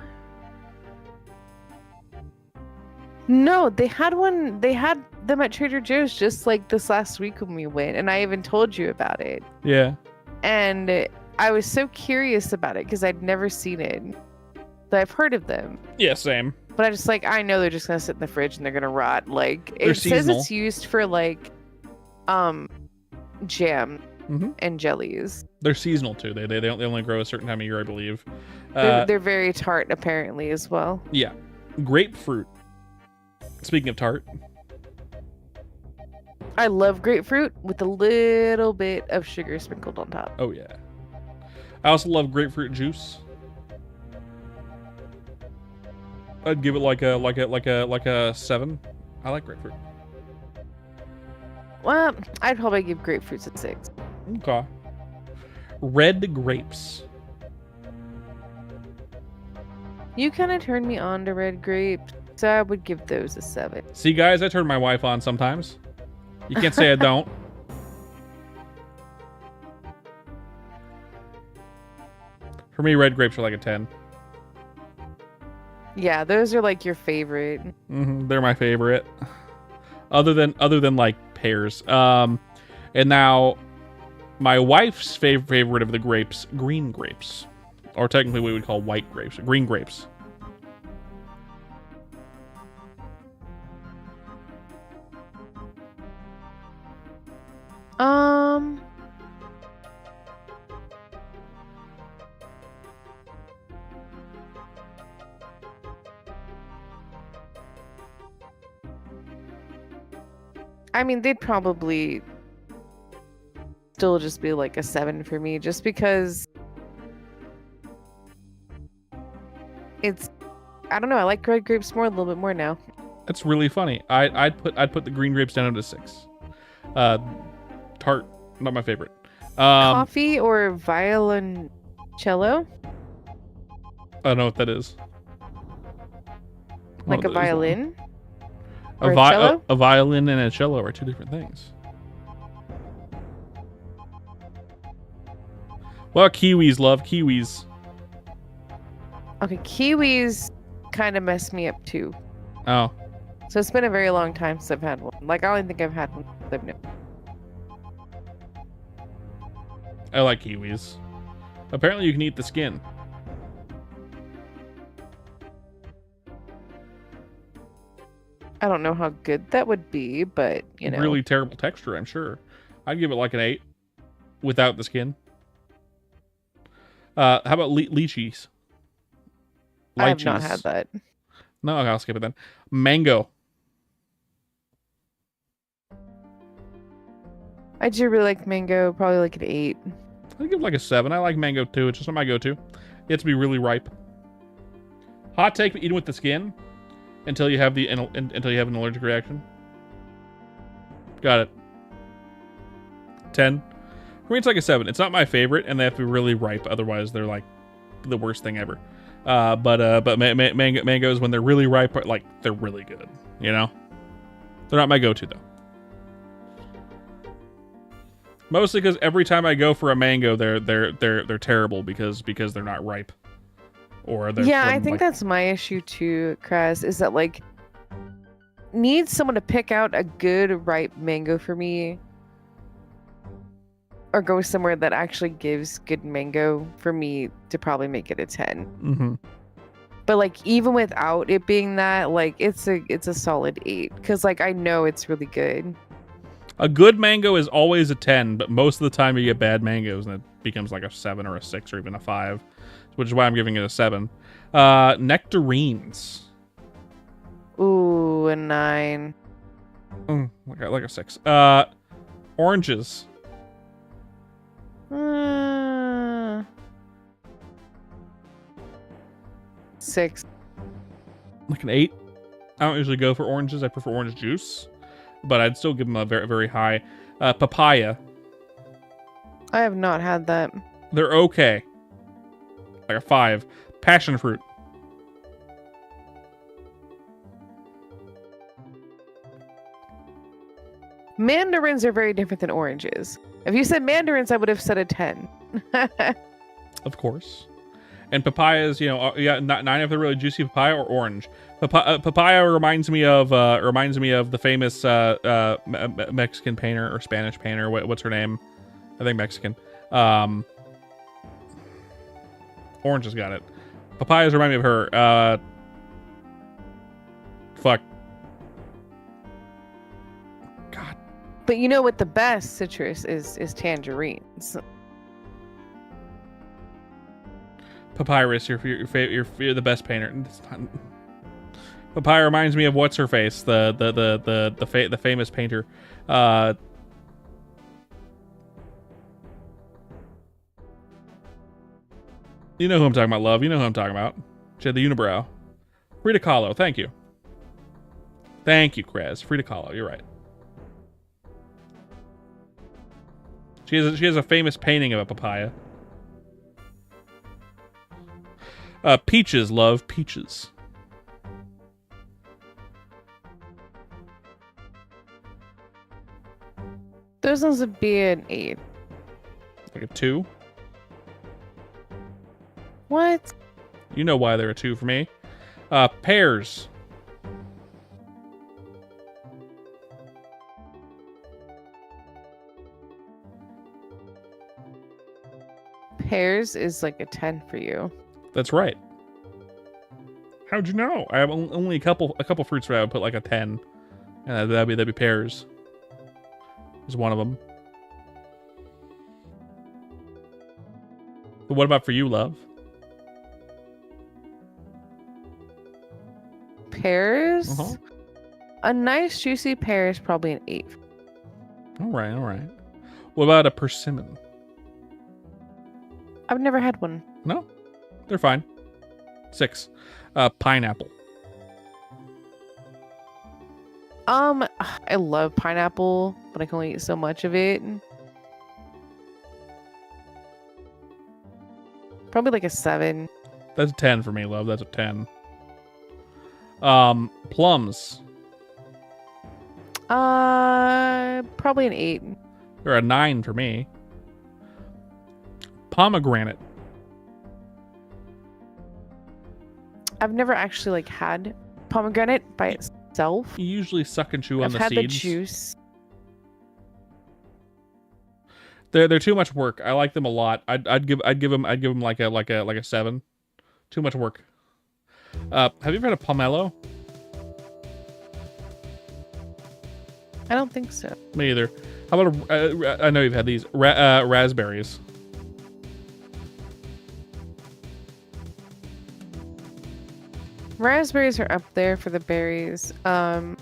No, they had one. They had them at Trader Joe's just like this last week when we went, and I even told you about it. Yeah. And I was so curious about it because I'd never seen it. But I've heard of them, Yeah, same. but I just like I know they're just gonna sit in the fridge and they're gonna rot. Like They're it says seasonal. it's used for like, jam Mhm. and jellies. They're seasonal too. They only grow a certain time of year, I believe. They're very tart apparently as well. Yeah. Grapefruit. Speaking of tart, I love grapefruit with a little bit of sugar sprinkled on top. oh yeah. I also love grapefruit juice. I'd give it like a 7. I like grapefruit. Well, I'd probably give grapefruits a 6. Okay. Red grapes. You kind of turned me on to red grapes, so I would give those a 7. See, guys, I turn my wife on sometimes. You can't say I don't. For me, red grapes are like a 10. Yeah, those are like your favorite. They're my favorite. Other than like pears. And now my wife's favorite of the grapes, green grapes. Or technically we would call white grapes. Green grapes. I mean, they'd probably still just be like a 7 for me, just because it's. I don't know. I like red grapes more, a little bit more now. That's really funny. I'd put the green grapes down at a 6. Tart, not my favorite. Coffee or violoncello, I don't know what that is. like Oh, a that is one. violin. A, Or a cello? a violin and a cello are two different things. Well, kiwis love kiwis. Okay, kiwis kind of mess me up too. Oh, So it's been a very long time since I've had one. Like I only think I've had one since I've known. I like kiwis. Apparently, you can eat the skin. I don't know how good that would be, but you know. Really terrible texture, I'm sure. I'd give it like an 8 without the skin. How about lychees? I have not Lychees. had that. No, okay, I'll skip it then. Mango. I do really like mango, probably like an 8. I'd give it like a 7. I like mango too. It's just not my go-to. You have to be really ripe. Hot take: eat it with the skin until you have until you have an allergic reaction. Got it. 10. For me, it's like a 7. It's not my favorite, and they have to be really ripe. Otherwise, they're like the worst thing ever. But mangoes when they're really ripe, like they're really good. You know. They're not my go-to though. Mostly because every time I go for a mango, they're terrible because they're not ripe. Or they're Yeah, I from, think like, that's my issue too, Kraz, is that like need someone to pick out a good ripe mango for me or go somewhere that actually gives good mango for me to probably make it a 10. Mm-hmm. But like even without it being that, like it's a solid 8 cuz like I know it's really good. A good mango is always a 10, but most of the time you get bad mangoes and it becomes like a 7 or a 6 or even a 5, which is why I'm giving it a 7. Nectarines. Ooh, a 9. Like a 6. Oranges. 6. Like an 8. I don't usually go for oranges. I prefer orange juice, but I'd still give them a very, very high. Papaya. I have not had that. They're okay. Like a 5. Passion fruit. Mandarins are very different than oranges. If you said mandarins, I would have said a 10. Of course. And papayas, yeah, 9 if they're really juicy, papaya or orange. Papaya reminds me of the famous Mexican painter or Spanish painter. What's her name? I think Mexican. Orange has got it. Papayas remind me of her. Fuck. God. But you know what the best citrus is tangerines. Papyrus, you're the best painter. Papaya reminds me of what's her face, the famous painter. You know who I'm talking about, love. You know who I'm talking about. She had the unibrow. Frida Kahlo. Thank you. Thank you, Kraz. Frida Kahlo. You're right. She has a famous painting of a papaya. Peaches, love. Peaches. Those ones would be an 8. Like a 2. What? You know why they're a 2 for me. Pears. Pears is like a 10 for you. That's right. How'd you know? I have only a couple fruits where I would put like a 10, and that'd be pears. Is one of them. But what about for you, love? Pears? A nice juicy pear is probably an 8. All right. What about a persimmon? I've never had one. No, they're fine. 6. Pineapple. I love pineapple, but I can only eat so much of it. Probably like a 7. That's a 10 for me, love. That's a 10. Plums. Probably an 8. They're a 9 for me. Pomegranate. I've never actually like had pomegranate by itself. You usually suck and chew on I've the had seeds. the juice. They're too much work. I like them a lot. I'd give them like a 7. Too much work. Have you ever had a pomelo? I don't think so. Me either. How about I know you've had these raspberries. Raspberries are up there for the berries. Probably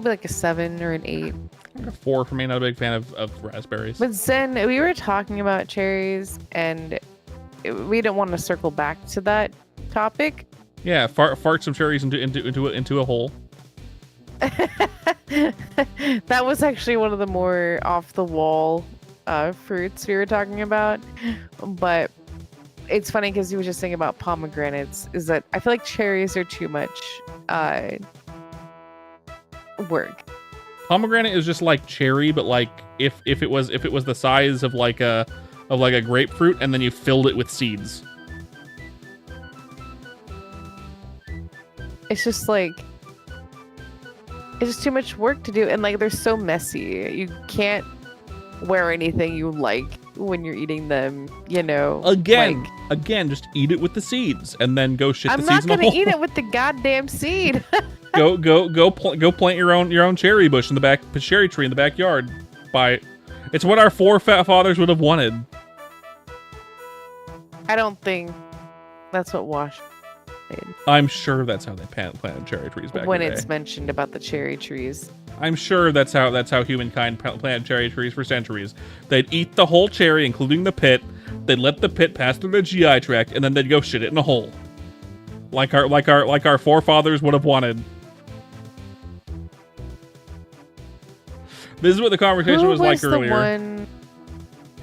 like a 7 or an 8. Like a 4 for me. Not a big fan of raspberries. But Zen, we were talking about cherries, and we don't want to circle back to that topic. Yeah, fart some cherries into a hole. That was actually one of the more off the wall fruits we were talking about, but it's funny because you were just saying about pomegranates. Is that I feel like cherries are too much work. Pomegranate is just like cherry, but like if it was the size of like a grapefruit, and then you filled it with seeds. It's just like it's just too much work to do, and like they're so messy. You can't wear anything you like when you're eating them. You know. Again, like, just eat it with the seeds, and then go shit I'm the not seeds in the gonna hole. eat it with the goddamn seed. Go plant your own cherry bush in the back, cherry tree in the backyard. It's what our forefathers would have wanted. I don't think that's what Washington did I'm sure that's how they planted cherry trees back when in the it's day. mentioned about the cherry trees. I'm sure that's how humankind planted cherry trees for centuries. They'd eat the whole cherry, including the pit. They'd let the pit pass through the GI tract, and then they'd go shit it in a hole, like our forefathers would have wanted. This is what the conversation was like earlier.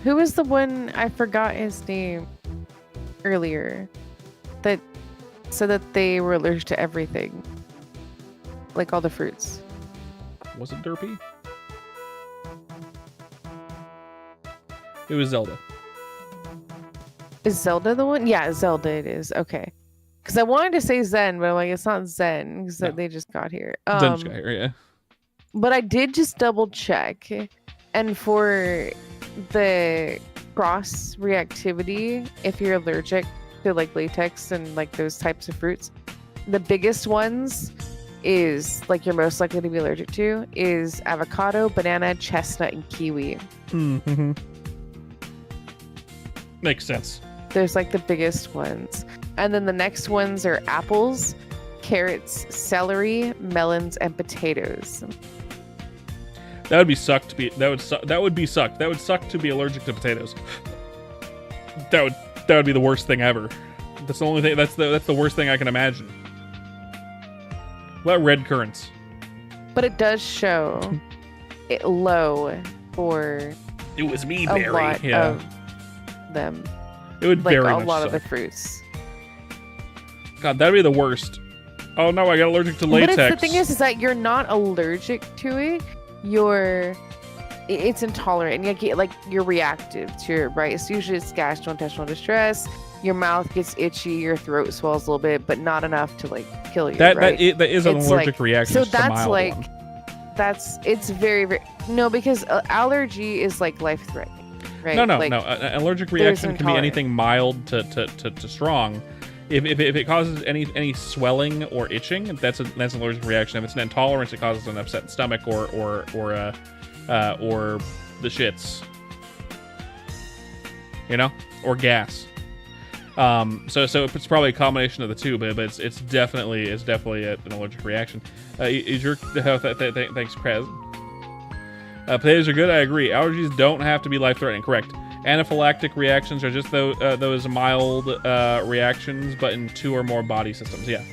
Who was the one? I forgot his name earlier. That said that they were allergic to everything, like all the fruits. Was it Derpy? It was Zelda. Is Zelda the one? Yeah, Zelda it is. Okay. Because I wanted to say Zen, but I'm like, it's not Zen because No. they just got here. Zen's guy here, yeah. But I did just double check, and for the cross reactivity, if you're allergic to like latex and like those types of fruits, the biggest ones is like you're most likely to be allergic to is avocado, banana, chestnut, and kiwi. Mm-hmm. Makes sense. There's like the biggest ones, and then the next ones are apples, carrots, celery, melons, and potatoes. That would be suck to be. That would be suck. That would suck to be allergic to potatoes. That would be the worst thing ever. That's the only thing. That's the worst thing I can imagine. What about red currants? But it does show it low for It was me, a Barry. lot Yeah, of them, it would like very a much lot suck. of the fruits. God, that'd be the worst. Oh no, I got allergic to latex. But the thing is that you're not allergic to it. It's intolerant, and like you're reactive to it, right? So usually it's gastrointestinal distress. Your mouth gets itchy, your throat swells a little bit, but not enough to like kill you. that right? that is an It's allergic like- reaction. So It's just a that's mild like one. it's very, very no, because allergy is like life threatening, right? No. Like, An allergic there's reaction can be intolerant. anything mild to strong. If it causes any swelling or itching, that's an allergic reaction. If it's an intolerance, it causes an upset stomach or the shits, or gas. So it's probably a combination of the two, but it's definitely an allergic reaction. Thanks, Krez. Potatoes are good. I agree. Allergies don't have to be life-threatening. Correct. Anaphylactic reactions are just those mild reactions, but in 2 or more body systems. Yeah.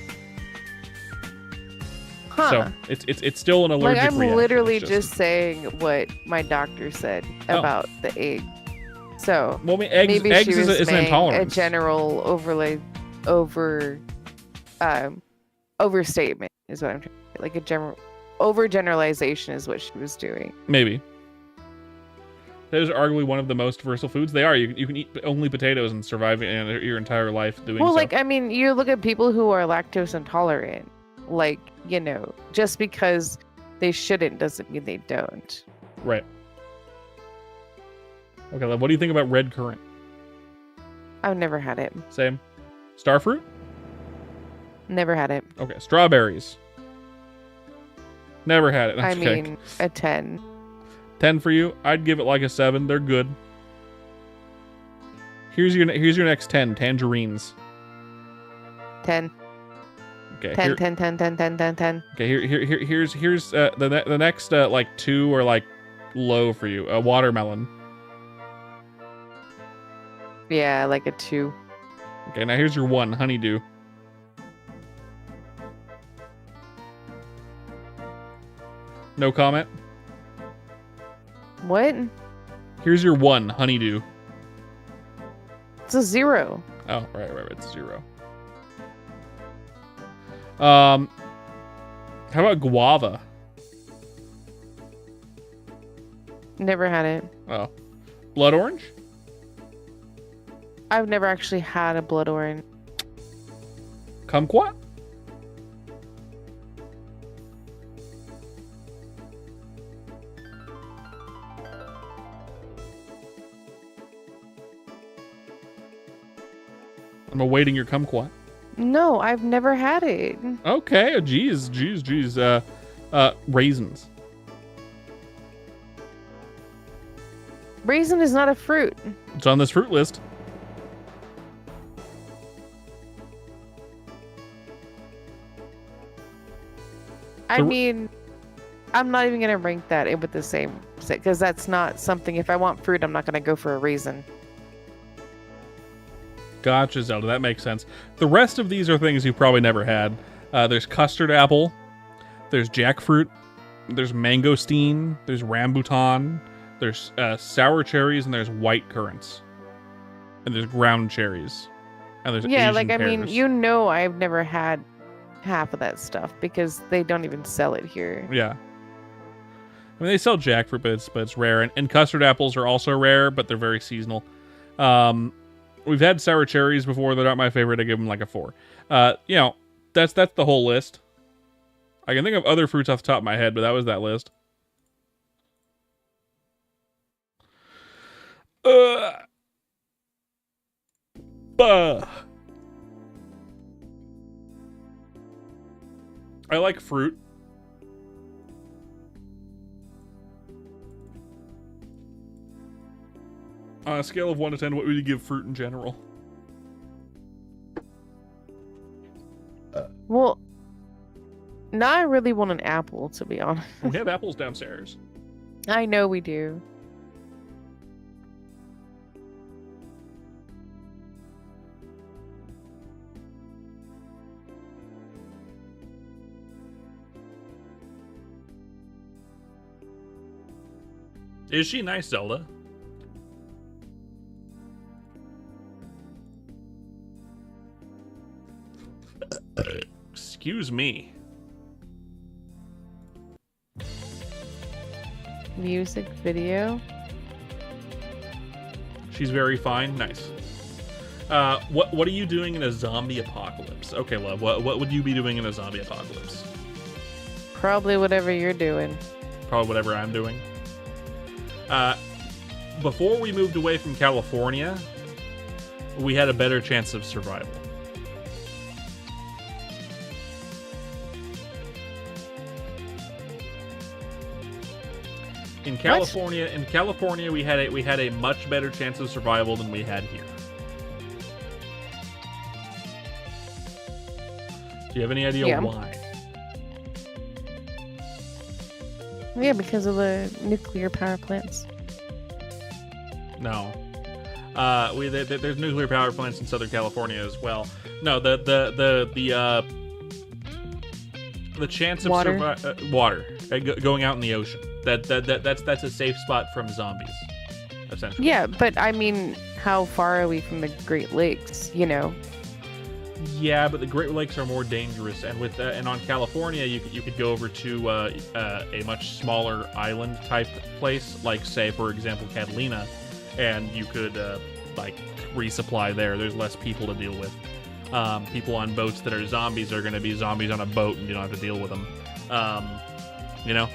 huh. So it's still an allergic Like I'm reaction. literally It's just saying what my doctor said Oh. about the egg. So Well, I mean, eggs maybe she was is an saying intolerance. a general overstatement is what I'm trying to say. Like a general overgeneralization is what she was doing. Maybe. Potatoes are arguably one of the most versatile foods. They are. You can eat only potatoes and survive your entire life doing Well, so. like I mean, you look at people who are lactose intolerant. Like, just because they shouldn't doesn't mean they don't. Right. Okay, what do you think about red currant? I've never had it. Same. Starfruit? Never had it. Okay. Strawberries. Never had it. I Okay. mean, a 10. 10 for you. I'd give it like a 7. They're good. Here's your next 10. Tangerines. 10. Okay. 10, 10, 10, 10, 10, 10, 10. Okay. Here's the next like 2 are like low for you. A watermelon. Yeah, like a 2. Okay. Now here's your 1. Honeydew. No comment. What? Here's your 1. Honeydew. It's a 0. Oh, right. It's 0. How about guava? Never had it. Oh, blood orange? I've never actually had a blood orange. Kumquat? I'm awaiting your kumquat. No, I've never had it. Okay, geez. Raisins. Raisin is not a fruit. It's on this fruit list. I mean, I'm not even gonna rank that in with the same, because that's not something. If I want fruit, I'm not gonna go for a raisin. Gotcha, Zelda. That makes sense. The rest of these are things you've probably never had. There's custard apple. There's jackfruit. There's mangosteen. There's rambutan. There's sour cherries, and there's white currants. And there's ground cherries. And there's Yeah, Asian like, I mean, pears. you know, I've never had half of that stuff because they don't even sell it here. Yeah. I mean, they sell jackfruit, but it's rare. And custard apples are also rare, but they're very seasonal. We've had sour cherries before. They're not my favorite. I give them like a 4. You know, that's the whole list. I can think of other fruits off the top of my head, but that was that list. I like fruit. On a scale of 1 to 10, what would you give fruit in general? Well, now I really want an apple, to be honest. We have apples downstairs. I know we do. Is she nice, Zelda? Excuse me. Music video. She's very fine. Nice. What are you doing in a zombie apocalypse? Okay, love. What would you be doing in a zombie apocalypse? Probably whatever you're doing. Probably whatever I'm doing. Before we moved away from California, we had a better chance of survival. In California, we had a much better chance of survival than we had here. Do you have any idea why? Yeah, because of the nuclear power plants. No. There's nuclear power plants in Southern California as well. No, the chance of Water. Water going out in the ocean. That's a safe spot from zombies, essentially. Yeah, but I mean, how far are we from the Great Lakes? You know. Yeah, but the Great Lakes are more dangerous, and with and on California, you could go over to a much smaller island type place, like say for example Catalina, and you could like resupply there. There's less people to deal with. People on boats that are zombies are going to be zombies on a boat, and you don't have to deal with them. You know.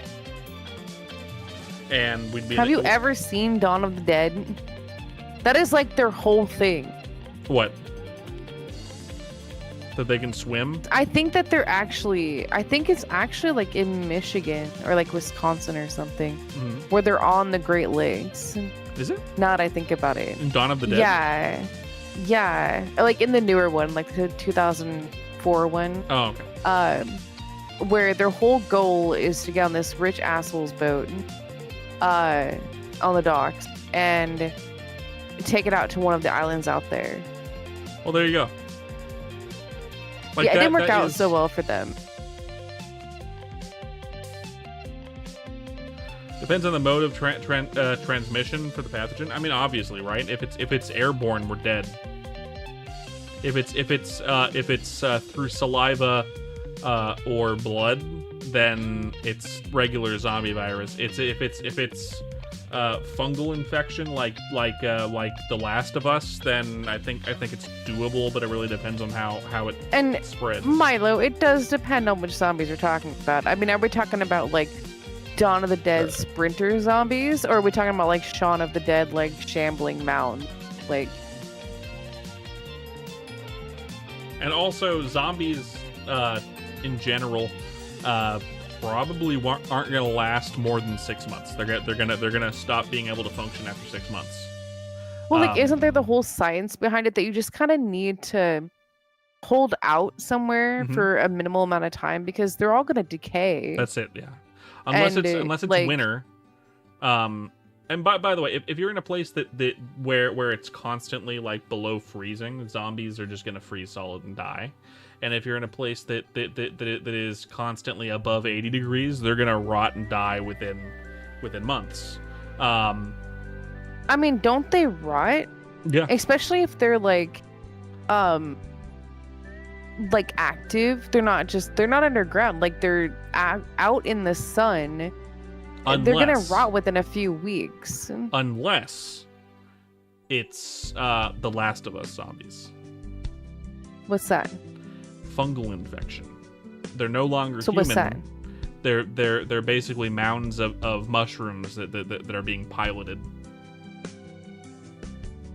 And we'd be. Have you ever seen Dawn of the Dead? That is like their whole thing. What? That they can swim? I think that they're actually, I think it's actually like in Michigan or like Wisconsin or something, where they're on the Great Lakes. Is it? Now that I think about it. In Dawn of the Dead? Yeah. Yeah. Like in the newer one, like the 2004 one. Oh, okay. Where their whole goal is to get on this rich asshole's boat on the docks and take it out to one of the islands out there. Well, there you go. Like yeah, it didn't work out so well for them. Depends on the mode of transmission for the pathogen. I mean, obviously, right? If it's airborne, we're dead. If it's through saliva or blood, then it's regular zombie virus. If it's fungal infection like The Last of Us, then I think it's doable, but it really depends on how it spreads. Milo, it does depend on which zombies you're talking about. I mean, are we talking about like Dawn of the Dead sprinter zombies, or are we talking about like Shaun of the Dead, like shambling mound, like? And also zombies in general probably aren't gonna last more than 6 months. They're gonna stop being able to function after 6 months. Well, like, isn't there the whole science behind it that you just kind of need to hold out somewhere for a minimal amount of time because they're all gonna decay? That's it, yeah. Unless it's like, winter. And by the way, if you're in a place that where it's constantly like below freezing, zombies are just gonna freeze solid and die. And if you're in a place that is constantly above 80 degrees, they're gonna rot and die within months. I mean, don't they rot? Yeah. Especially if they're like active. They're not underground. Like they're out in the sun. They're gonna rot within a few weeks. Unless it's The Last of Us zombies. What's that? Fungal infection. They're no longer so human. What's that? They're basically mounds of mushrooms that are being piloted.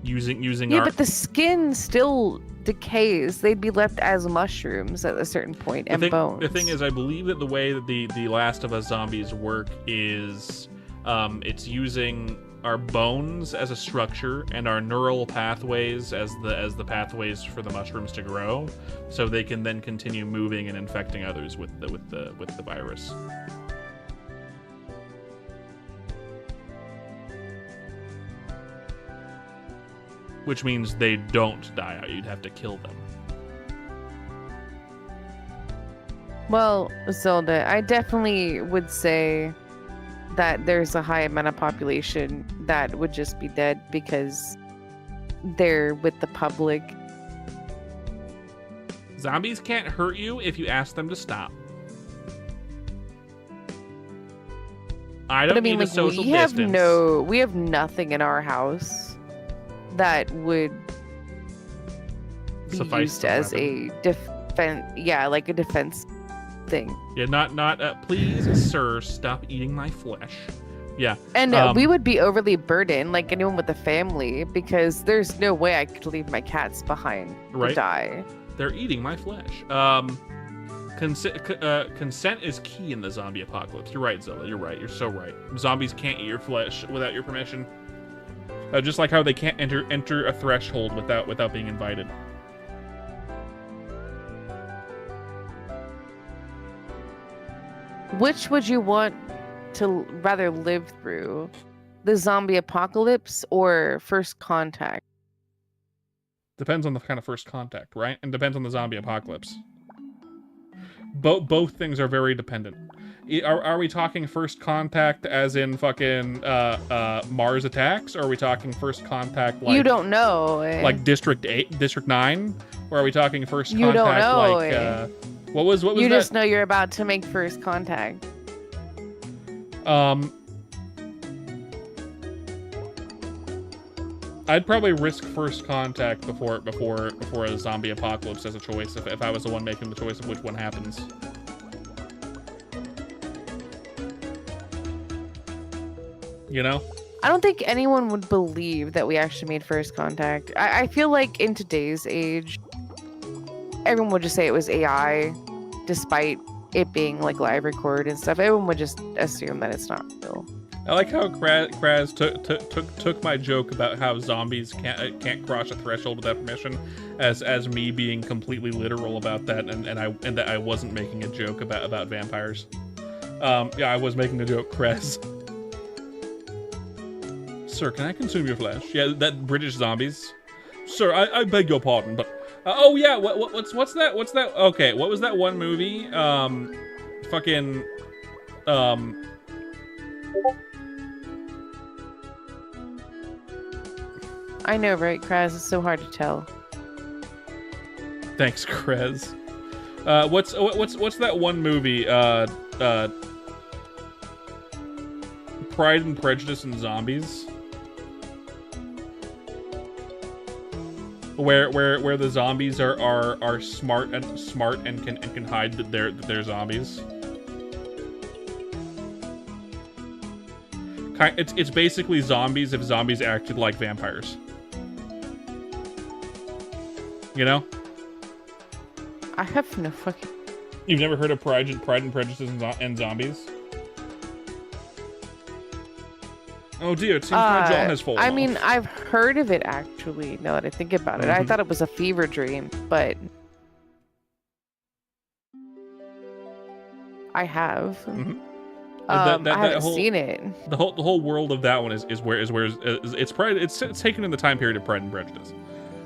Using but the skin still decays. They'd be left as mushrooms at a certain point, and bones. The thing is, I believe that the way that the Last of Us zombies work is it's using our bones as a structure and our neural pathways as the pathways for the mushrooms to grow, so they can then continue moving and infecting others with the virus. Which means they don't die out. You'd have to kill them. Well, Zelda, I definitely would say that there's a high amount of population that would just be dead because they're with the public. Zombies can't hurt you if you ask them to stop. I don't need a social distance. We have nothing in our house that would be used as a defense. Yeah, like a defense thing. Yeah, not. Please, sir, stop eating my flesh. Yeah. And we would be overly burdened, like anyone with a family, because there's no way I could leave my cats behind to die. They're eating my flesh. Consent is key in the zombie apocalypse. You're right, Zilla. You're right. You're so right. Zombies can't eat your flesh without your permission. Just like how they can't enter a threshold without being invited. Which would you want to rather live through? The zombie apocalypse or first contact? Depends on the kind of first contact, right? And depends on the zombie apocalypse. Both things are very dependent. Are we talking first contact as in fucking Mars attacks, or are we talking first contact like you don't know, like District 8, District 9, or are we talking first you contact don't know, like what was you that? Just know you're about to make first contact. I'd probably risk first contact before a zombie apocalypse as a choice if I was the one making the choice of which one happens. You know? I don't think anyone would believe that we actually made first contact. I feel like in today's age, everyone would just say it was AI, despite it being like live record and stuff. Everyone would just assume that it's not real. I like how Kraz took my joke about how zombies can't cross a threshold without permission as me being completely literal about that, and that I wasn't making a joke about vampires. Yeah, I was making a joke, Kraz. Sir, can I consume your flesh? Yeah, that British zombies. Sir, I beg your pardon, but oh yeah, what's that? What's that? Okay, what was that one movie? I know, right, Kraz? It's so hard to tell. Thanks, Krez. What's that one movie? Pride and Prejudice and Zombies. Where the zombies are smart and can hide that they're zombies. It's basically zombies if zombies acted like vampires. You know? I have no fucking. You've never heard of Pride and Prejudice and Zombies? Oh dear, it seems my jaw has fallen I off. mean, I've heard of it actually, now that I think about it. I thought it was a fever dream, but I have. I haven't seen it. The whole world of that one is it's probably it's taken in the time period of Pride and Prejudice,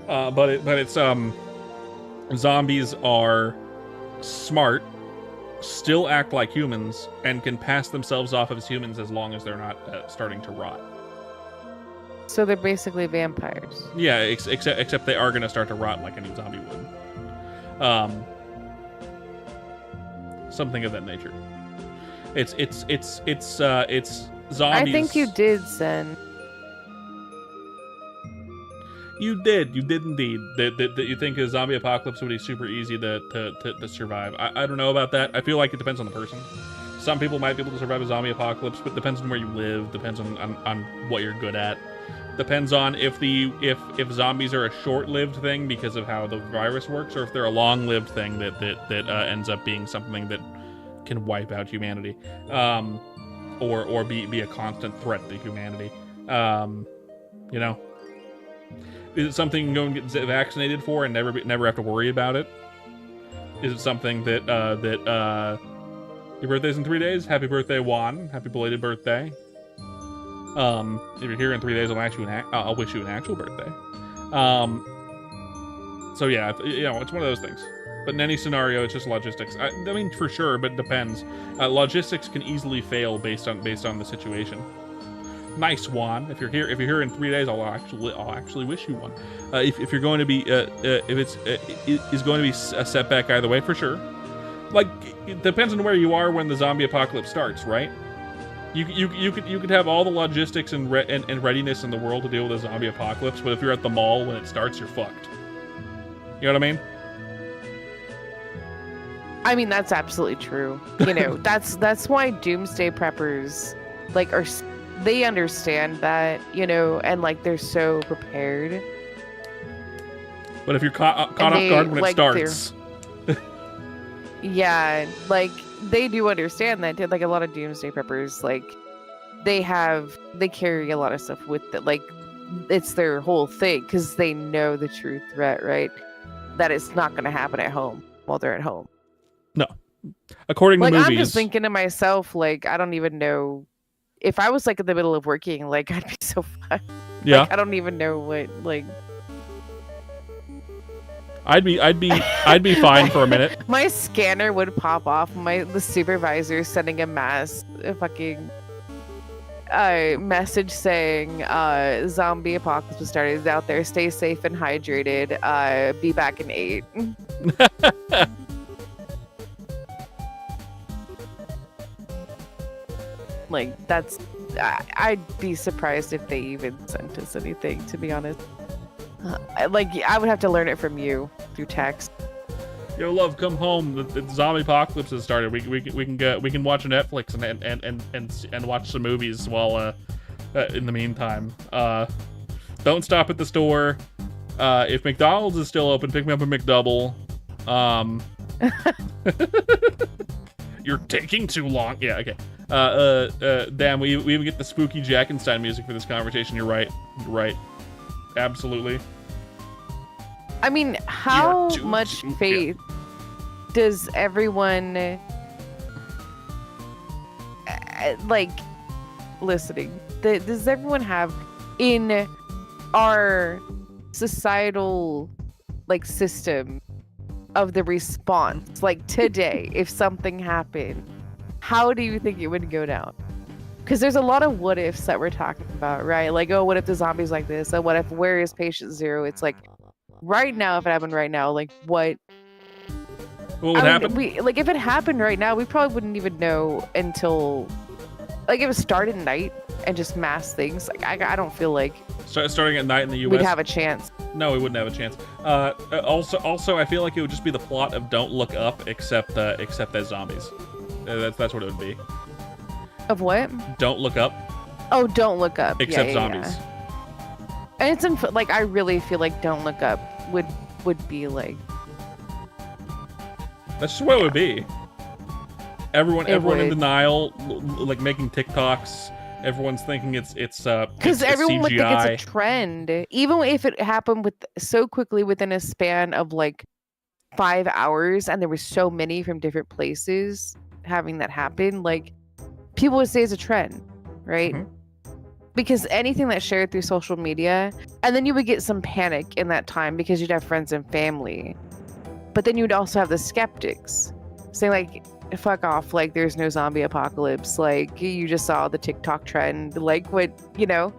but it's zombies are smart, still act like humans, and can pass themselves off as humans as long as they're not starting to rot. So they're basically vampires. Yeah, except they are going to start to rot like any zombie would. Something of that nature. It's zombies. I think you did, Zen. You did indeed. That you think a zombie apocalypse would be super easy to survive. I don't know about that. I feel like it depends on the person. Some people might be able to survive a zombie apocalypse, but it depends on where you live. Depends on what you're good at. Depends on if zombies are a short-lived thing because of how the virus works, or if they're a long-lived thing that ends up being something that can wipe out humanity, or be a constant threat to humanity. You know. Is it something you can go and get vaccinated for and never have to worry about it? Is it something that your birthday's in 3 days? Happy birthday, Juan. Happy belated birthday. If you're here in 3 days, I'll wish you an actual birthday. So yeah, it's one of those things. But in any scenario, it's just logistics. I mean, for sure, but it depends. Logistics can easily fail based on the situation. Nice, Juan. If you're here in 3 days, I'll actually wish you one. If you're going to be if it's going to be a setback either way, for sure. Like, it depends on where you are when the zombie apocalypse starts, right? You could have all the logistics and readiness in the world to deal with a zombie apocalypse, but if you're at the mall when it starts, you're fucked. You know what I mean? I mean, that's absolutely true. You know, that's why doomsday preppers they understand that, you know, and like they're so prepared. But if you're caught off guard when it starts. Yeah, like they do understand that. Like a lot of doomsday preppers, like they carry a lot of stuff with it. Like it's their whole thing because they know the true threat, right? That it's not going to happen at home while they're at home. No, according to movies. I'm just thinking to myself, like I don't even know if I was like in the middle of working, like I'd be so fucked. Yeah, like, I don't even know what like. I'd be fine for a minute. My scanner would pop off. The supervisor sending a fucking message saying zombie apocalypse was started out there. Stay safe and hydrated. Be back in 8. Like that's I'd be surprised if they even sent us anything, to be honest. Like I would have to learn it from you through text. Yo, love, come home. The zombie apocalypse has started. We can watch Netflix and watch some movies while in the meantime. Don't stop at the store. If McDonald's is still open, pick me up a McDouble. You're taking too long. Yeah, okay. Damn, we even get the spooky Jackenstein music for this conversation. You're right. Absolutely. I mean, how much faith does everyone like listening? Does everyone have in our societal like system of the response? Like today, if something happened, how do you think it would go down? Because there's a lot of what ifs that we're talking about, right? Like, oh, what if the zombie's like this? Oh, what if, where is patient zero? It's like, right now, if it happened right now, like what What would happen? if it happened right now, we probably wouldn't even know until like if it started at night and just mass things. Like I don't feel like Starting at night in the U.S. we'd have a chance. No, we wouldn't have a chance. Also, I feel like it would just be the plot of Don't Look Up, except as zombies. That's what it would be. Of what? Don't Look Up, Oh, Don't Look Up. except Yeah. zombies. And it's like I really feel like Don't Look Up would be like That's just what it would be. Everyone in would. denial, like making TikToks. Everyone's thinking it's because it's everyone would think CGI. it's a trend, even if it happened with so quickly within a span of like 5 hours, and there were so many from different places having that happen. Like people would say it's a trend, right? Mhm. Because anything that's shared through social media, and then you would get some panic in that time because you'd have friends and family, but then you'd also have the skeptics saying like, fuck off, like there's no zombie apocalypse, like you just saw the TikTok trend, like what, you know.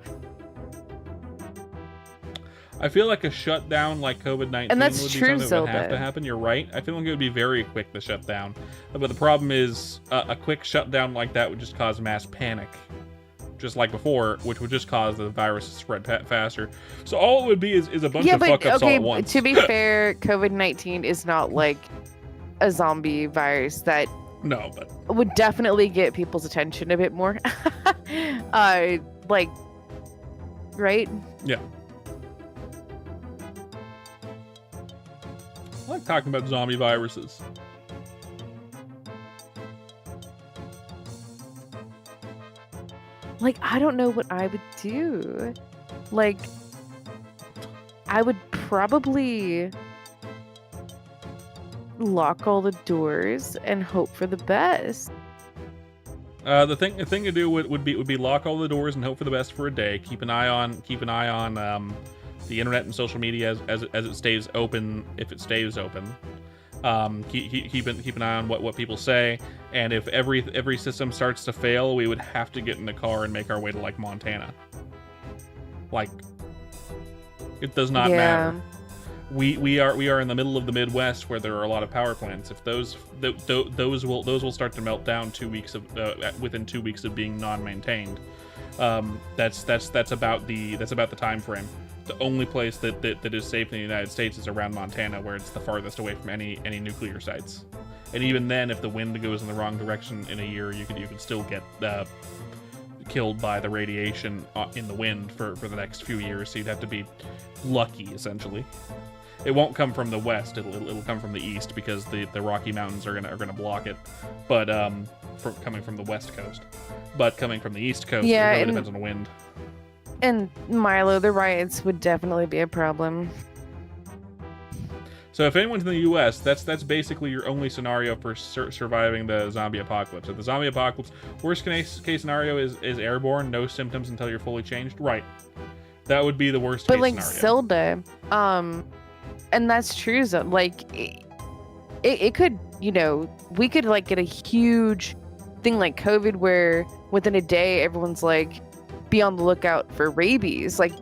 I feel like a shutdown like COVID-19 And that's would be true, something that would have to Zelda. happen. You're right. I feel like it would be very quick to shut down. But the problem is a quick shutdown like that would just cause mass panic. Just like before, which would just cause the virus to spread faster. So all it would be is a bunch Yeah, of but fuck-ups all okay, at once. to be fair, COVID-19 is not like a zombie virus that No, but would definitely get people's attention a bit more. Like, right? yeah. I like talking about zombie viruses. Like, I don't know what I would do. Like, I would probably lock all the doors and hope for the best. The thing to do would be lock all the doors and hope for the best for a day. Keep an eye on the internet and social media as it stays open, if it stays open. Keep an eye on what people say, and if every system starts to fail, we would have to get in the car and make our way to like Montana. Like, it does not matter. We are in the middle of the Midwest where there are a lot of power plants. If those will start to melt down within 2 weeks of being non-maintained. That's about the time frame. The only place that is safe in the United States is around Montana, where it's the farthest away from any nuclear sites. And even then, if the wind goes in the wrong direction in a year, you could still get killed by the radiation in the wind for the next few years. So you'd have to be lucky, essentially. It won't come from the west; it'll come from the east because the Rocky Mountains are gonna block it. But coming from the west coast, but coming from the east coast, Yeah, it really and- depends on the wind. And Milo, the riots would definitely be a problem. So if anyone's in the U.S., that's basically your only scenario for surviving the zombie apocalypse. If the zombie apocalypse, worst case scenario is airborne, no symptoms until you're fully changed. Right, that would be the worst But case like scenario. Silda, and that's true. Like, it could, you know, we could like get a huge thing like COVID, where within a day everyone's like, be on the lookout for rabies. Like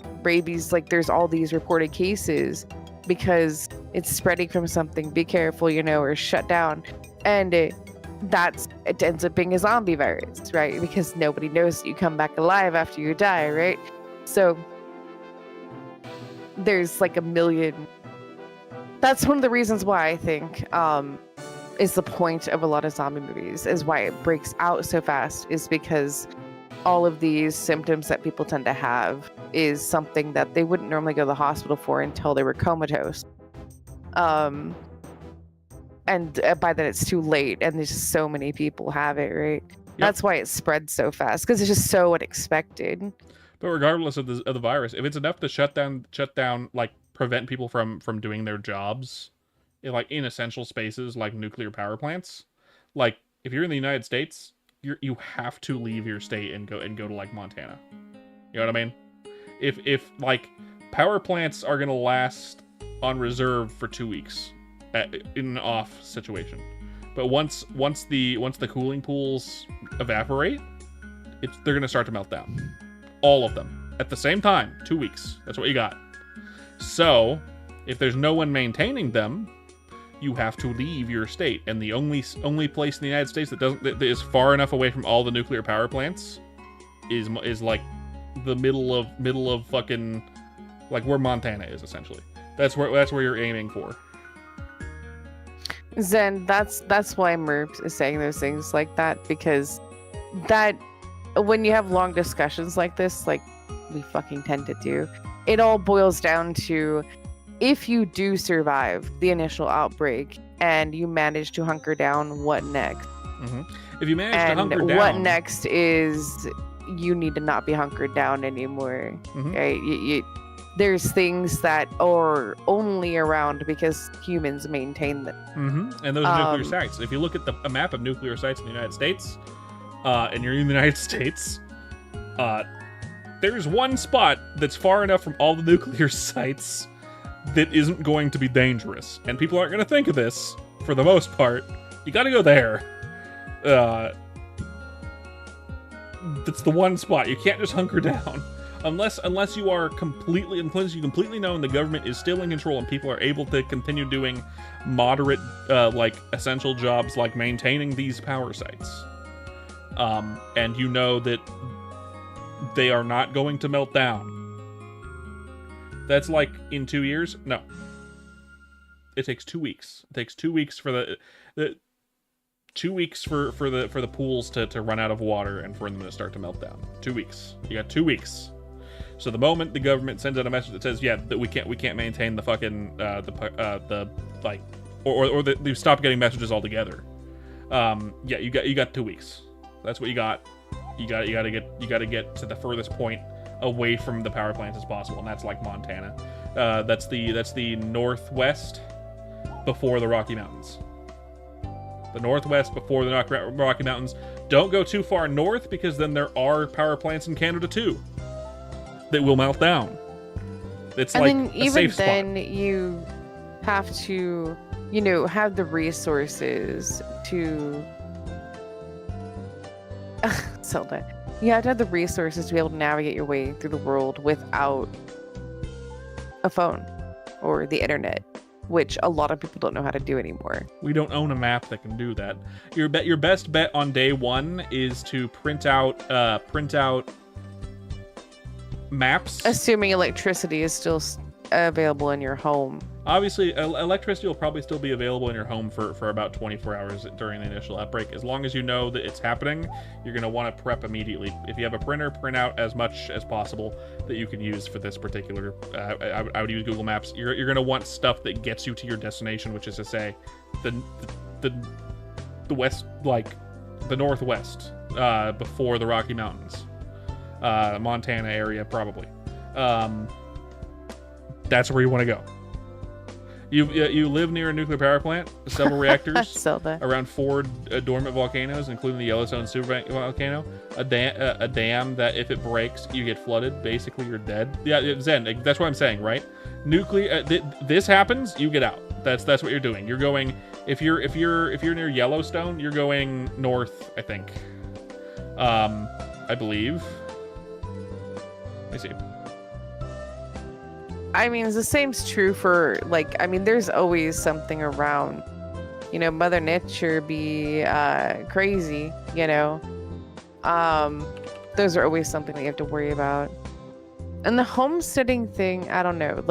there's all these reported cases because it's spreading from something. Be careful, you know, or shut down. And it ends up being a zombie virus, right? Because nobody knows that you come back alive after you die, right? So there's like a million. That's one of the reasons why I think is the point of a lot of zombie movies, is why it breaks out so fast, is because all of these symptoms that people tend to have is something that they wouldn't normally go to the hospital for until they were comatose. And by then it's too late, and there's just so many people have it, right? That's why it spreads so fast, because it's just so unexpected. But regardless of the virus, if it's enough to shut down, like prevent people from doing their jobs, in essential spaces like nuclear power plants, like if you're in the United States, you have to leave your state and go to like Montana. You know what I mean? If like power plants are gonna last on reserve for 2 weeks in an off situation, but once the cooling pools evaporate, they're gonna start to melt down, all of them at the same time. 2 weeks. That's what you got. So If there's no one maintaining them, you have to leave your state, and the only place in the United States that is far enough away from all the nuclear power plants is like the middle of fucking like where Montana is, essentially. That's where you're aiming for. Zen, that's why Merp is saying those things like that, because that when you have long discussions like this, like we fucking tend to do, it all boils down to, if you do survive the initial outbreak and you manage to hunker down, what next? Mm-hmm. If you manage to hunker down, and what next is you need to not be hunkered down anymore. Mm-hmm. Right? There's things that are only around because humans maintain them. Mm-hmm. And those are nuclear sites. If you look at a map of nuclear sites in the United States, and you're in the United States, there's one spot that's far enough from all the nuclear sites that isn't going to be dangerous. And people aren't going to think of this, for the most part. You gotta go there. That's the one spot. You can't just hunker down. Unless you completely know and the government is still in control and people are able to continue doing moderate, like, essential jobs like maintaining these power sites. And you know that they are not going to melt down. That's like in 2 years? No. It takes 2 weeks. It takes 2 weeks for the 2 weeks for the pools to run out of water and for them to start to melt down. 2 weeks. You got 2 weeks. So the moment the government sends out a message that says, yeah, that we can't maintain the fucking they stop getting messages altogether. Yeah, you got 2 weeks. That's what you got. You gotta get to the furthest point away from the power plants as possible, and that's like Montana. That's the northwest before the Rocky Mountains. The northwest before the Rocky Mountains. Don't go too far north, because then there are power plants in Canada too that will melt down. It's and like then a even safe then spot. you have to, have the resources to Zelda. You have to have the resources to be able to navigate your way through the world without a phone or the internet, which a lot of people don't know how to do anymore. We don't own a map that can do that. Your best bet on day one is to print out maps. Assuming electricity is still available in your home. Obviously, electricity will probably still be available in your home for about 24 hours during the initial outbreak. As long as you know that it's happening, you're going to want to prep immediately. If you have a printer, print out as much as possible that you can use for this particular... I would use Google Maps. You're going to want stuff that gets you to your destination, which is to say, the west, like, the northwest, before the Rocky Mountains. Montana area, probably. That's where you want to go. You live near a nuclear power plant, several reactors, around 4 dormant volcanoes, including the Yellowstone supervolcano, a dam that if it breaks, you get flooded. Basically, you're dead. Yeah, Zen. That's what I'm saying, right? Nuclear. This happens, you get out. That's what you're doing. You're going. If you're near Yellowstone, you're going north. I think. I believe. Let me see. I mean, the same's true for, there's always something around. Mother Nature be crazy, Those are always something that you have to worry about. And the homesteading thing, I don't know.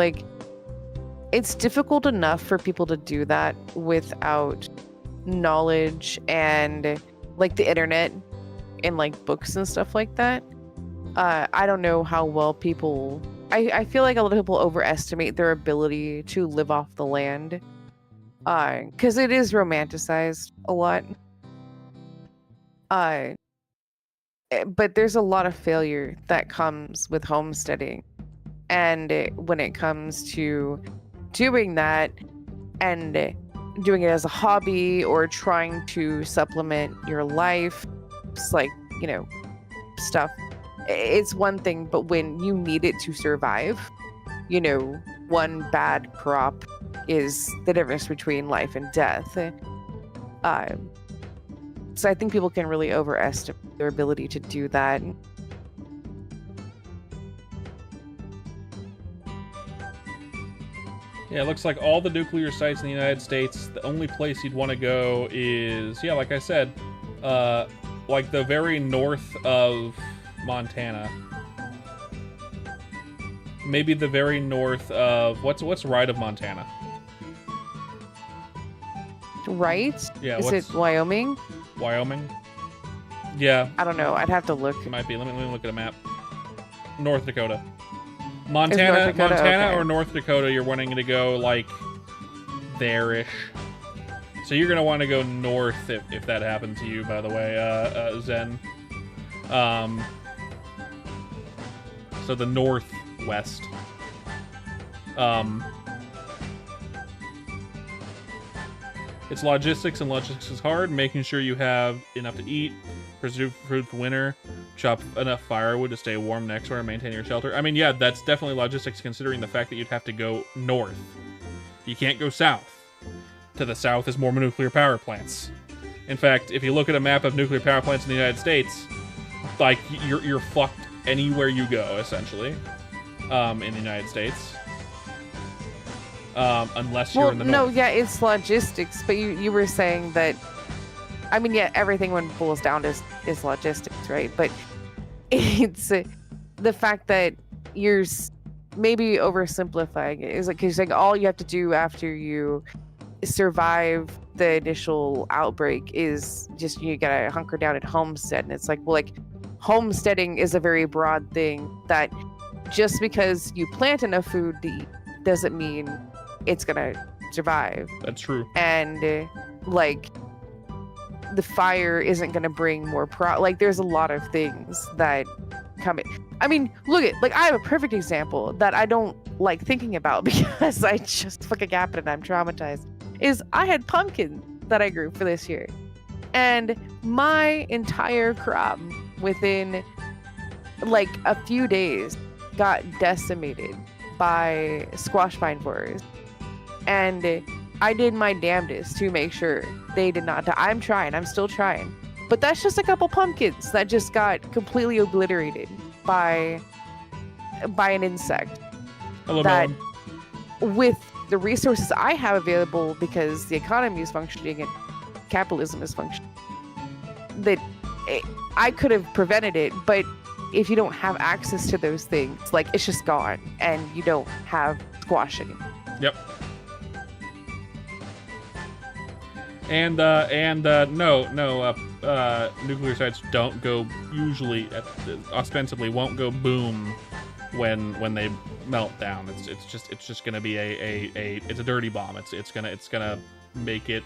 It's difficult enough for people to do that without knowledge and, the internet and, books and stuff like that. I don't know how well people... I feel like a lot of people overestimate their ability to live off the land, because it is romanticized a lot. But there's a lot of failure that comes with homesteading, and when it comes to doing that and doing it as a hobby or trying to supplement your life, it's stuff. It's one thing, but when you need it to survive, one bad crop is the difference between life and death. So I think people can really overestimate their ability to do that. Yeah, it looks like all the nuclear sites in the United States, the only place you'd want to go is, yeah, like I said, like the very north of Montana. Maybe the very north of, what's right of Montana? Right? Yeah, Is it Wyoming? Wyoming? Yeah, I don't know. I'd have to look. it might be. Let me look at a map. North Dakota. Montana, North Dakota? Montana Okay. or North Dakota, you're wanting to go, like, there-ish. So you're going to want to go north if that happened to you, by the way, Zen. So the northwest. It's logistics, and logistics is hard. Making sure you have enough to eat, preserve food for winter, chop enough firewood to stay warm next door, and maintain your shelter. I mean, yeah, that's definitely logistics, considering the fact that you'd have to go north. You can't go south. To the south is more nuclear power plants. In fact, if you look at a map of nuclear power plants in the United States, like, you're fucked anywhere you go, essentially, in the United States. Unless you're in the north. No, yeah, it's logistics, but you were saying that, I mean, yeah, everything when it boils down is logistics, right? But it's the fact that you're maybe oversimplifying it. Is like, because like all you have to do after you survive the initial outbreak is just you gotta hunker down at homestead, and it's like, well, like homesteading is a very broad thing that just because you plant enough food to eat doesn't mean it's gonna survive. That's true. And like the fire isn't gonna bring more like there's a lot of things that come in. I mean, look at, like, I have a perfect example that I don't like thinking about because I just fucking happened and I'm traumatized, is I had pumpkin that I grew for this year, and my entire crop within like a few days got decimated by squash vine borers, and I did my damnedest to make sure they did not die. I'm trying. I'm still trying. But that's just a couple pumpkins that just got completely obliterated by an insect. Hello, That Melon. with the resources I have available, because the economy is functioning and capitalism is functioning, that I could have prevented it, but if you don't have access to those things, like, it's just gone and you don't have squash anymore. Yep. And no, nuclear sites don't go, usually, ostensibly won't go boom when they melt down. It's just gonna be it's a dirty bomb. It's gonna make it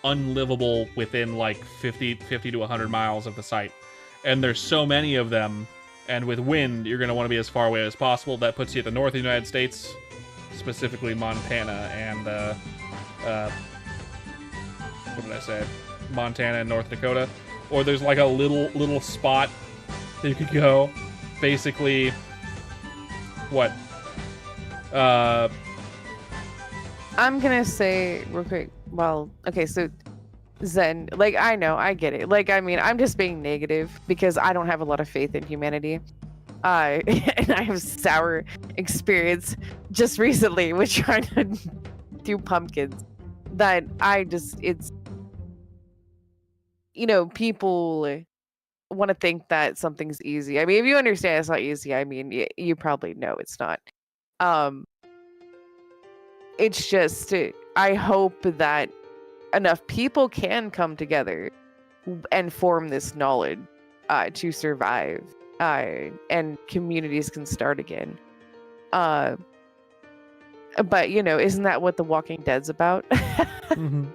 unlivable within like 50 to 100 miles of the site. And there's so many of them, and with wind, you're gonna want to be as far away as possible. That puts you at the north of the United States, specifically Montana and what did I say? Montana and North Dakota. Or there's like a little spot that you could go. Basically, what? I'm gonna say real quick. Well, okay, so Zen, like, I know, I get it. Like, I mean, I'm just being negative because I don't have a lot of faith in humanity. And I have sour experience just recently with trying to do pumpkins. That it's, you know, people want to think that something's easy. I mean, if you understand it's not easy, I mean, you probably know it's not. It's just, I hope that enough people can come together and form this knowledge to survive, and communities can start again. But, you know, isn't that what The Walking Dead's about? Mm-hmm.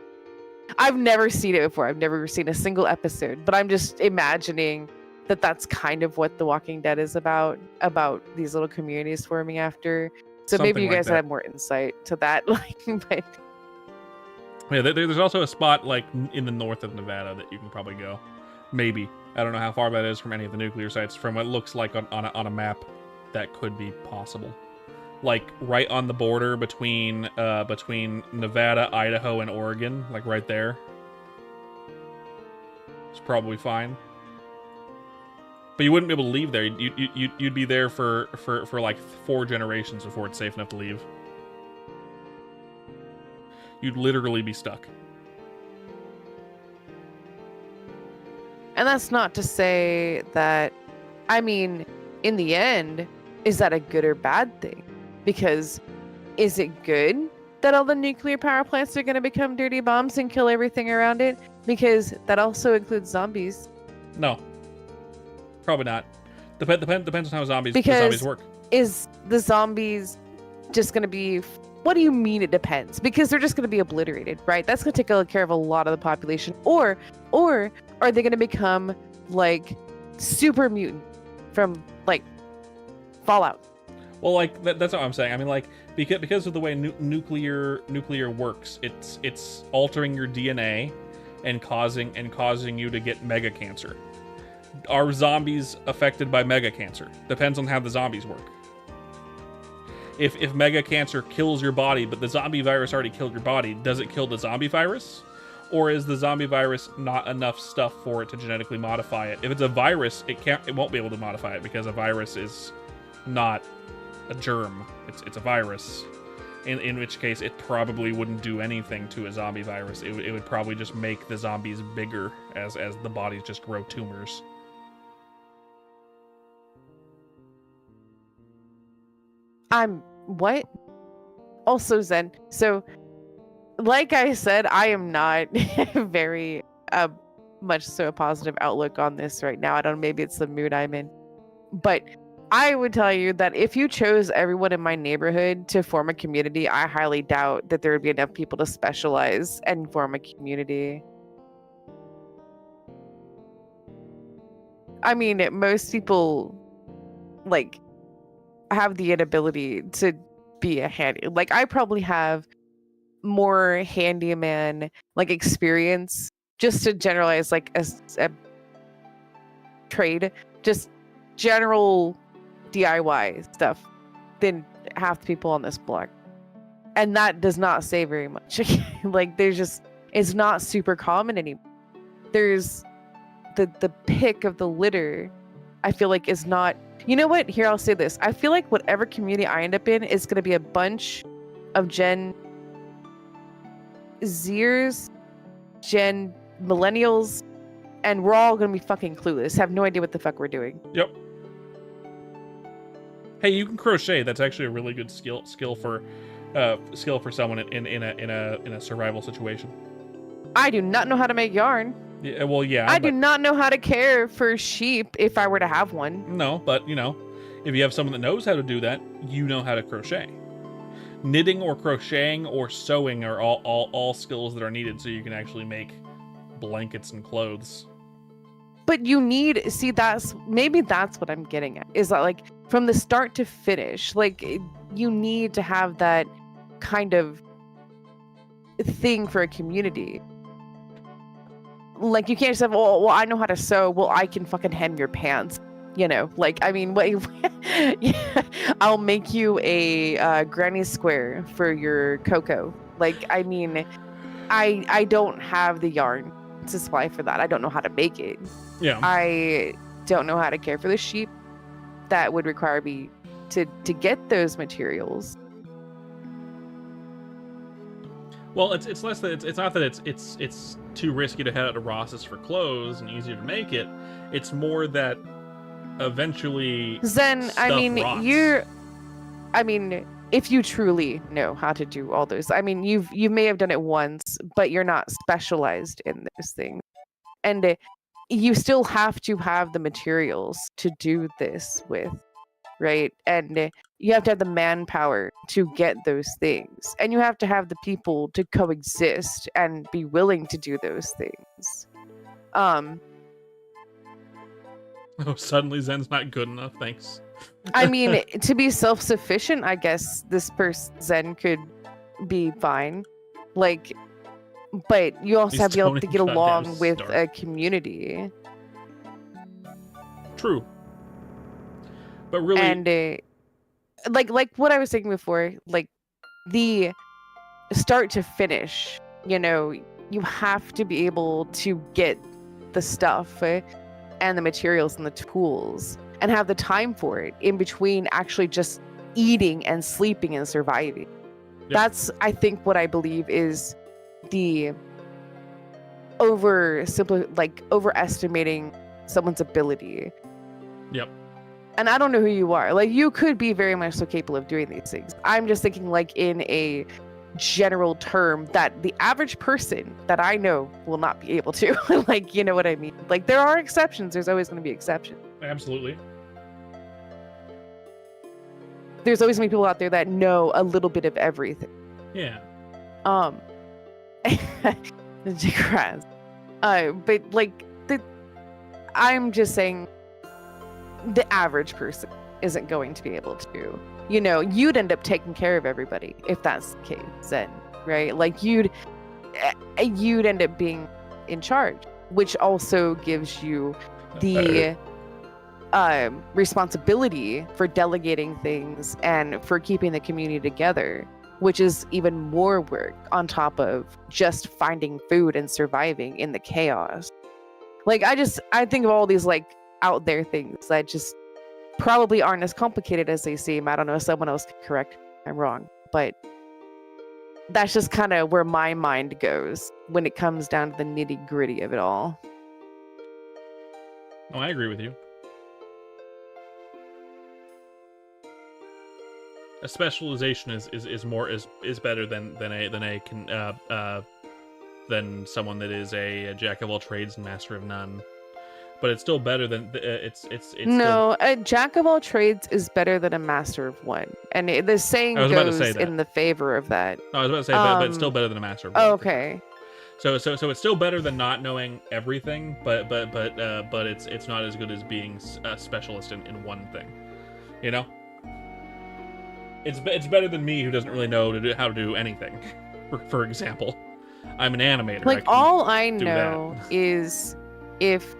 I've never seen it before. I've never seen a single episode, but I'm just imagining that that's kind of what The Walking Dead is about these little communities forming after. So maybe Something you like guys that. have more insight to that. Like, but Yeah, there's also a spot like in the north of Nevada that you can probably go. Maybe. I don't know how far that is from any of the nuclear sites. From what it looks like on a map, that could be possible. Like right on the border between Nevada, Idaho, and Oregon, like right there. It's probably fine. But you wouldn't be able to leave there. You'd be there for like 4 generations before it's safe enough to leave. You'd literally be stuck. And that's not to say that, I mean, in the end, is that a good or bad thing? Because is it good that all the nuclear power plants are going to become dirty bombs and kill everything around it? Because that also includes zombies. No. Probably not. Depends on how the zombies work. Is the zombies just going to be... What do you mean it depends? Because they're just going to be obliterated, right? That's going to take care of a lot of the population. Or are they going to become like super mutant from like Fallout? Well, like that's what I'm saying. I mean, like because of the way nuclear works, it's altering your DNA and causing you to get mega cancer. Are zombies affected by mega cancer? Depends on how the zombies work. If mega cancer kills your body, but the zombie virus already killed your body, does it kill the zombie virus? Or is the zombie virus not enough stuff for it to genetically modify it? If it's a virus, it won't be able to modify it because a virus is not a germ. It's a virus. In which case, it probably wouldn't do anything to a zombie virus. It would probably just make the zombies bigger as the bodies just grow tumors. What? Also, Zen. So, like I said, I am not very much so a positive outlook on this right now. I don't know, maybe it's the mood I'm in. But I would tell you that if you chose everyone in my neighborhood to form a community, I highly doubt that there would be enough people to specialize and form a community. I mean, most people, like, have the inability to be a handy. Like, I probably have more handyman, like, experience, just to generalize, like, a trade, just general DIY stuff than half the people on this block. And that does not say very much. Like, it's not super common anymore. There's the pick of the litter, I feel like is not... You know what? Here, I'll say this. I feel like whatever community I end up in is going to be a bunch of Gen Zers, Gen Millennials, and we're all going to be fucking clueless. Have no idea what the fuck we're doing. Yep. Hey, you can crochet. That's actually a really good skill for someone in a survival situation. I do not know how to make yarn. Yeah, well, yeah. I do not know how to care for sheep if I were to have one. No, but if you have someone that knows how to do that, you know how to crochet. Knitting or crocheting or sewing are all skills that are needed so you can actually make blankets and clothes. But you need, see, that's what I'm getting at, is that, like, from the start to finish, like, you need to have that kind of thing for a community. Like, you can't just have, well, I know how to sew, well, I can fucking hem your pants, like, I mean, yeah, I'll make you a granny square for your cocoa. Like, I mean, I don't have the yarn to supply for that. I don't know how to make it. Yeah. I don't know how to care for the sheep. That would require me to get those materials. Well, it's less that it's not that it's too risky to head out to Ross's for clothes and easier to make it. It's more that eventually Zen, I mean, rots. If you truly know how to do all those, I mean, you may have done it once, but you're not specialized in those things, and you still have to have the materials to do this with, right? And you have to have the manpower to get those things, and you have to have the people to coexist and be willing to do those things. Oh, suddenly Zen's not good enough. Thanks. I mean, to be self-sufficient, I guess this person Zen could be fine. Like, but you also have to be able to get along with a community. True. But really, and like what I was saying before, like the start to finish, you have to be able to get the stuff and the materials and the tools and have the time for it in between actually just eating and sleeping and surviving. That's, I think, what I believe is the overestimating someone's ability. Yep. And I don't know who you are. Like, you could be very much so capable of doing these things. I'm just thinking, like, in a general term, that the average person that I know will not be able to. Like, you know what I mean? Like, there are exceptions. There's always going to be exceptions. Absolutely. There's always going to be people out there that know a little bit of everything. Yeah. Digress. But like, I'm just saying, the average person isn't going to be able to. You know, you'd end up taking care of everybody if that's the case, then, right? Like, you'd end up being in charge, which also gives you the responsibility for delegating things and for keeping the community together, which is even more work on top of just finding food and surviving in the chaos. Like, I think of all these like out there things that just probably aren't as complicated as they seem. I don't know, someone else can correct me if I'm wrong, but that's just kind of where my mind goes when it comes down to the nitty gritty of it all. Oh, I agree with you. A specialization is better than someone that is a jack of all trades and master of none. But it's still better than a jack of all trades is better than a master of one, and the saying goes in the favor of that. No, I was about to say, but it's still better than a master of one. Okay. So it's still better than not knowing everything, but it's not as good as being a specialist in one thing. You know, it's better than me, who doesn't really know how to do anything. For example, I'm an animator. Like, all I know is if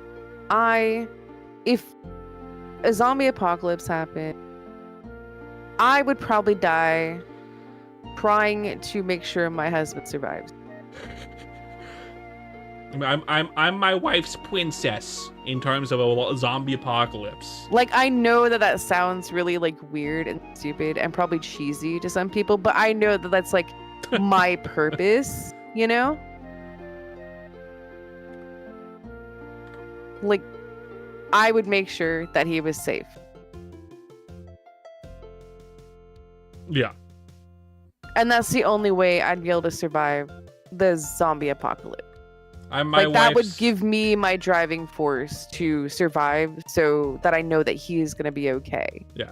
a zombie apocalypse happened, I would probably die trying to make sure my husband survives. I'm my wife's princess in terms of a zombie apocalypse. Like, I know that sounds really like weird and stupid and probably cheesy to some people, but I know that that's like my purpose, you know? Like, I would make sure that he was safe. Yeah. And that's the only way I'd be able to survive the zombie apocalypse. That would give me my driving force to survive, so that I know that he is going to be okay. Yeah.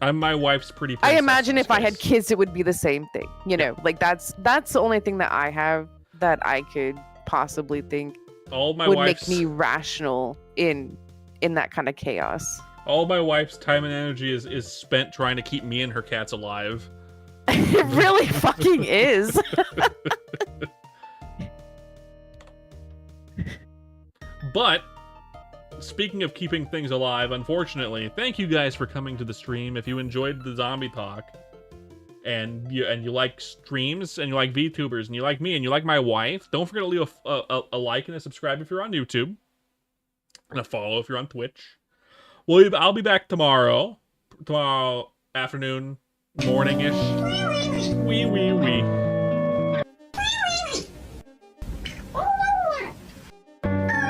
I'm my wife's pretty princess. I imagine if I had kids, it would be the same thing. You know, like that's the only thing that I have that I could possibly think would make me rational in that kind of chaos. All my wife's time and energy is spent trying to keep me and her cats alive. It really fucking is. But speaking of keeping things alive, unfortunately, thank you guys for coming to the stream. If you enjoyed the zombie talk, and you like streams, and you like VTubers, and you like me, and you like my wife, don't forget to leave a like and a subscribe if you're on YouTube, and a follow if you're on Twitch. I'll be back tomorrow afternoon, morning-ish. Wee.